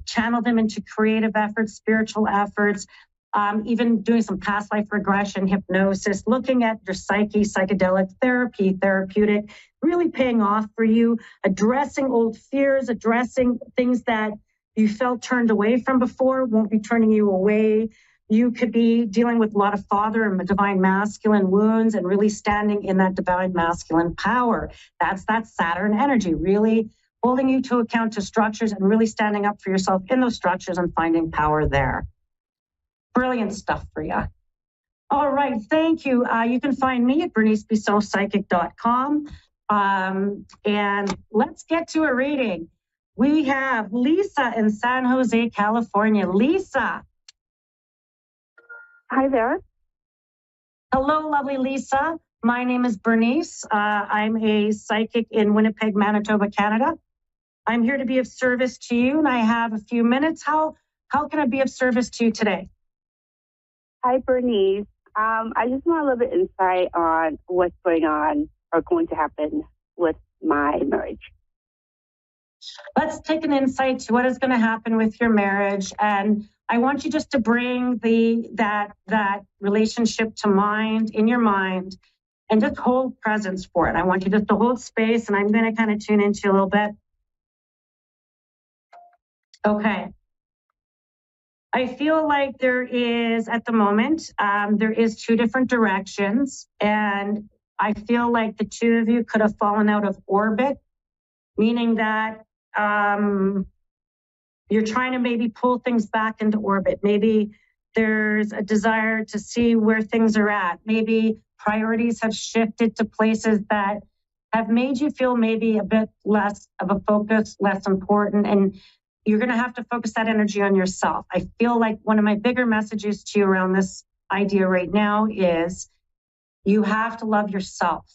channel them into creative efforts, spiritual efforts, even doing some past life regression, hypnosis, looking at your psyche, psychedelic therapy, therapeutic, really paying off for you, addressing old fears, addressing things that you felt turned away from before, won't be turning you away. You could be dealing with a lot of father and divine masculine wounds and really standing in that divine masculine power. That's that Saturn energy, really holding you to account to structures and really standing up for yourself in those structures and finding power there. Brilliant stuff for you. All right, thank you. You can find me at bernicebissotpsychic.com. And let's get to a reading. We have Lisa in San Jose, California. Lisa. Hi there. Hello, lovely Lisa. My name is Bernice. I'm a psychic in Winnipeg, Manitoba, Canada. I'm here to be of service to you, and I have a few minutes. How can I be of service to you today? Hi, Bernice. I just want a little bit insight on what's going on or going to happen with my marriage. Let's take an insight to what is going to happen with your marriage. And I want you just to bring that relationship to mind, in your mind, and just hold presence for it. I want you just to hold space, and I'm going to kind of tune into you a little bit. Okay. I feel like there is, at the moment, there is 2 different directions, and I feel like the 2 of you could have fallen out of orbit, meaning that you're trying to maybe pull things back into orbit. Maybe There's a desire to see where things are at. Maybe priorities have shifted to places that have made you feel maybe a bit less of a focus, less important, and you're going to have to focus that energy on yourself. I feel like one of my bigger messages to you around this idea right now is you have to love yourself,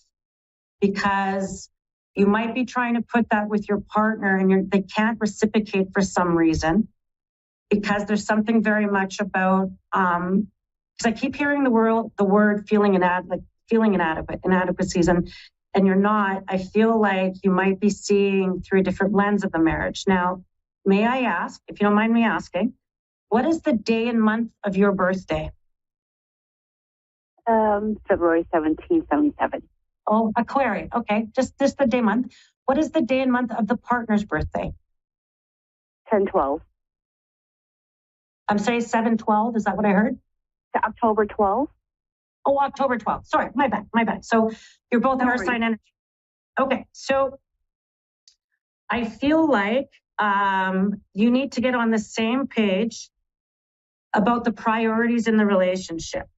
because you might be trying to put that with your partner and they can't reciprocate for some reason, because there's something very much about, because I keep hearing the word feeling inadequacies, and you're not. I feel like you might be seeing through a different lens of the marriage. Now, may I ask, if you don't mind me asking, what is the day and month of your birthday? February 1777. Oh, Aquarius. Okay, just the day month. What is the day and month of the partner's birthday? 10/12. I'm saying 7/12. Is that what I heard? October 12th. Oh, October 12th. Sorry, my bad. So you're both earth sign energy. Okay, so I feel like you need to get on the same page about the priorities in the relationship.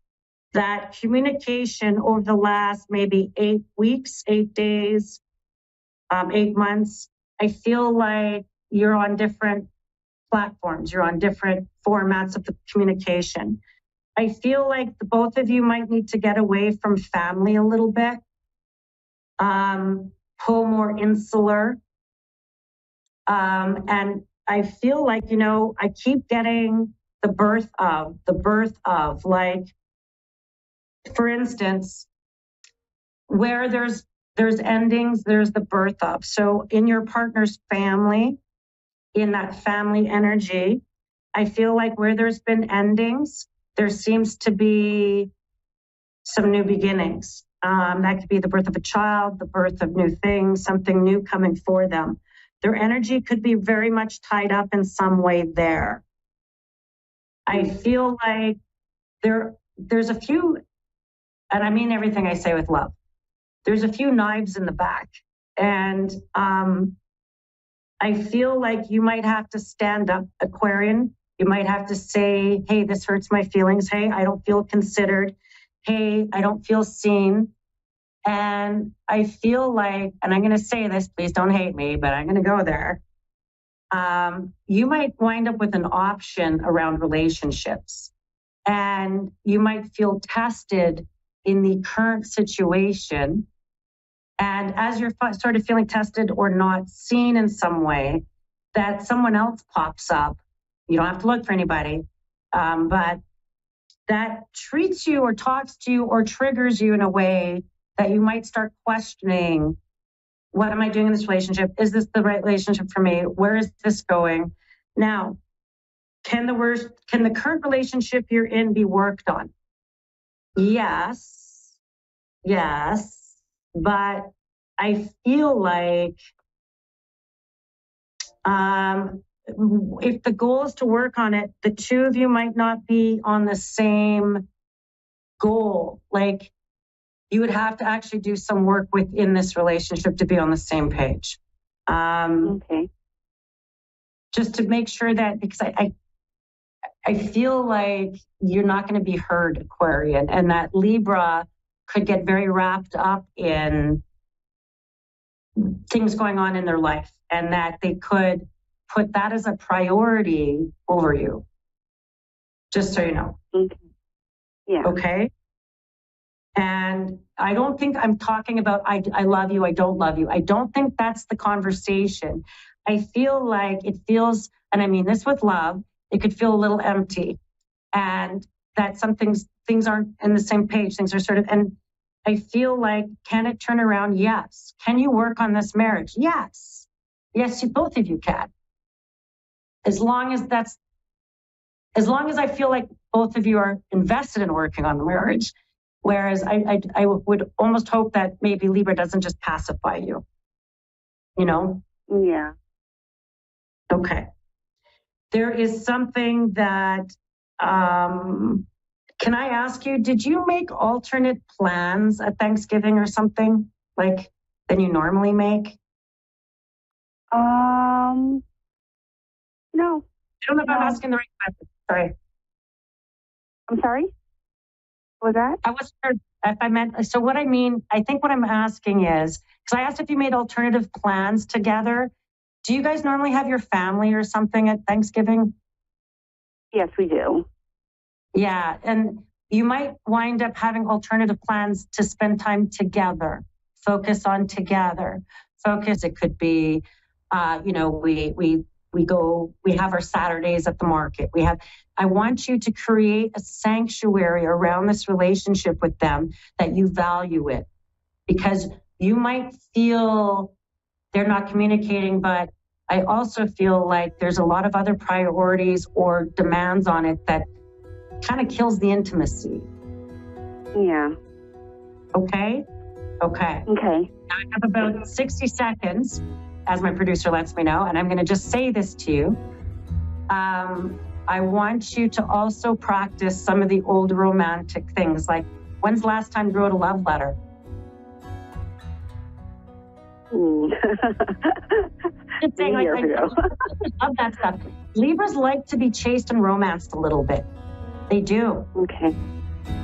That communication over the last maybe 8 weeks, 8 days, 8 months, I feel like you're on different platforms, you're on different formats of the communication. I feel like the both of you might need to get away from family a little bit, pull more insular. And I feel like, I keep getting the birth of, like, for instance, where there's endings, there's the birth of. So in your partner's family, in that family energy, I feel like where there's been endings, there seems to be some new beginnings. That could be the birth of a child, the birth of new things, something new coming for them. Their energy could be very much tied up in some way there. I feel like there's a few, and I mean everything I say with love, there's a few knives in the back. And I feel like you might have to stand up, Aquarian. You might have to say, hey, this hurts my feelings. Hey, I don't feel considered. Hey, I don't feel seen. And I feel like, and I'm going to say this, please don't hate me, but I'm going to go there. You might wind up with an option around relationships, and you might feel tested in the current situation. And as you're sort of feeling tested or not seen in some way, that someone else pops up. You don't have to look for anybody, but that treats you or talks to you or triggers you in a way that you might start questioning, what am I doing in this relationship? Is this the right relationship for me? Where is this going? Now, can the current relationship you're in be worked on? Yes, but I feel like if the goal is to work on it, the two of you might not be on the same goal. Like, you would have to actually do some work within this relationship to be on the same page. Okay. Just to make sure that, because I feel like you're not going to be heard, Aquarian, and that Libra could get very wrapped up in things going on in their life, and that they could put that as a priority over you. Just so you know. Okay. Yeah. Okay. And I don't think I'm talking about I love you, I don't love you. I don't think that's the conversation. I feel like it feels, and I mean this with love, it could feel a little empty, and that things aren't in the same page. Things are sort of, and I feel like, can it turn around? Yes. Can you work on this marriage? Yes. Yes, both of you can. As long as I feel like both of you are invested in working on the marriage. Whereas I would almost hope that maybe Libra doesn't just pacify you. Yeah. Okay. There is something that, can I ask you, did you make alternate plans at Thanksgiving or something like than you normally make? No. I don't know if I'm asking the right question. Sorry. I'm sorry? What was that? I wasn't sure if I meant, so what I mean, I think what I'm asking is, because I asked if you made alternative plans together. Do you guys normally have your family or something at Thanksgiving? Yes, we do. Yeah, and you might wind up having alternative plans to spend time together, focus on together. Focus, it could be, we have our Saturdays at the market. I want you to create a sanctuary around this relationship with them that you value it, because you might feel they're not communicating, but I also feel like there's a lot of other priorities or demands on it that kind of kills the intimacy. Yeah. Okay. Okay. Now I have about 60 seconds, as my producer lets me know, and I'm going to just say this to you. I want you to also practice some of the old romantic things, like when's the last time you wrote a love letter? Just saying, I love that stuff. Libras like to be chased and romanced a little bit. They do. Okay.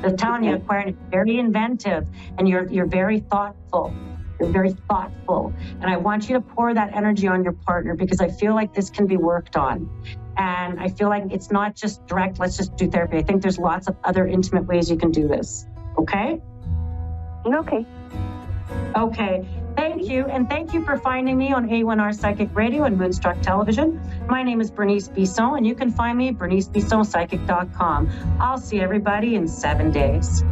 I'm telling you, Aquarian, you're very inventive and you're very thoughtful. You're very thoughtful. And I want you to pour that energy on your partner, because I feel like this can be worked on. And I feel like it's not just direct, let's just do therapy. I think there's lots of other intimate ways you can do this. Okay? Okay. Okay. Thank you. And thank you for finding me on A1R Psychic Radio and Moonstruck Television. My name is Bernice Bisson, and you can find me at bernicebissonpsychic.com. I'll see everybody in 7 days.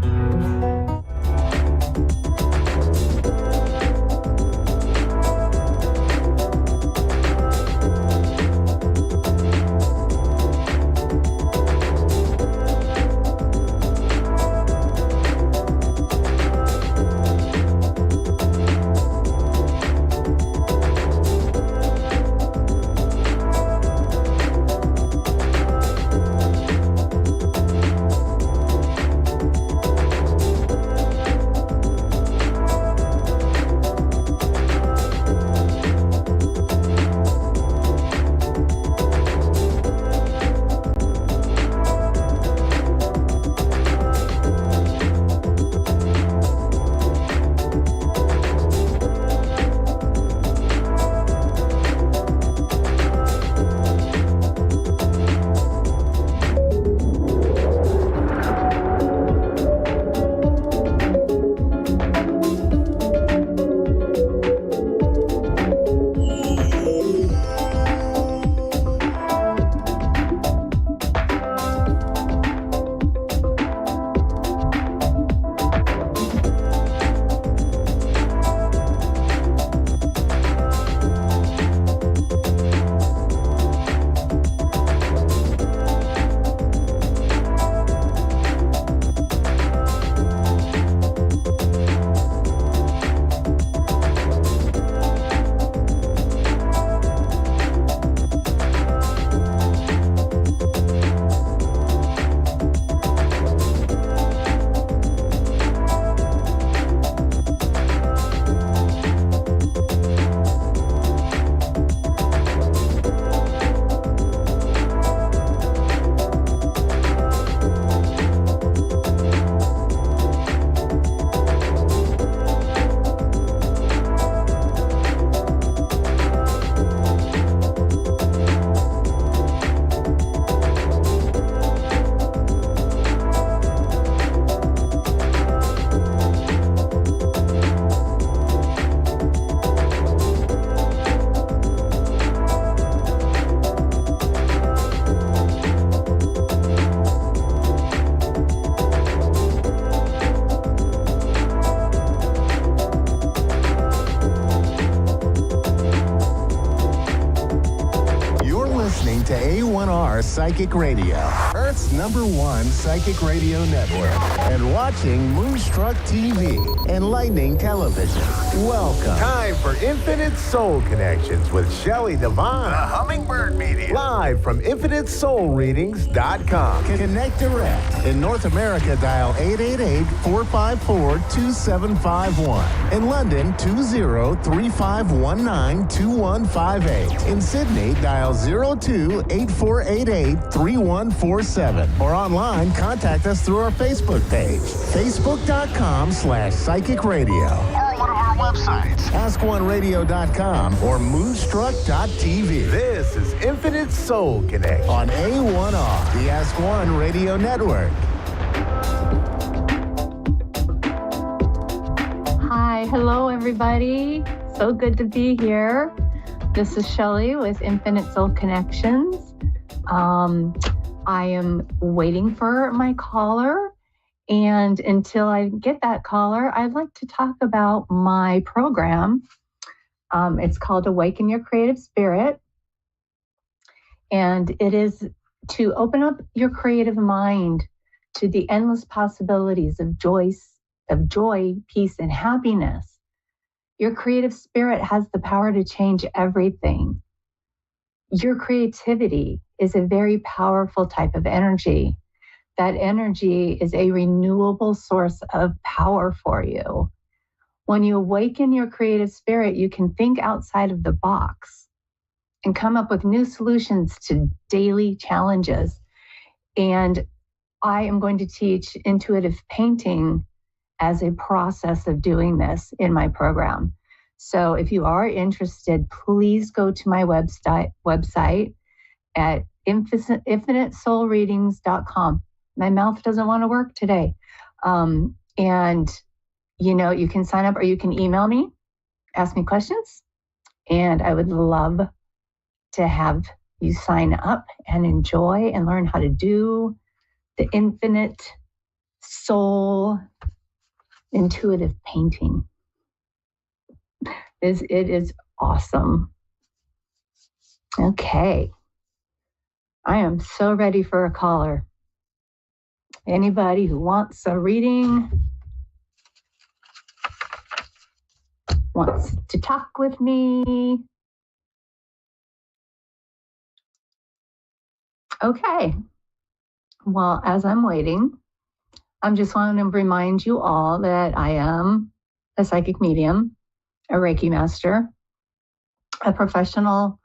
To A1R Psychic Radio, Earth's #1 psychic radio network, and watching Moonstruck TV and Lightning Television. Welcome. Time for Infinite Soul Connections with Shelley Devine. The Hummingbird Media. Live from InfiniteSoulReadings.com. Connect direct. In North America, dial 888-454-2751. In London, 20-3519-2158. In Sydney, dial 02-8488-3147. 877. Or online, contact us through our Facebook page, facebook.com/psychic radio. Or one of our websites, askoneradio.com or moonstruck.tv. This is Infinite Soul Connect on A1R, the Ask One Radio Network. Hi, hello everybody. So good to be here. This is Shelley with Infinite Soul Connections. I am waiting for my caller, and until I get that caller, I'd like to talk about my program. It's called Awaken Your Creative Spirit, and it is to open up your creative mind to the endless possibilities of joy, peace, and happiness. Your creative spirit has the power to change everything. Your creativity is a very powerful type of energy. That energy is a renewable source of power for you. When you awaken your creative spirit, you can think outside of the box and come up with new solutions to daily challenges. And I am going to teach intuitive painting as a process of doing this in my program. So if you are interested, please go to my website at infinitesoulreadings.com. My mouth doesn't want to work today. And, you can sign up or you can email me, ask me questions, and I would love to have you sign up and enjoy and learn how to do the infinite soul intuitive painting. It is awesome. Okay. I am so ready for a caller. Anybody who wants a reading, wants to talk with me. Okay. Well, as I'm waiting, I'm just wanting to remind you all that I am a psychic medium, a Reiki master, a professional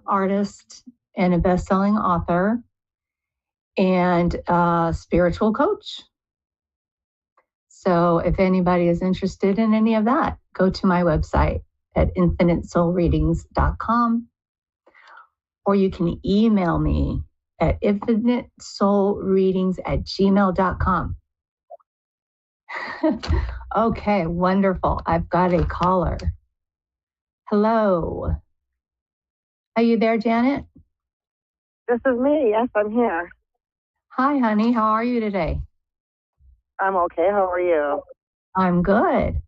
artist, and a best-selling author, and a spiritual coach. So if anybody is interested in any of that, go to my website at infinitesoulreadings.com, or you can email me at infinitesoulreadings@gmail.com. Okay, wonderful. I've got a caller. Hello. Are you there, Janet? This is me. Yes, I'm here. Hi, honey. How are you today? I'm okay. How are you? I'm good.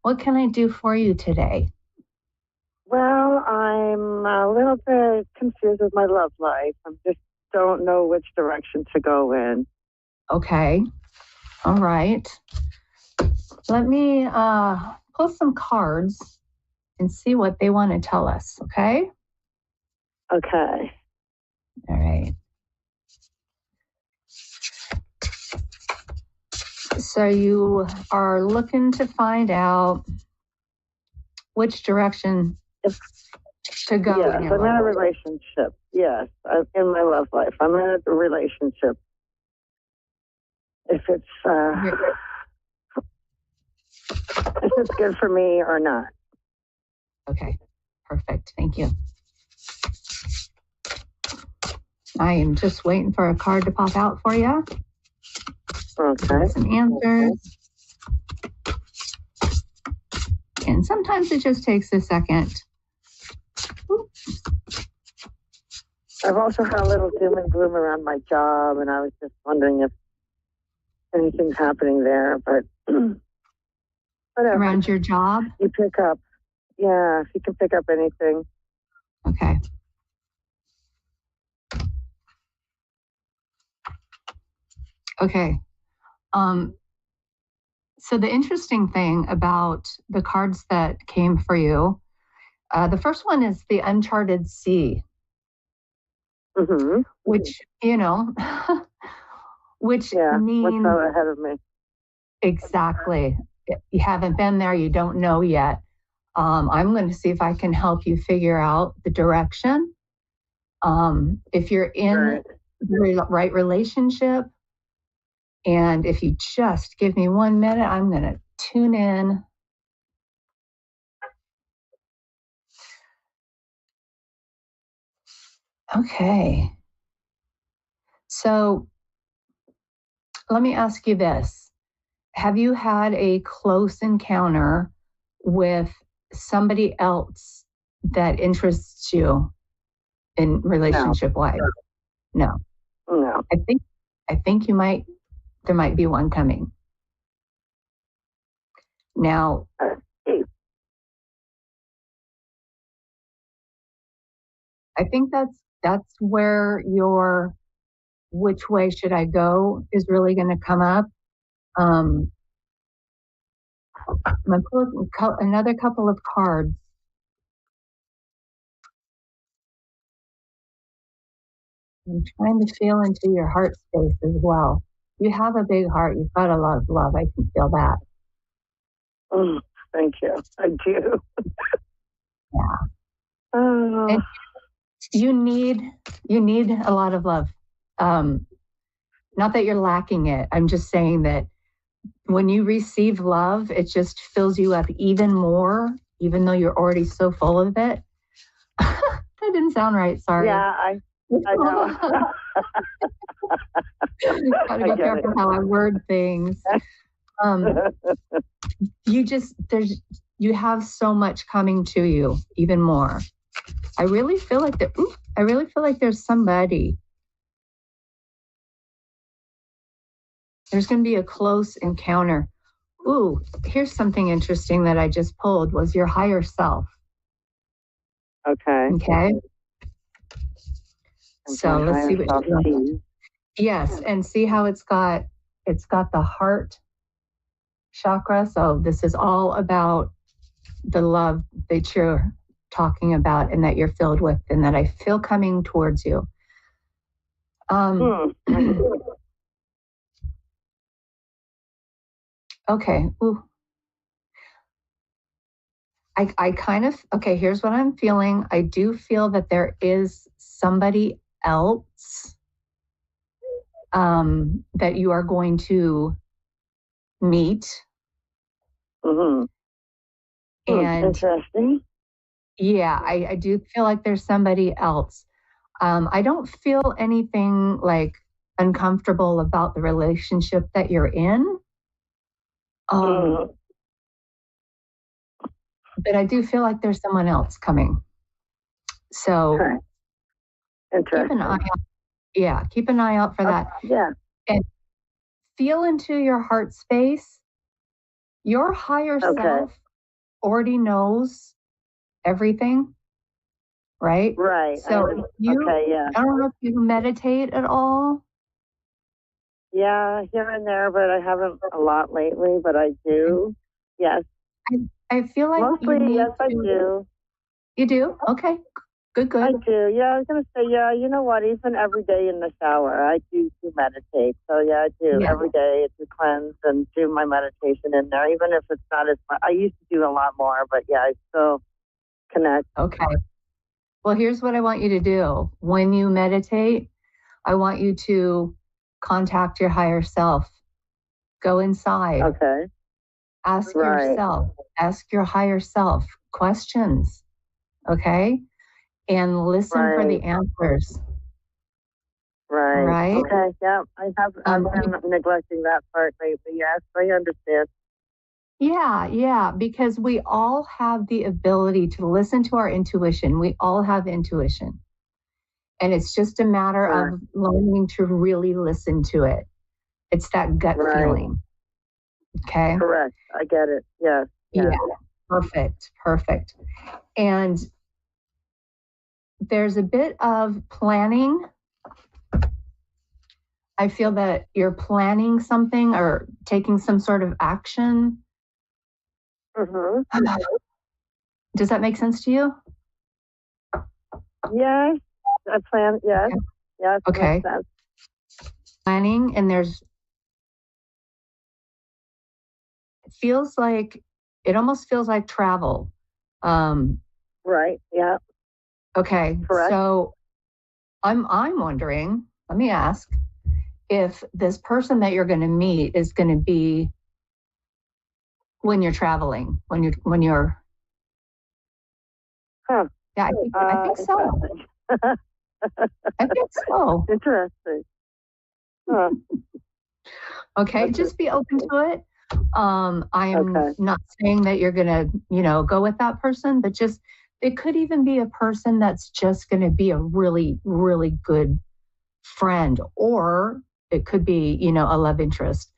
What can I do for you today? Well, I'm a little bit confused with my love life. I just don't know which direction to go in. Okay. All right. Let me pull some cards and see what they want to tell us, okay? Okay. All right. So you are looking to find out which direction to go. Yes, I'm in a relationship. Yes, in my love life. I'm in a relationship. If it's good for me or not. Okay, perfect. Thank you. I am just waiting for a card to pop out for you. Okay. Some answers. And sometimes it just takes a second. I've also had a little doom and gloom around my job, and I was just wondering if anything's happening there, but whatever. Around your job? You pick up. Yeah, if you can pick up anything. Okay. Okay. So the interesting thing about the cards that came for you, the first one is the Uncharted Sea, which, which means... what's out ahead of me? Exactly. You haven't been there, you don't know yet. I'm going to see if I can help you figure out the direction. If you're in the right relationship. And if you just give me 1 minute, I'm going to tune in. Okay. So let me ask you this. Have you had a close encounter with somebody else that interests you in relationship wise? No. No. I think there might be one coming. Now, I think that's where your which way should I go is really going to come up. I'm going to pull another couple of cards. I'm trying to feel into your heart space as well. You have a big heart. You've got a lot of love. I can feel that. Oh, thank you. I do. Yeah. Oh. And you need a lot of love. Not that you're lacking it. I'm just saying that when you receive love, it just fills you up even more, even though you're already so full of it. That didn't sound right. Sorry. Yeah, I know. Gotta be careful how I word things. You have so much coming to you, even more. I really feel like there's somebody. There's going to be a close encounter. Ooh, here's something interesting that I just pulled was your higher self. Okay. So let's see what you see. Yes, and see how it's got the heart chakra. So this is all about the love that you're talking about and that you're filled with and that I feel coming towards you. Okay. Ooh. I kind of, okay, here's what I'm feeling. I do feel that there is somebody else that you are going to meet. Mm-hmm. And interesting. Yeah, I do feel like there's somebody else. I don't feel anything like uncomfortable about the relationship that you're in. But I do feel like there's someone else coming. So keep an eye out. Yeah, keep an eye out for that. Yeah. And feel into your heart space. Your higher self already knows everything, right? Right. So I don't know if you meditate at all. Yeah, here and there, but I haven't a lot lately, but I do. Yes. I feel like mostly, yes, I do. You do? Okay. Good. I do. Yeah, I was going to say, yeah, you know what? Even every day in the shower, I do meditate. So, yeah, I do. Yeah. Every day to cleanse and do my meditation in there, even if it's not as much. I used to do a lot more, but yeah, I still connect. Okay. Well, here's what I want you to do. When you meditate, I want you to contact your higher self. Go inside. Okay. Ask yourself, ask your higher self questions. Okay. And listen for the answers. Right. Okay. Yeah. I've been neglecting that part lately. Yes, I understand. Yeah. Because we all have the ability to listen to our intuition. We all have intuition. And it's just a matter of learning to really listen to it. It's that gut feeling. Okay. Correct. I get it. Yes. Yeah. Perfect. And there's a bit of planning. I feel that you're planning something or taking some sort of action. Mm-hmm. Does that make sense to you? Yes. I plan. Yes. Okay. Yes. Okay. Makes sense. Planning, and it almost feels like travel. Right. Yeah. Okay. Correct. So I'm wondering let me ask if this person that you're going to meet is going to be when you're traveling, when you're. Huh. Yeah, I think so. I think so. Interesting. Huh. Okay, just be open to it. I am not saying that you're going to, go with that person, but just it could even be a person that's just going to be a really, really good friend, or it could be, a love interest.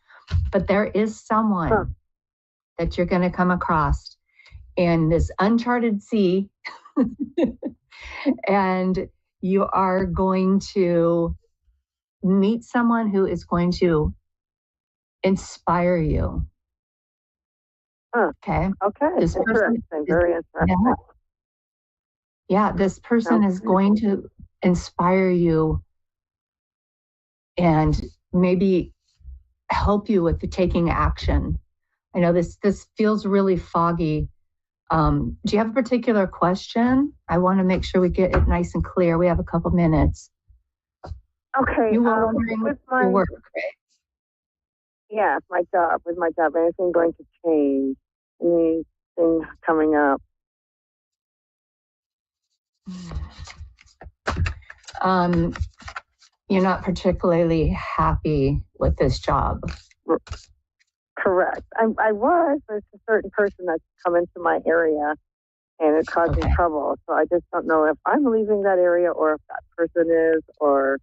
But there is someone that you're going to come across in this uncharted sea, and you are going to meet someone who is going to inspire you. Okay. Okay. This person very interesting. Yeah, this person is going to inspire you and maybe help you with the taking action. I know this feels really foggy. Do you have a particular question? I want to make sure we get it nice and clear. We have a couple minutes. Okay. You were wondering with your work, right? Yeah, my job. With my job, anything going to change? Anything coming up? You're not particularly happy with this job. Correct. I was. There's a certain person that's come into my area and it's causing trouble. So I just don't know if I'm leaving that area or if that person is, or,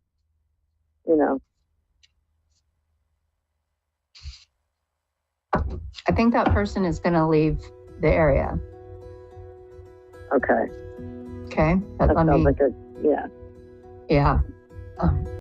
I think that person is going to leave the area. Okay. Okay. That sounds like yeah. Yeah.